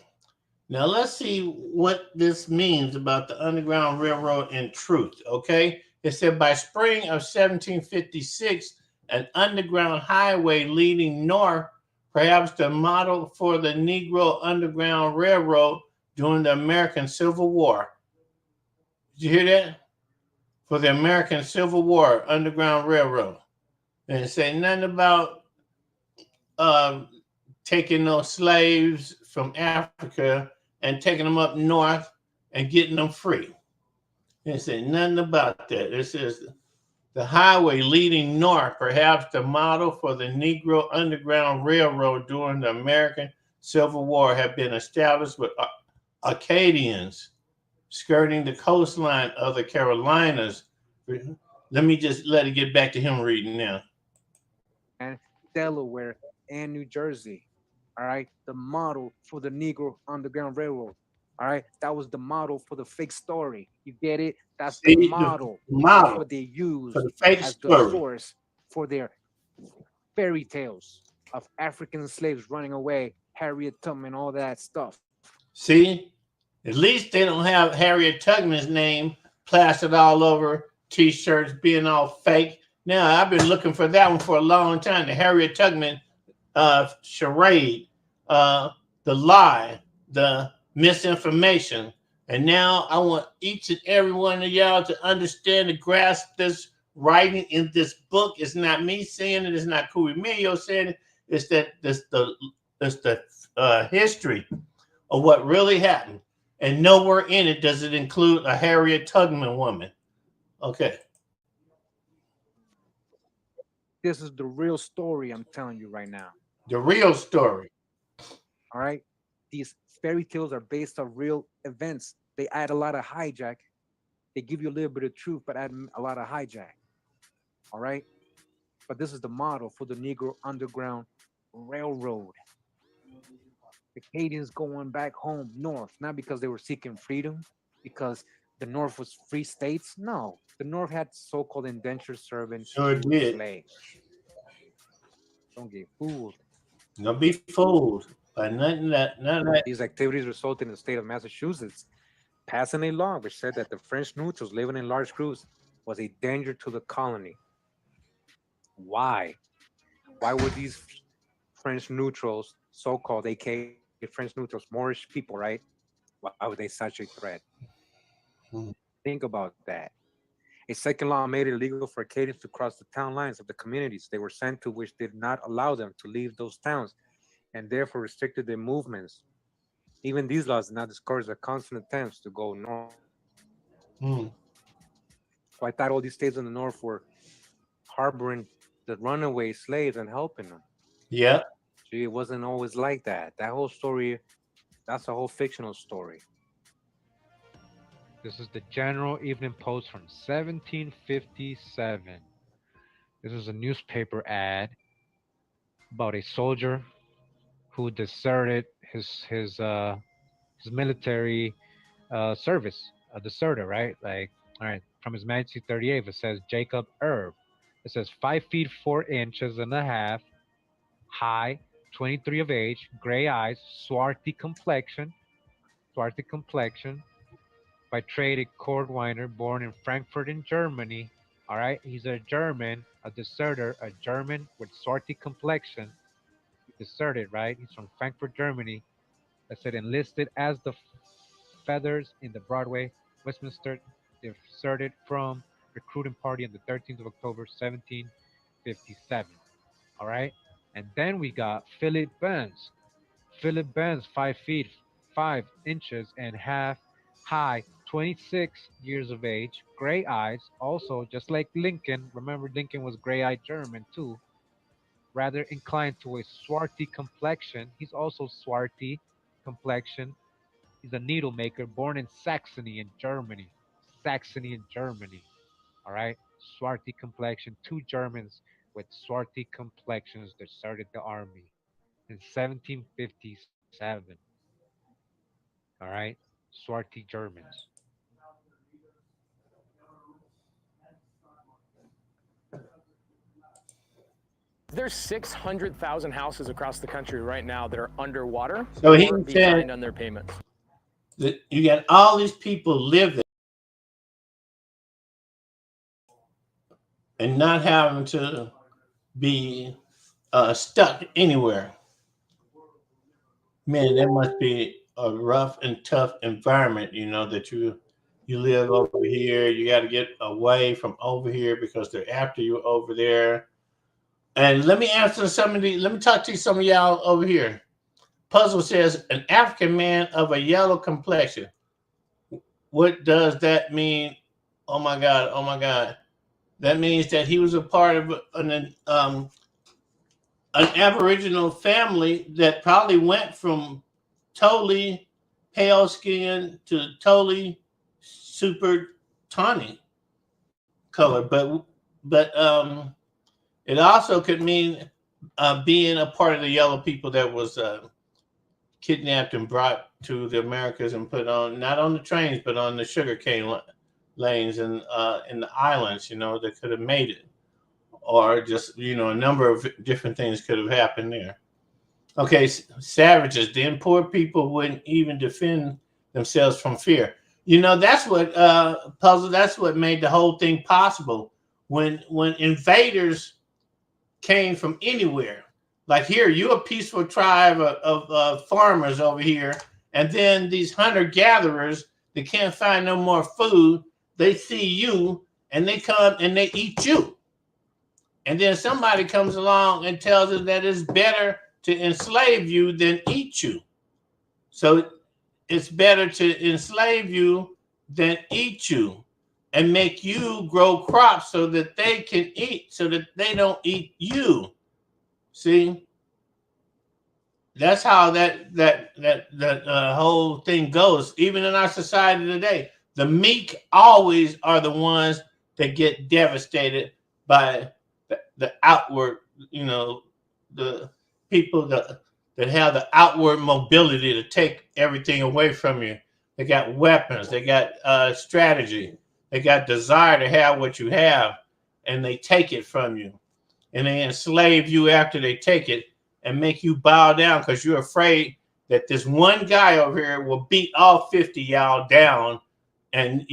Now let's see what this means about the Underground Railroad in truth, okay? It said by spring of 1756, an underground highway leading north, perhaps the model for the Negro Underground Railroad during the American Civil War. Did you hear that? For the American Civil War, Underground Railroad. And it said nothing about taking those slaves from Africa and taking them up north and getting them free. It said nothing about that. It says the highway leading north, perhaps the model for the Negro Underground Railroad during the American Civil War, had been established with Acadians skirting the coastline of the Carolinas. Let me just let it get back to him reading now. And Delaware and New Jersey. All right, the model for the Negro Underground Railroad. All right, that was the model for the fake story. You get it? That's the model. That's what they use for the fake as story. the source for their fairy tales of African slaves running away, Harriet Tubman, all that stuff. See, at least they don't have Harriet Tubman's name plastered all over T-shirts, being all fake. Now I've been looking for that one for a long time. The Harriet Tubman charade, the lie, the misinformation. And now I want each and every one of y'all to understand and grasp this writing in this book. It's not me saying it. It's not Curimillo saying it. It's the history of what really happened. And nowhere in it does it include a Harriet Tubman woman. Okay. This is the real story I'm telling you right now. The real story. All right. These fairy tales are based on real events. They add a lot of hijack. They give you a little bit of truth, but add a lot of hijack. All right. But this is the model for the Negro Underground Railroad. The Acadians going back home north, not because they were seeking freedom, because the North was free states. No, the North had so-called indentured servants, Sure did. slaves. Don't get fooled. Don't be fooled by none of that. These activities resulted in the state of Massachusetts passing a law which said that the French neutrals living in large groups was a danger to the colony. Why? Why were these French neutrals, so-called, aka French neutrals, Moorish people, right? Why were they such a threat? Think about that. A second law made it illegal for Acadians to cross the town lines of the communities they were sent to, which did not allow them to leave those towns. and therefore restricted their movements. Even these laws did not discourage the constant attempts to go north. Hmm. So I thought all these states in the north were harboring the runaway slaves and helping them. Yeah. Gee, it wasn't always like that. That whole story, that's a whole fictional story. This is the General Evening Post from 1757. This is a newspaper ad about a soldier who deserted his military service, a deserter, right? Like, all right, from his 1938, it says Jacob Erb. It says 5 feet 4 inches and a half, high, 23 of age, gray eyes, swarthy complexion, by trade a cordwainer, born in Frankfurt in Germany. All right, he's a German, a deserter, a German with swarthy complexion. He deserted, right? He's from Frankfurt, Germany. I said enlisted as the feathers in the Broadway, Westminster, deserted from recruiting party on the 13th of October, 1757. All right. And then we got Philip Burns. Philip Burns, 5 feet 5 inches and half high, 26 years of age, gray eyes, also just like Lincoln. Remember, Lincoln was gray eyed German too, rather inclined to a swarthy complexion. He's also swarthy complexion. He's a needle maker born in Saxony in Germany. Saxony in Germany. All right. Swarthy complexion. Two Germans with swarthy complexions deserted the army in 1757. All right. Swarthy Germans. There's 600,000 houses across the country right now that are underwater So he or said behind on their payments. that you got all these people living and not having to be stuck anywhere. Man, that must be a rough and tough environment, that you live over here. You got to get away from over here because they're after you over there. And let me answer let me talk to some of y'all over here. Puzzle says an African man of a yellow complexion. What does that mean? Oh my God. Oh my God. That means that he was a part of an Aboriginal family that probably went from totally pale skin to totally super tawny color. But it also could mean being a part of the yellow people that was kidnapped and brought to the Americas and put on, not on the trains, but on the sugarcane lanes and in the islands, that could have made it. Or just, a number of different things could have happened there. Okay, savages. Then poor people wouldn't even defend themselves from fear. That's what puzzle. That's what made the whole thing possible. When invaders came from anywhere, like here, you're a peaceful tribe of farmers over here, and then these hunter gatherers that can't find no more food, they see you and they come and they eat you. And then somebody comes along and tells us that it's better to enslave you than eat you. So it's better to enslave you than eat you and make you grow crops so that they can eat, so that they don't eat you. See? That's how that whole thing goes. Even in our society today, the meek always are the ones that get devastated by the outward, the people that have the outward mobility to take everything away from you. They got weapons, they got strategy, they got desire to have what you have, and they take it from you. And they enslave you after they take it and make you bow down because you're afraid that this one guy over here will beat all 50 y'all down, and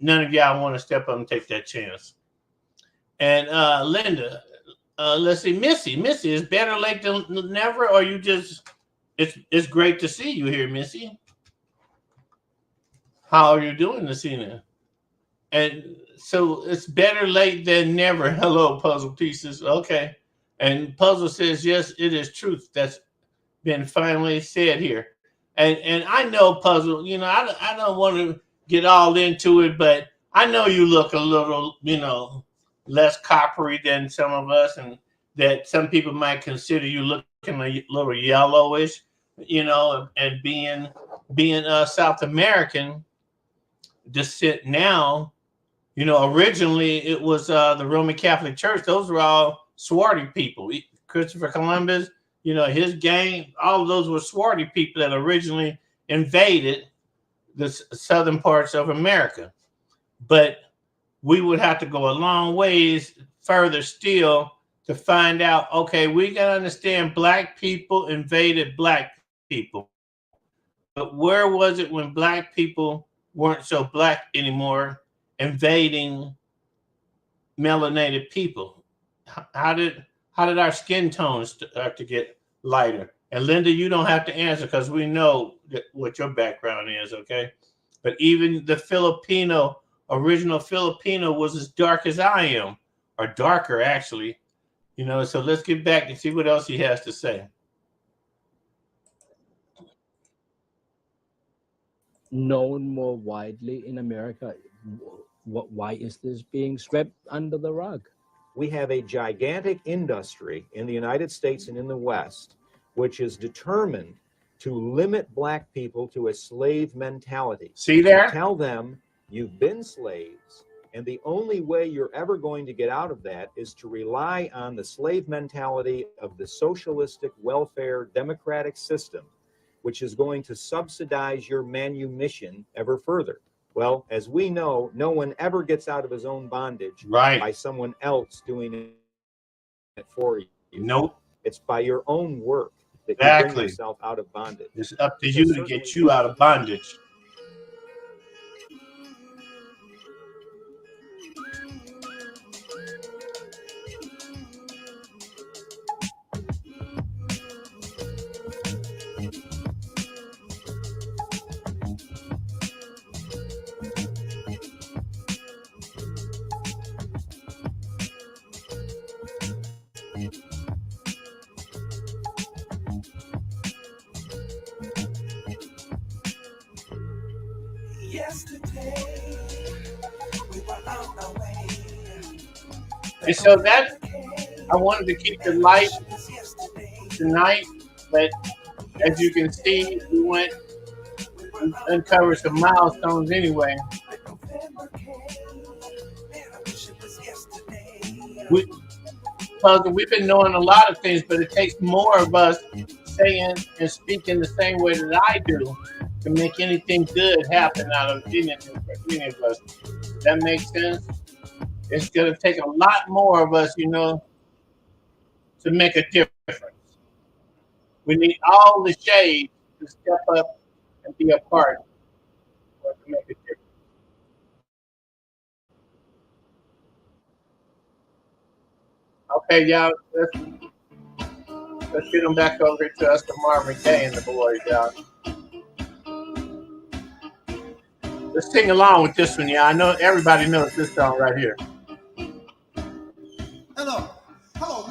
none of y'all want to step up and take that chance. And Linda, let's see, Missy is better late than never, or you just, it's great to see you here, Missy. How are you doing this evening? And so it's better late than never. Hello, Puzzle Pieces. Okay. And Puzzle says, yes, it is truth. been finally said here. And I know, Puzzle, I don't want to get all into it, but I know you look a little, less coppery than some of us, and that some people might consider you looking a little yellowish, and being South American descent now. Originally it was the Roman Catholic Church. Those were all swarthy people. Christopher Columbus, his gang, all of those were swarthy people that originally invaded the southern parts of America. But we would have to go a long ways further still to find out, okay, we got to understand black people invaded black people. But where was it when black people weren't so black anymore, invading melanated people? How did our skin tones start to get lighter? And Linda, you don't have to answer because we know what your background is, okay? But even the original Filipino was as dark as I am, or darker actually. So let's get back and see what else he has to say. Known more widely in America. Why is this being swept under the rug? We have a gigantic industry in the United States and in the West, which is determined to limit black people to a slave mentality. See there? To tell them you've been slaves, and the only way you're ever going to get out of that is to rely on the slave mentality of the socialistic welfare democratic system, which is going to subsidize your manumission ever further. Well, as we know, no one ever gets out of his own bondage by someone else doing it for you. Nope. It's by your own work that you bring yourself out of bondage. It's up to you to get you out of bondage. And so that I wanted to keep it light tonight, but as you can see, we went and uncovered some milestones anyway. We've been knowing a lot of things, but it takes more of us saying and speaking the same way that I do to make anything good happen out of any of us. Does that make sense? It's going to take a lot more of us, to make a difference. We need all the shades to step up and be a part to make a difference. Okay, y'all, let's get them back over here to us to Marvin Gaye and the boys, y'all. Let's sing along with this one, y'all. I know everybody knows this song right here.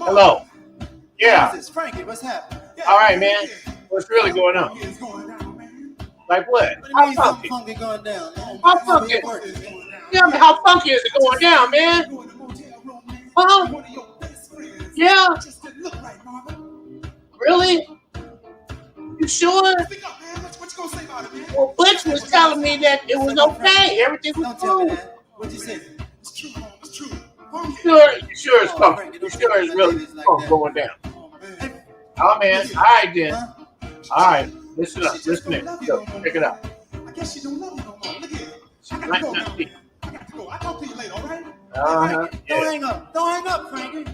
Hello. Yeah. This is Frankie. What's happening? Yeah, all right, man. What's really going on? Like what? How funky? Going down. How funky? Yeah, man, how funky is it going down, man? Huh? Yeah. Really? You sure? Well, Butch was telling me that it was okay. Everything was cool. What'd you say? It's true. It's true. You sure it's funky? You sure it's really going down? Oh, man. All right, then. All right. Listen up. Listen in. Go. Check it out. I guess she don't love me no more. Look here. I gotta go now. I got to go. I'll talk to you later, all right? Yeah. Don't hang up. Don't hang up, Frankie.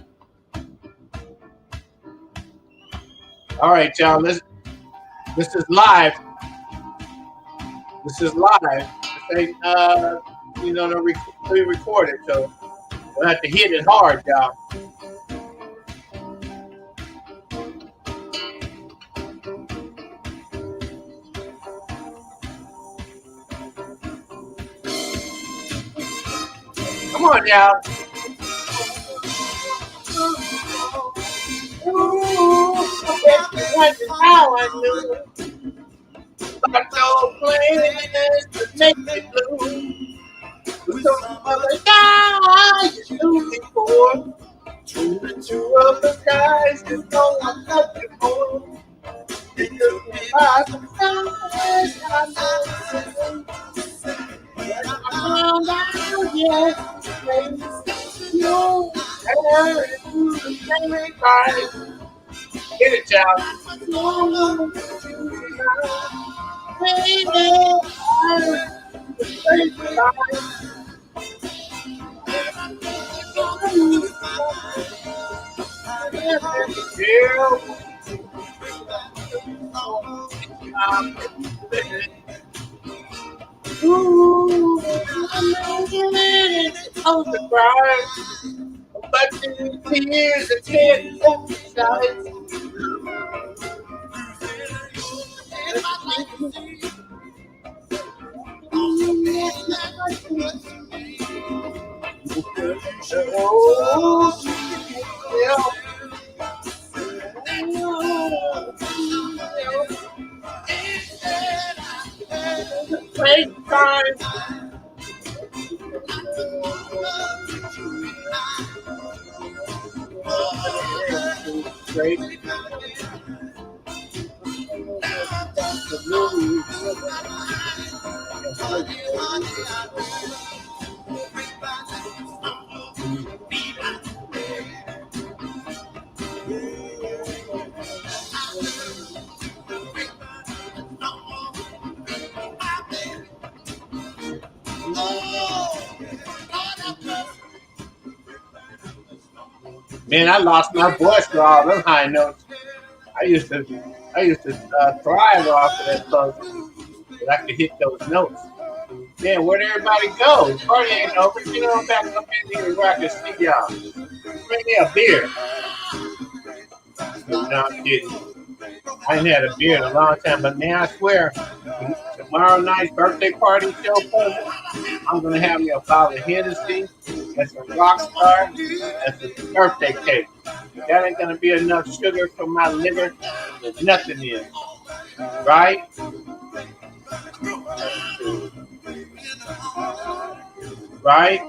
All right, y'all. This is live. This is live. This ain't, pre-recorded, so we'll have to hit it hard, y'all. Come on, y'all. Ooh, That's how I knew. Got no plans to make me blue. With some other guys you knew before. The two other guys you know I love you more. It took me by surprise, I know. When I found out yesterday, you had to say goodbye. Get it, child. Ooh, I'm supposed to cry, but the tears are can't help inside. Great time. Great. Man, I lost my voice for all them high notes. I used to thrive off of that song, but I could hit those notes. Man, where'd everybody go? Party ain't over. Get on back up in here where I can see y'all. Bring me a beer. No, I'm kidding. I ain't had a beer in a long time, but man, I swear, tomorrow night's birthday party show, I'm gonna have me a bottle of Hennessy and some Rockstar and some birthday cake. That ain't gonna be enough sugar for my liver. There's nothing in, right? Right?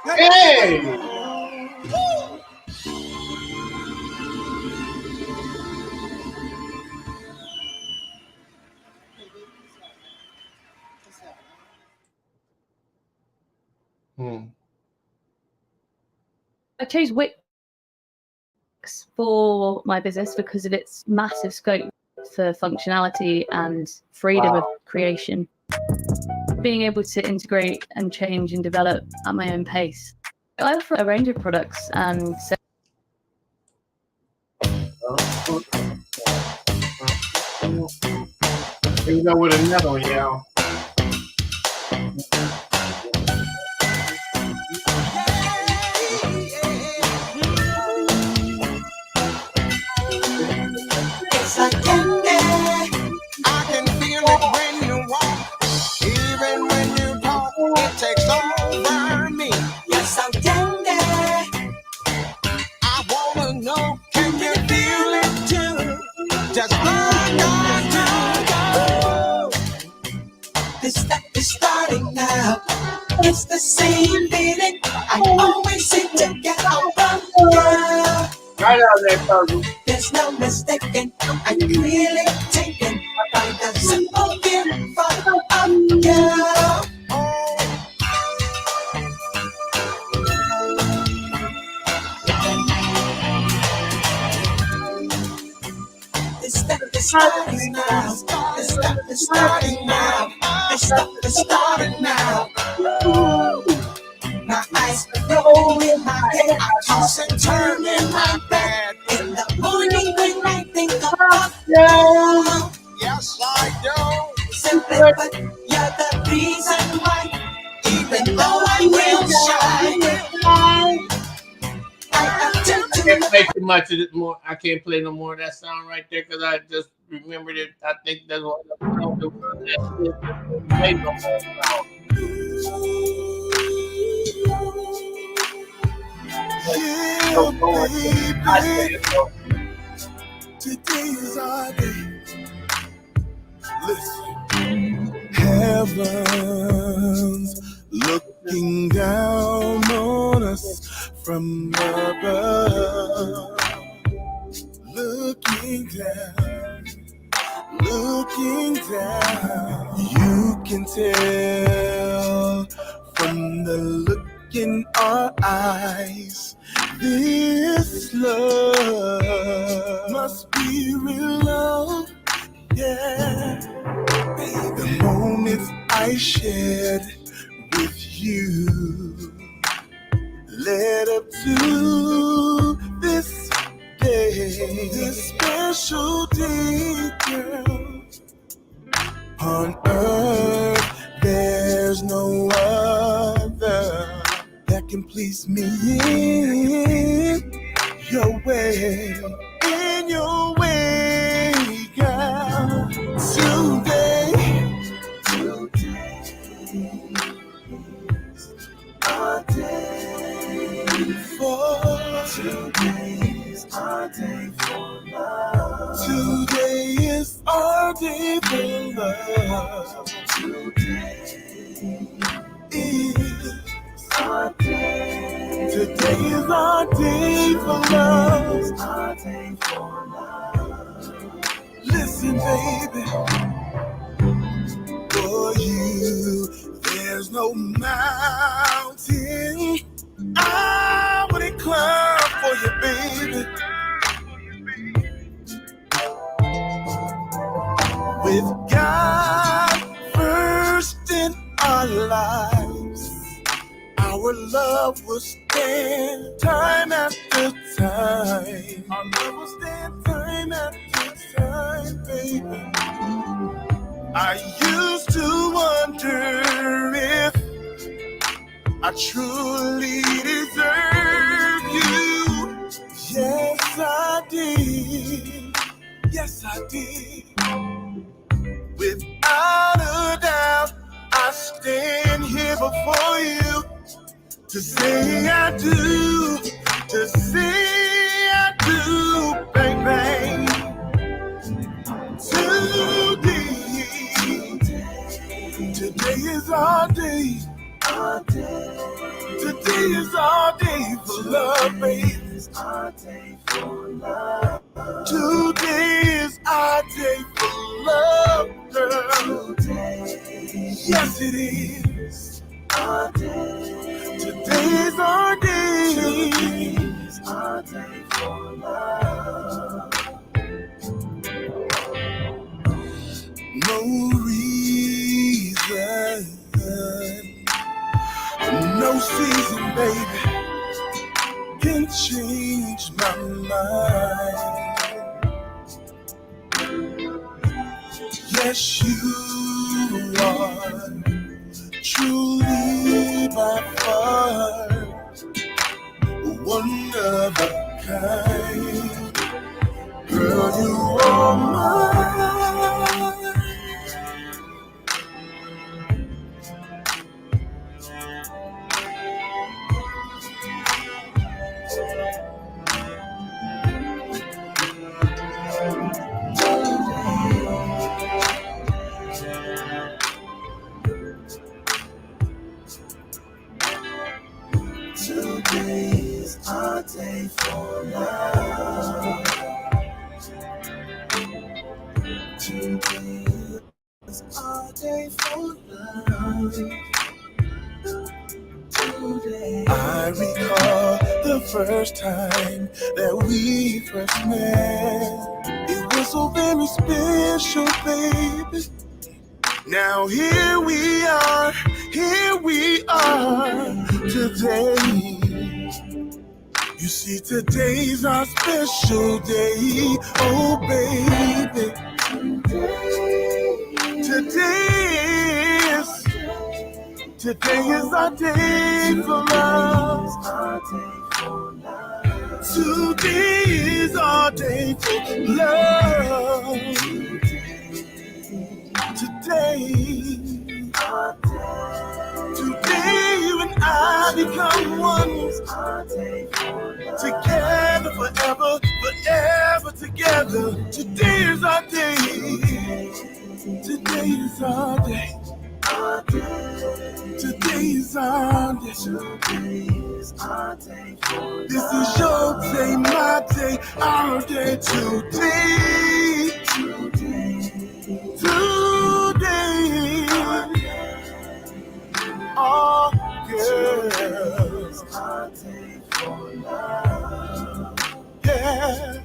Hey! I chose Wix for my business because of its massive scope for functionality and freedom of creation. Being able to integrate and change and develop at my own pace. I offer a range of products and Here we go with another one, y'all. It's like candy. I can feel it when you walk, even when you talk. It takes over me. Yes, I'm candy. I wanna know, can you feel it too? Just like I do. This stuff is starting now. It's the same feeling I always seem to get over you. Right out there, puzzle. There's no mistaking, I'm really taken by the simple feeling of you. This stuff is starting now. This stuff is starting now. This stuff is starting now. My eyes roll in my head. I toss and turn in my bed. In the morning when I think of you. Yes, I do. Simply put, you're the reason why. Even though I'm real shy, I can't play too much of it more. I can't play no more of that sound right there because I just remembered it. I think that's what today is our day. Listen, heaven's looking down on us from above. Looking down, looking down. You can tell from the look in our eyes. This love must be real love, yeah. The moments I shared with you led up to this day, this special day, girl. On earth, there's no other that can please me in your way, girl. Today is our day for love. Today is our day for love. Today is our day. Today is our day for love. Our day for love. Listen, baby, for you, there's no mountain I wouldn't climb for you, baby. With God first in our lives, our love will stand time after time. Our love will stand time after time, baby. I used to wonder if I truly deserve you. Yes, I did. Yes, I did. Without a doubt, I stand here before you to say I do, to say I do, baby. Today is our day. Today is our day for love, baby. Today is our day for love, girl. Yes, it is. Today is our day. Today is our day for love. No reason, no season, baby, can change my mind. Yes, you are by far one of a kind. Girl, you are mine. Today's our day for love. Today's our day for love. Today. I recall the first time that we first met. It was so very special, baby. Now here we are today. You see, today's our special day, oh baby. Today is our day for love. Today is our day for love. Today you and I become one. Together forever, forever together. Today is our day. Today is our day. Today is our day. This is your day, my day, our day. Today. Oh, girls. Yeah.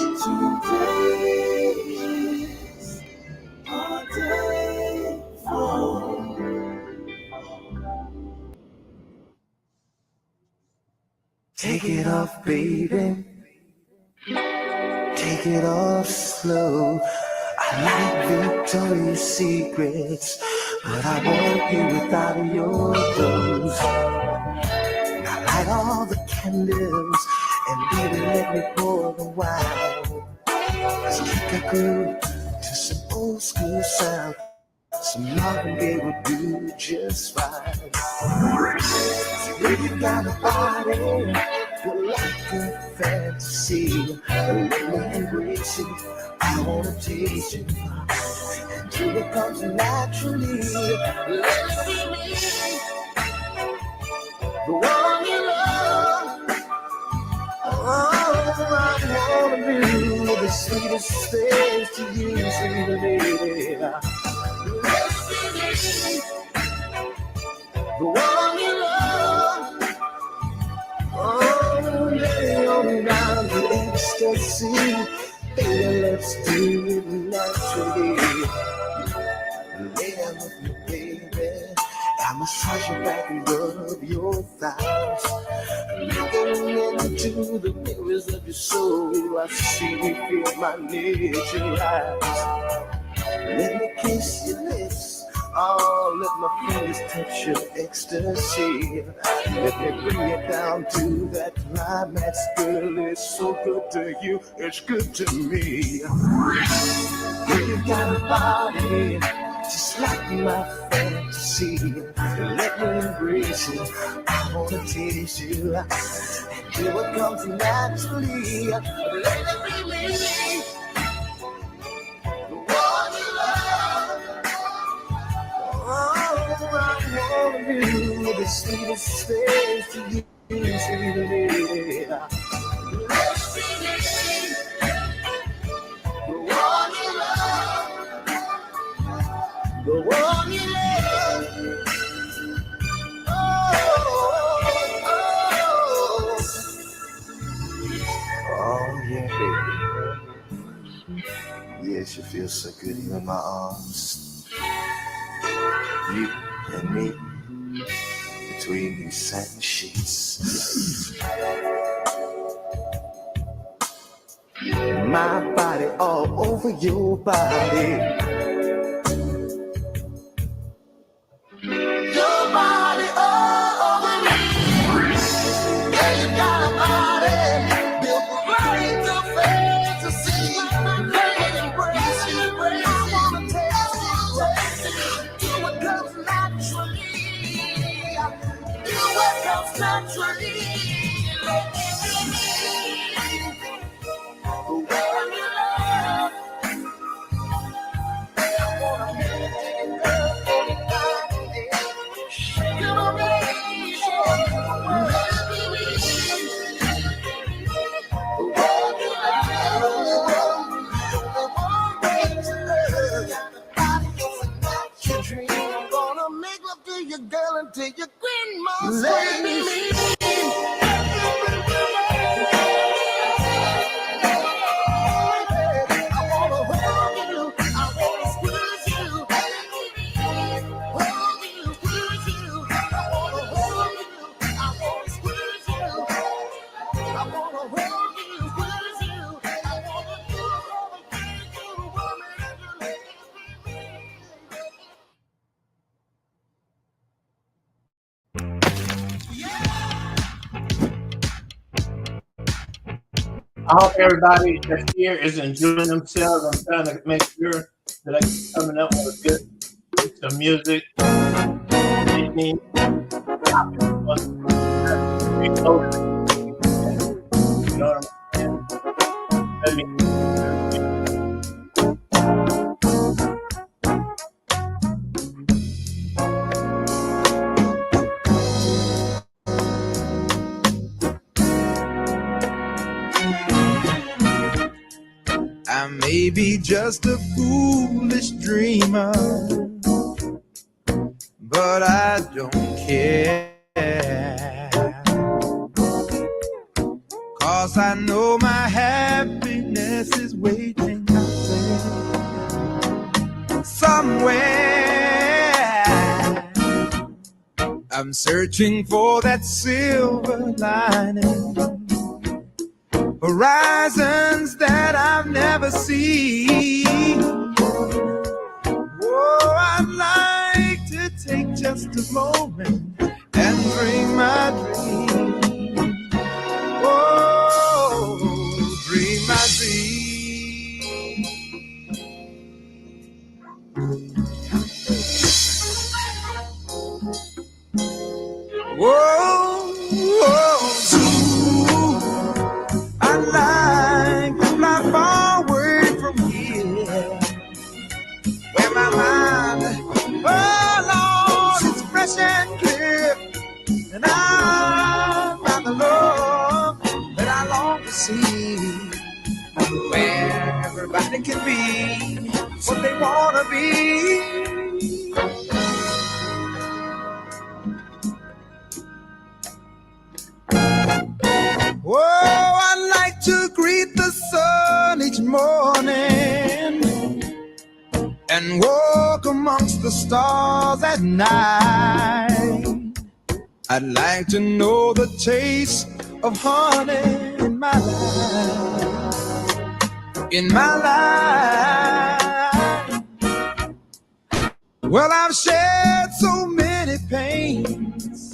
Today's our day for. Take it off, baby. Take it off slow. I like Victoria's Secrets, but I won't be without your clothes. Now light all the candles and baby let me pour the wine. Let's kick a groove to some old school sound. Some Marvin Gaye will do just fine. So if you got a body full like a fantasy, let me embrace you. I wanna taste you until it comes naturally. Let me be the one you love. Oh, I wanna be the sweetest things to you, sweet lady. Let's be the one you love. Oh, lay on down the ecstasy. Baby, let's do it naturally. Lay down with me, baby. I must touch you back and rub your thighs. Looking into the mirrors of your soul, I see you feel my nature rise. Let me kiss your lips. Oh, let my fingers touch your ecstasy. Let me bring you down to that climax, girl. It's so good to you, it's good to me. You got a body just like my fantasy. Let me embrace you. I wanna taste you. And do what comes naturally. Let me be the one you love. Oh, I wanna be the sweetest things to you, sweet lady. Let's be the one you love, the one you love. Oh, yeah, baby. Yes, you feel so good here in my arms. You and me between these satin sheets. My body all over your body. I'm gonna make love to your girl until your grandma's let me I hope everybody that's here is enjoying themselves. I'm trying to make sure that I keep coming up with a good piece of music. You know what I'm saying? Let me. I may be just a foolish dreamer, but I don't care. 'Cause I know my happiness is waiting out there somewhere. I'm searching for that silver lining, horizons that I've never seen. Oh, I'd like to take just a moment and dream my dream. Oh, dream my dream. Whoa, I'd like to fly far away from here, where my mind, oh Lord, is fresh and clear, and I find the love that I long to see, where everybody can be what they want to be. Oh, I like to greet the sun each morning and walk amongst the stars at night. I'd like to know the taste of honey in my life, in my life. Well, I've shared so many pains,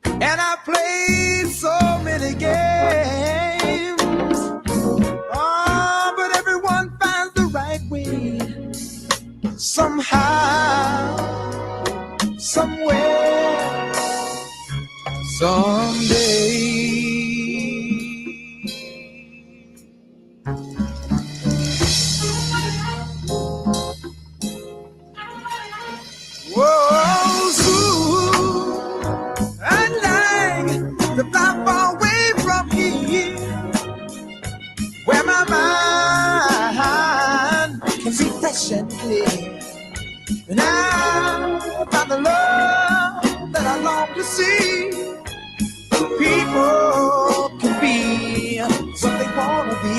and I played so many games. Oh, but everyone finds the right way, somehow, somewhere, someday. Whoa, soon I'd like to fly far away from here, where my mind can be fresh and clear, and I find the love that I long to see. People can be what they want to be.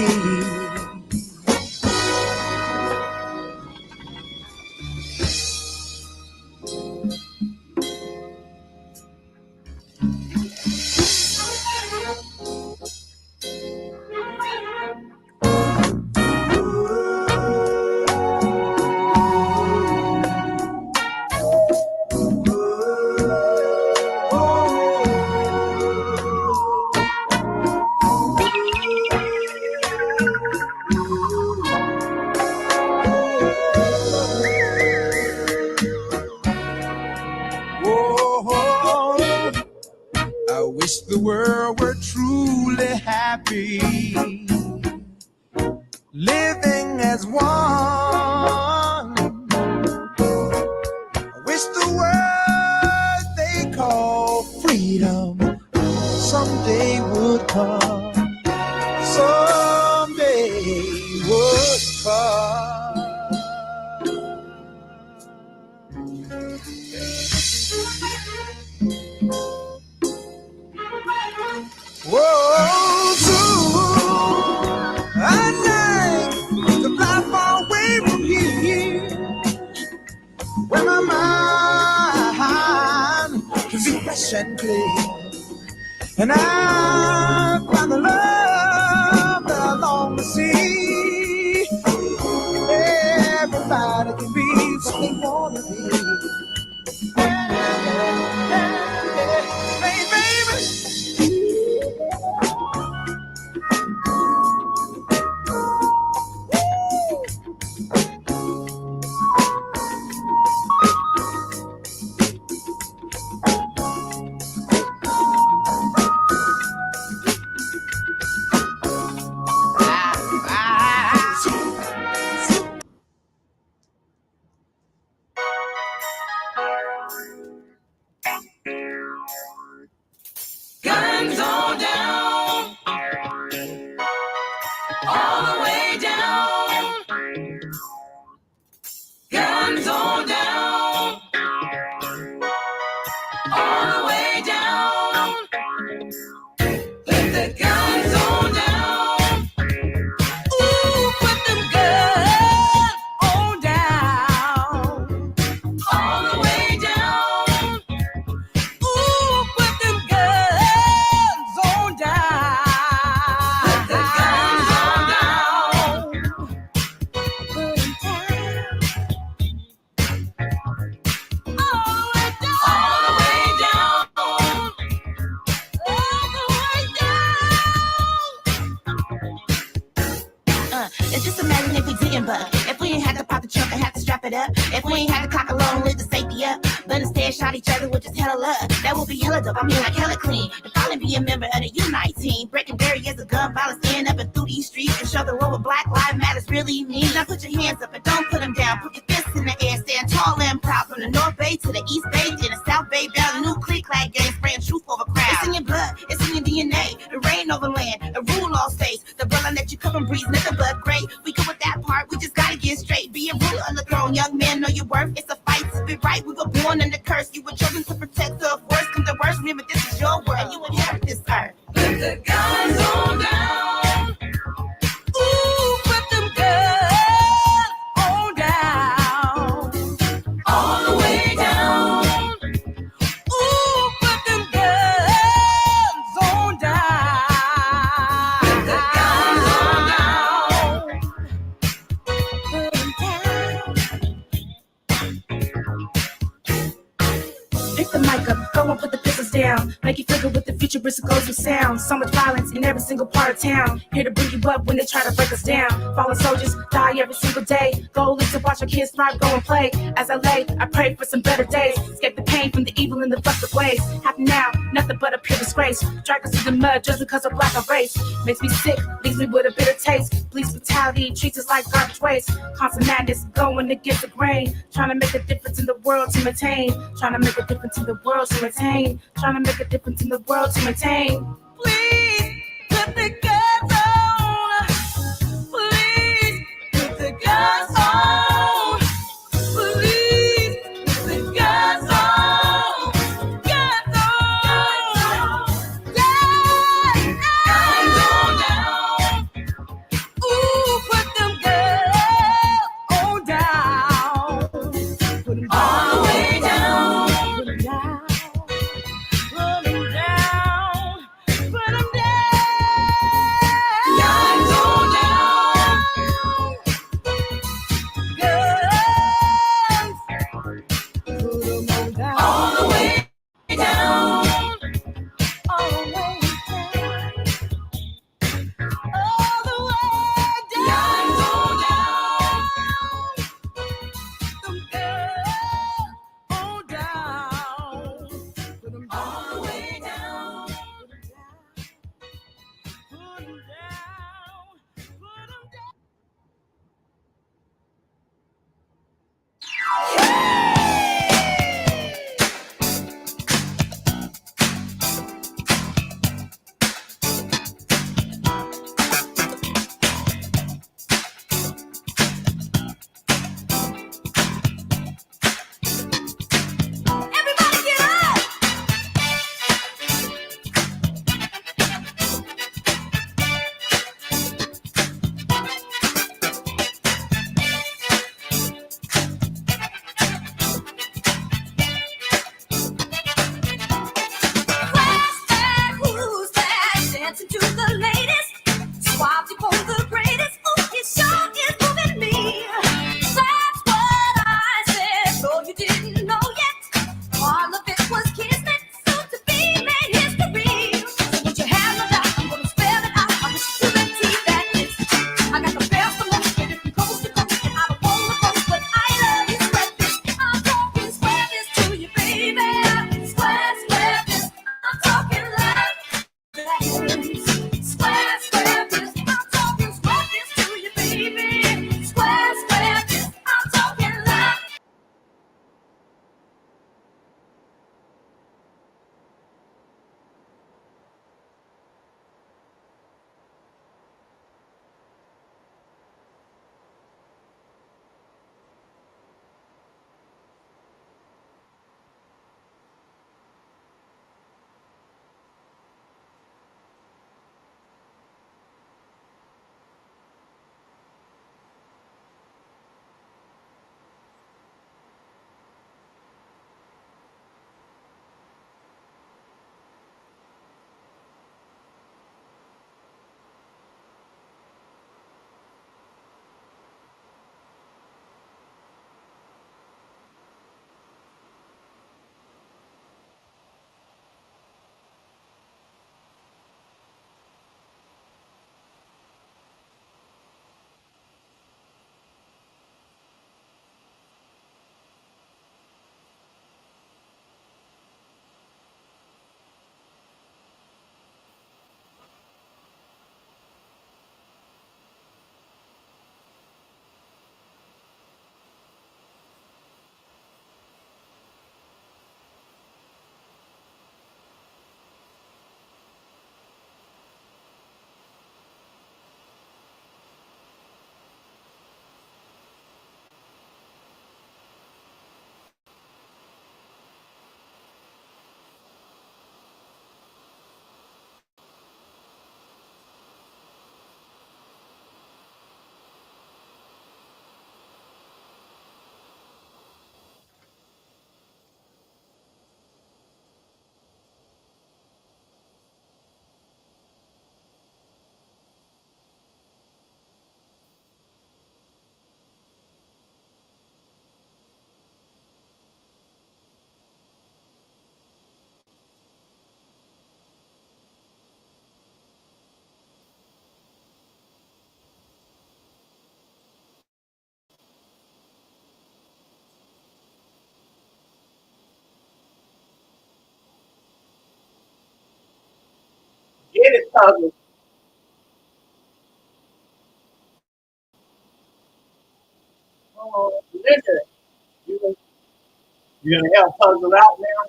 as one. I wish the word they call freedom someday would come. Someday would come. Whoa, soon I like to fly far away from here, where my mind can be fresh and clear, and I find the love that I long to see. Everybody can be what they want to be. Hey, baby. Guns on down, all the way down. Guns on down, all the way down. Put the guns on down. Ooh, put them guns on down, all the way down. Ooh, put them guns on down. Put the guns on down. Put them down. All the way down. All the way down. All the way down. It's just imagine if we didn't, but if we ain't had to pop the trunk and had to strap it up, if we ain't had to cock along, lift the safety up, but instead shot each other with just hella love, that would be hella dope. I mean, like hella clean. If I be a member of the Unite team, breaking barriers of gun violence, stand up and through these streets and show the world what Black Lives Matters really means. Now put your hands up and don't put them down. Put your fists in the air, stand tall and proud. From the North Bay to the East Bay, to the South Bay, down the new click-clack gang, spraying truth over crowd. It's in your blood, it's in your DNA. The rain over land, the rule all states. The brother let you come and breathe, nothing but great. We good with that part, we just gotta get straight. Be a ruler on the throne, young man, know your worth. It's a fight to be right. We were born under curse. You were chosen to protect us. Worst comes to worst, remember this is your world. You inherit this earth. Put the guns on down. Ooh, put them guns on down. All the way down. Ooh, put them guns on down. Put the guns on down. Put them down. Pick the mic up, go and put the pistols down. Make it figure with the futuristic goes of sound. So much violence in every single part of town. Here to bring you up when they try to break us down. Fallen soldiers die every single day. Goal is to watch our kids thrive, go and play. As I lay, I pray for some better days. Escape the pain from the evil and the busted ways. Happen now, nothing but a pure disgrace. Drag us through the mud just because we're black or race. Makes me sick, leaves me with a bitter taste. Police brutality treats us like garbage waste. Constant madness going against the grain. Trying to make a difference in the world to maintain. Trying to make a difference in the world to maintain. Trying to make a difference in the world to maintain. Please put the guns on. Please put the guns on. Please put the guns on. Guns on. Guns on down. Ooh, put them guns on down. Put them all the way down. Put them down. Put them down. Put them down. puzzle. Oh, listen, you gonna help puzzle out now?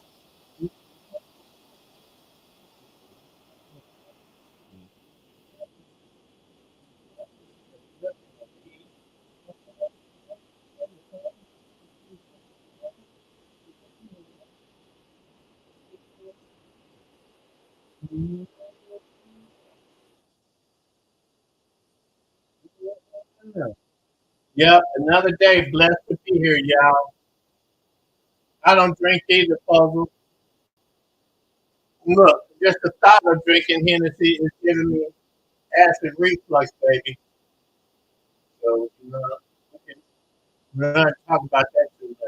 Yep, another day. Blessed to be here, y'all. I don't drink either, puzzle. Look, just the thought of drinking Hennessy is giving me acid reflux, baby. So, we're not talking about that too much.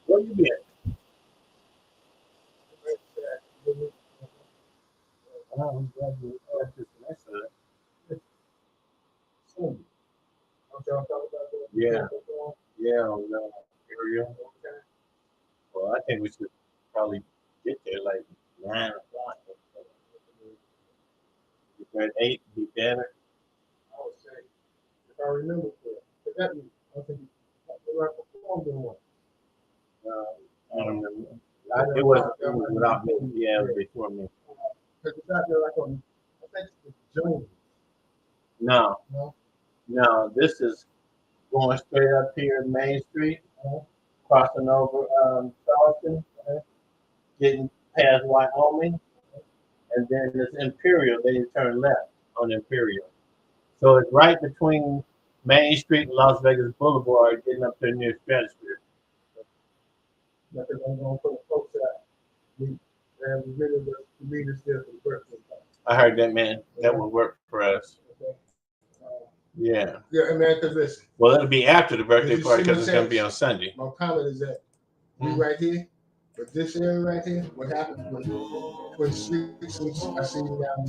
Where you been? I'm glad you asked this next time. Yeah, yeah, on area. Well, I think we should probably get there like 9 o'clock. If at 8, be better. I would say, if I remember correctly, that I think right before the one. I don't remember. It was without me. Yeah, it was before me. Because it's out there like on, I think it's June. No, no, this is going straight up here Main Street, crossing over Charleston, getting past Wyoming, and then it's Imperial. Then you turn left on Imperial. So it's right between Main Street and Las Vegas Boulevard, getting up there near Stratosphere. Nothing I'm going to put folks out. We really the leaders there for the birthday. I heard that, man. That would work for us. Okay. Yeah. Yeah, man, because listen. Well, it'll be after the birthday party because it's going to be on Sunday. My comment is that we right here, but this area right here, what happens when streets, I see you down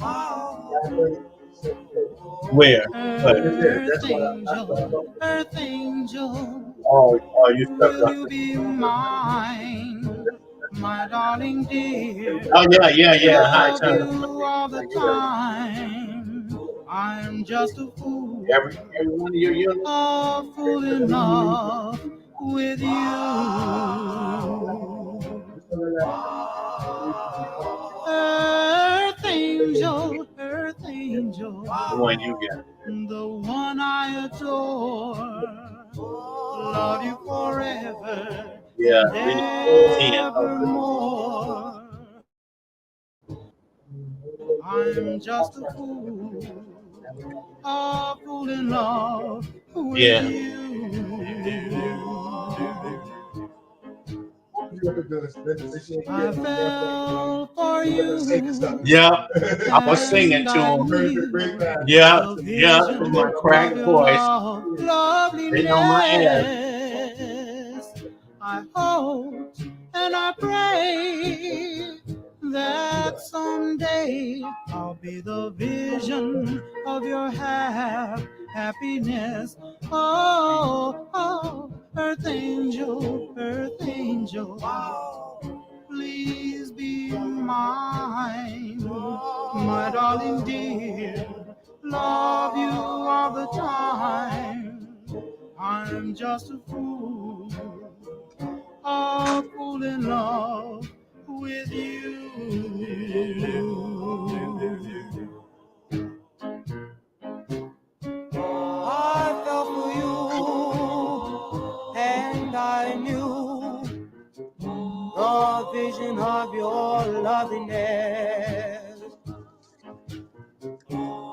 where? Earth angel, earth angel. Oh, you stuck will you be mine, my darling dear? Oh yeah. Hi, you all the time. I'm just a fool. Every one of your units. A fool in love with you. Earth angel, earth angel. The one you get. The one I adore. Love you forever. Yeah, and evermore. I'm just a fool in love with you. I fell for you. Yeah, I was singing to him. Yeah, with my cracked voice. They know my ass. I hope and I pray that someday I'll be the vision of your happiness. Oh, earth angel, please be mine, my darling dear. Love you all the time. I'm just a fool in love with you. I fell for you vision of your loveliness.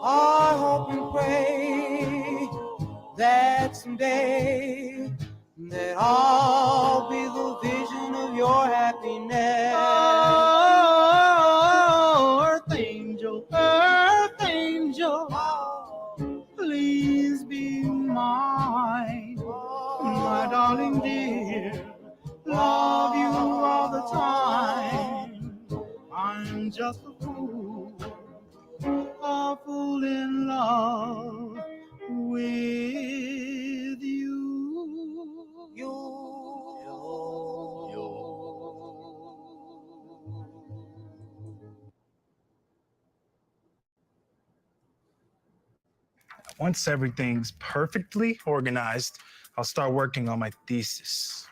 I hope and pray that someday that I'll be the vision of your happiness. Oh, earth angel, please be mine, my darling dear. Love you all the time. I'm just a fool in love with you. Once everything's perfectly organized, I'll start working on my thesis.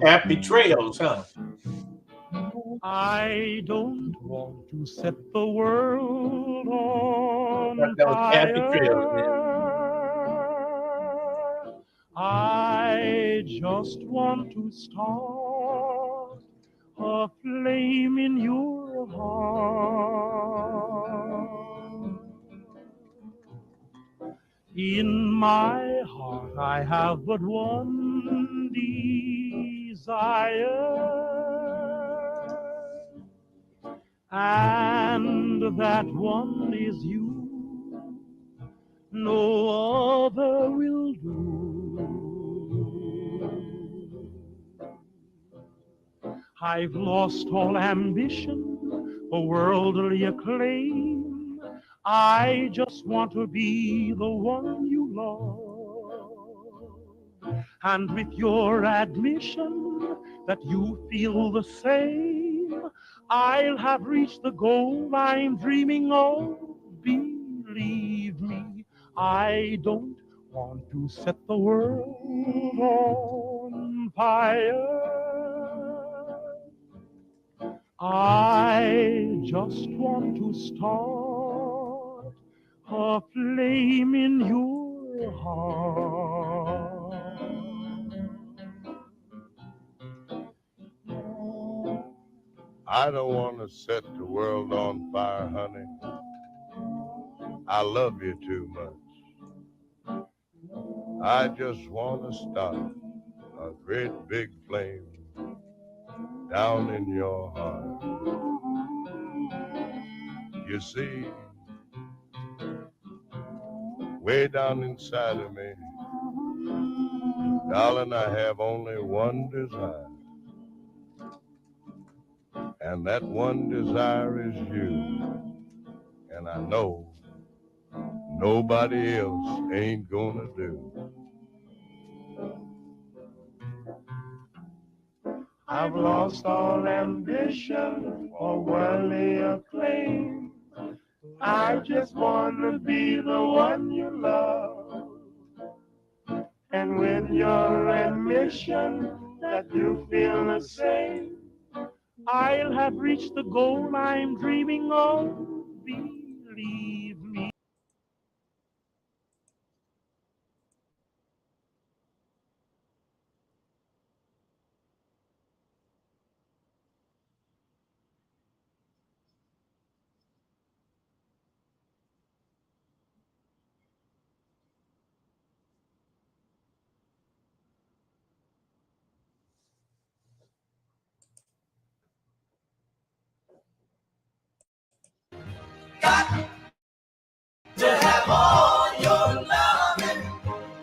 Happy trails, huh? I don't want to set the world on That was Happy Trails, man. fire. I just want to start a flame in your heart. In my heart I have but one desire, and that one is you. No other will do. I've lost all ambition for worldly acclaim. I just want to be the one you love. And with your admission that you feel the same, I'll have reached the goal I'm dreaming of. Believe me, I don't want to set the world on fire. I just want to start a flame in your heart. I don't want to set the world on fire, honey. I love you too much. I just want to start a great big flame down in your heart. You see, way down inside of me, darling, I have only one desire. And that one desire is you. And I know nobody else ain't gonna do. I've lost all ambition or worldly acclaim. I just want to be the one you love. And with your admission that you feel the same, I'll have reached the goal I'm dreaming of. Believe me. To have all your loving,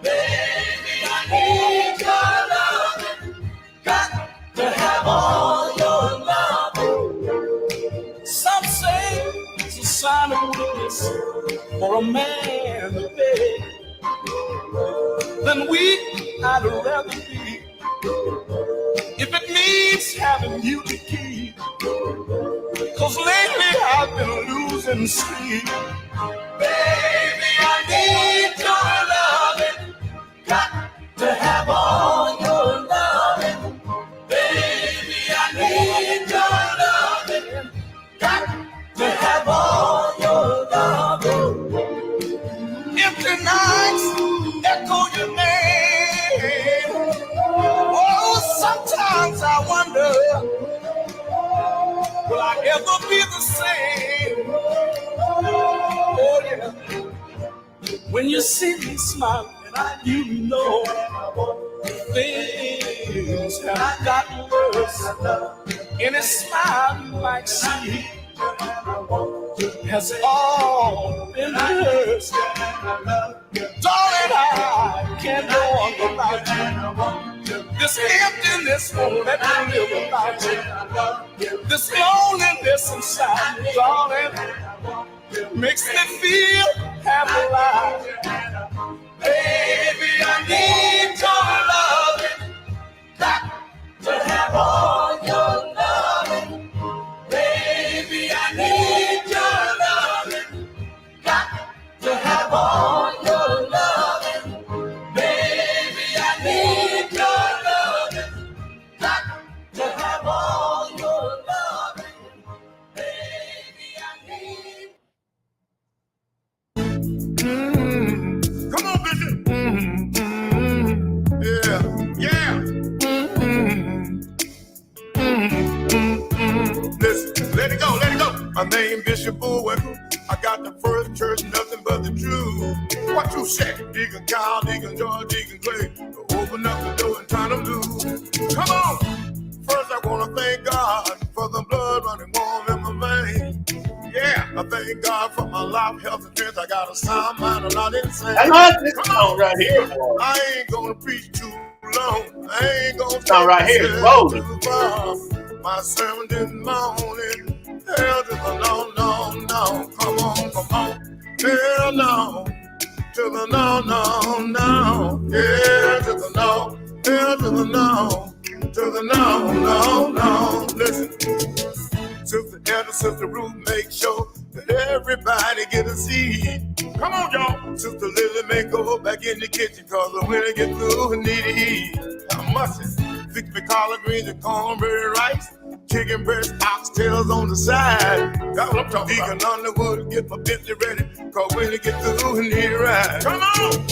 baby, I need your loving. Got to have all your loving. Some say it's a sign of weakness for a man to beg. Then weak I'd rather be if it means having you to keep. 'Cause lately I've been losing sleep. Baby, I need your loving. Got to have all your loving. Baby, I need your loving. Got to have all your loving. Empty nights echo your name. Oh, see me smiling, you know things have gotten worse. Any smile you might see has all been rehearsed. Darling, I can't go on without you. This emptiness won't let me live without you. This loneliness inside me, darling, makes me feel half alive. Baby, I need your loving, got to have all your loving. Baby, I need your loving, got to have all your loving. Baby, I need your loving, got to have all your loving. Baby, I need. Come on, Bishop. Yeah, yeah. Listen, let it go, let it go. My name Bishop Bullwinkle. I got the first church, nothing but the truth. What you say? Deacon Kyle, Deacon George, Deacon Clay. Open up the door and turn them loose. Come on. First, I want to thank God for the blood running warm in my veins. Yeah, I thank God for my life, health, and strength. I got a sound mind, a lot insane. I like this song right here, boy. I ain't gonna preach too long. I ain't gonna song right here is rolling. My sermon this morning. Hell to the no, no, no. Come on, come on. Hell no. To the no, no, no. Yeah, to the no. Hell to the no. To the no, no, no. Listen. Sister Anna, Sister Ruth, make sure that everybody get a seat. Come on, y'all. Sister Lily may go back in the kitchen, cause when I get through, I need to eat. I must fix me collard greens and cornbread rice, chicken breast, oxtails on the side. That's what I'm talking about. Deacon Underwood, get my business ready, cause when I get through, I need a ride. Come on.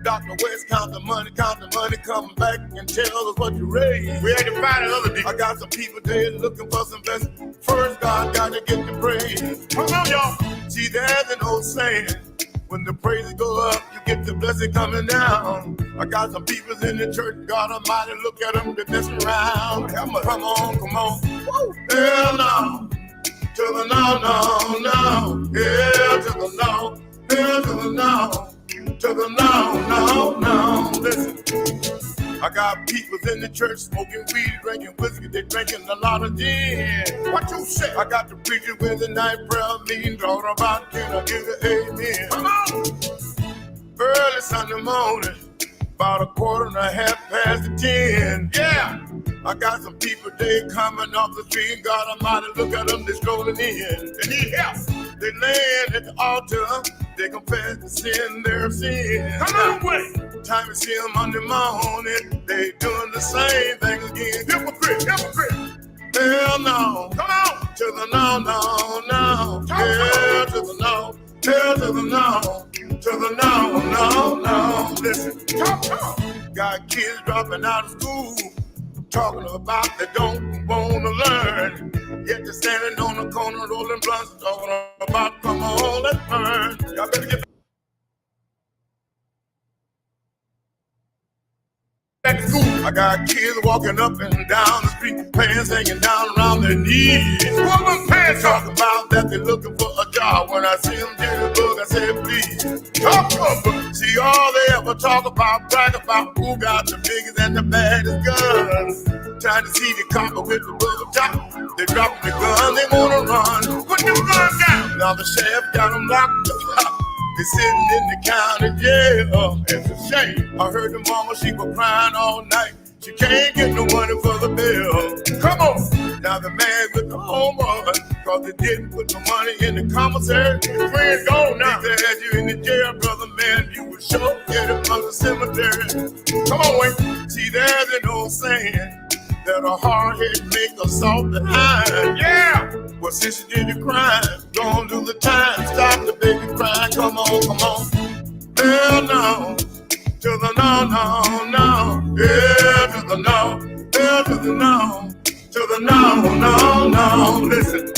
Dr. West, count the money, come back and tell us what you raised. We had to find another deal. I got some people there looking for some blessings. First, God got to get the praise. Come on, y'all. See, there's an old saying, when the praises go up, you get the blessing coming down. I got some people in the church, God Almighty, look at them, they're messing around. Come on, come on. Woo. Hell no. To the no, no, no. Yeah, to the no. Hell to the no. To the no, no, no. Listen, I got people in the church smoking weed, drinking whiskey, they drinking a lot of gin. What you say? I got the preacher with the night prayer meeting, talking about can I give it amen? Come on! Early Sunday morning, about 10:15. Yeah! I got some people, they coming off the street, God Almighty, look at them, they strolling in. They need help. They land at the altar, they confess to sin, their sin. Come on, wait. Time to see them Monday morning, they doing the same thing again. Hypocrite, hypocrite. Hell no. Come on. To the no, no, no. Hell to the no. Hell to the no. To the no, no, no. Listen. Talk. Got kids dropping out of school, talking about they don't want to learn. Yet they're standing on the corner rolling blunts, talking about come on, let's burn. Y'all better get back to school. I got kids walking up and down the street, pants hanging down around their knees. What them pants talking about that they're looking for a job. When I see them get a book, I say please. Talk about. See all they ever talk about, brag about who got the biggest and the baddest guns. Trying to see the copper with the bubble top. They drop the gun, they wanna run. Put them guns down. Now the sheriff got them locked up. They're sitting in the county jail. It's a shame. I heard the mama, she was crying all night. She can't get no money for the bill. Come on. Now the man with the homework, cause they didn't put no money in the commissary. Your friend gone now. If they had you in the jail, brother, man, you would sure get it from the cemetery. Come on, wait. See, there's an old saying that a hard head make a soft behind. Yeah! Well, since you did the crime, don't do the time. Stop the baby crying. Come on, come on. Hell no. To the no, no, no. Yeah, to the no. Hell to the no. To the no, no, no. Listen.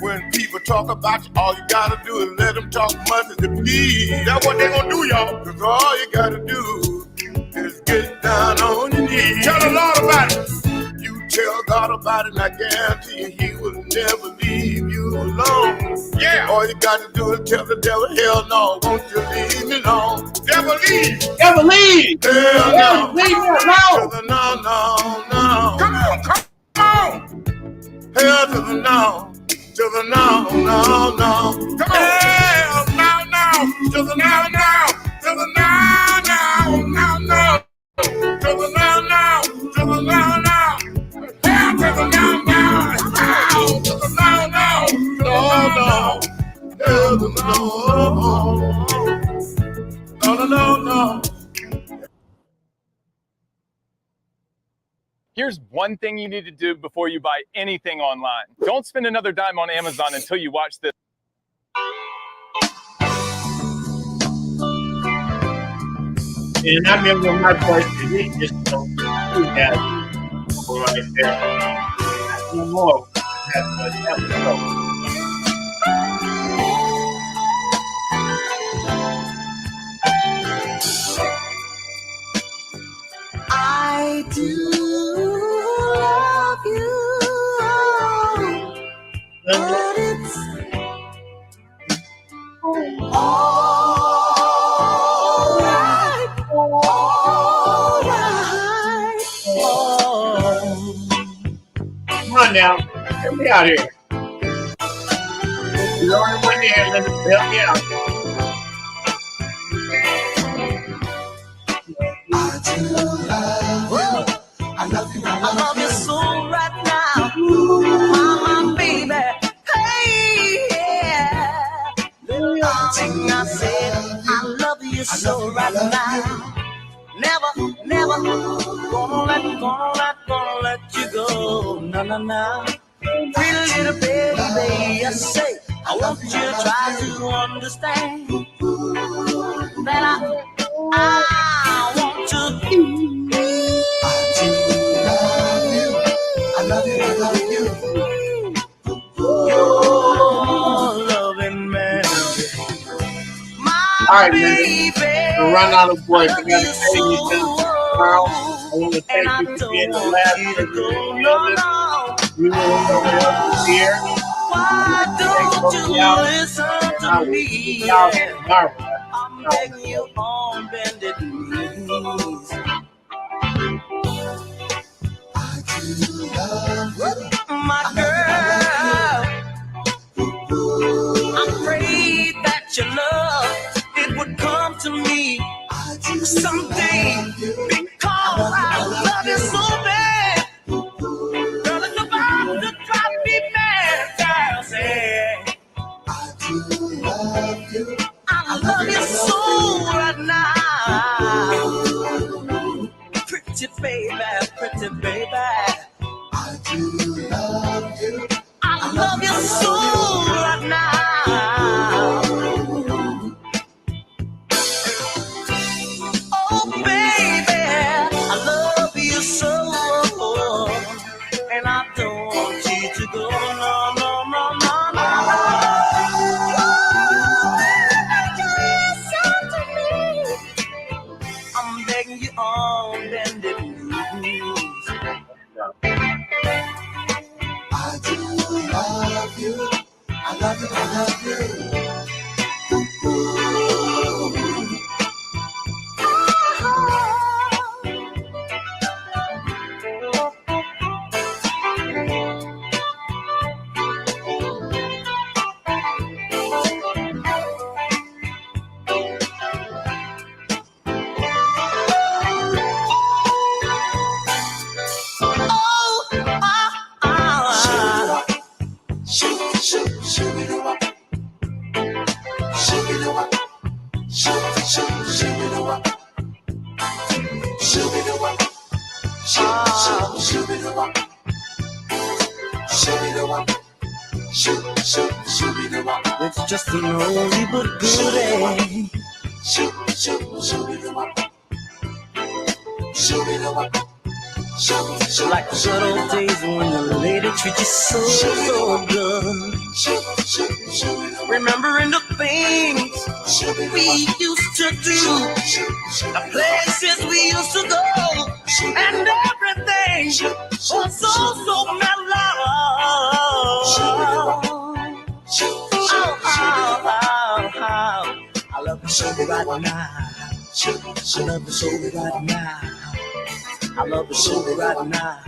When people people talk about you, all you gotta do is let them talk much as they please. That's what they gonna do, y'all. Cause all you gotta do is get down on your knees. Tell the Lord about it. You tell God about it, and I guarantee you He will never leave you alone. Yeah. All you gotta do is tell the devil, hell no, won't you leave me alone? Devil leave. Devil leave. Hell no. Leave me alone. To the no, no, no. Come on, come on. Hell to the no. To the no, no, no. Come on. Hell no, no. To the no, no. To the no, no, no, no. To the no, no. To the no, no. Hell to the no, no. Hell to the no, no. No, no. Hell to the no. No, no, no, no. Here's one thing you need to do before you buy anything online. Don't spend another dime on Amazon until you watch this. And I remember when my voice he just don't do that right there. No more. That was so. I do love you, but it's alright, alright. Come on now, get me out here. You're the only one here, let me help me out. I love you so right now, my baby. Hey, yeah. Darling, I said I love you so right now. Never, never gonna let you go. No, no, no. Pretty little baby, I say I want you to try to understand that I want to be. I love you, I love you. Your loving man. All right, man. We'll run out of voice. I gotta tell you something tomorrow. I want to thank you for being the last person to feel this. You know what else is here. Why don't you listen to me? I'm begging you on bended knees. I do love you, my girl. I prayed that your love it would come to me someday because I love you so bad. Girl, it's about to drive me mad. Girl, say I do love you. I love you so right now. Pretty baby, pretty baby. I do love you. I love you so right now. Oh baby, I love you so, and I don't want you to go. No, no, no, no, no, no. I'm begging you on bended knees. I do love you. I love you. I love you. It's just an oldie but goodie. Like the good old days when the lady treated you so, so good. Remembering the things we used to do, the places we used to go, and everything was so mellow. I love the soul right now. I love the soul right now. I love the soul right now.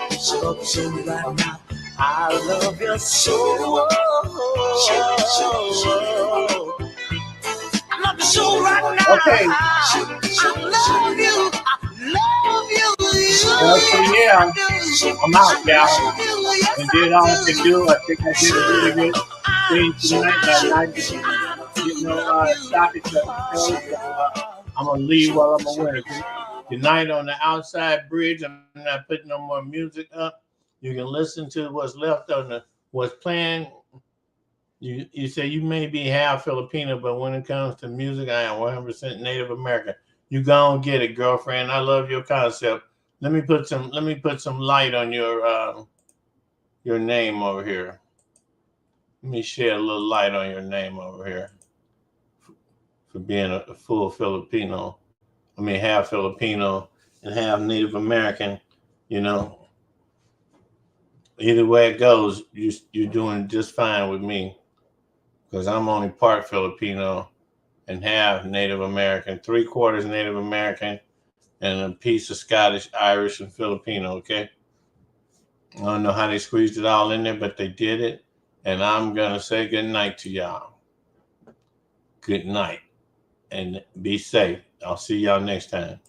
I love the soul right now. I love your soul. I love the soul right now. Okay. I love you. Well, so yeah, I'm out, y'all. And did all I could do. I think I did a really good thing tonight. Stop it. I'm gonna leave while I'm away. Tonight on the outside bridge, I'm not putting no more music up. You can listen to what's left on what's playing. You say you may be half Filipino, but when it comes to music, I am 100% Native American. You go and get it, girlfriend. I love your concept. Let me put some light on your name over here. Let me shed a little light on your name over here for being a full Filipino. I mean, half Filipino and half Native American. You know, either way it goes, you're doing just fine with me, because I'm only part Filipino and half Native American, 3/4 Native American, and a piece of Scottish, Irish, and Filipino. Okay. I don't know how they squeezed it all in there, but they did it. And I'm going to say good night to y'all. Good night. And be safe. I'll see y'all next time.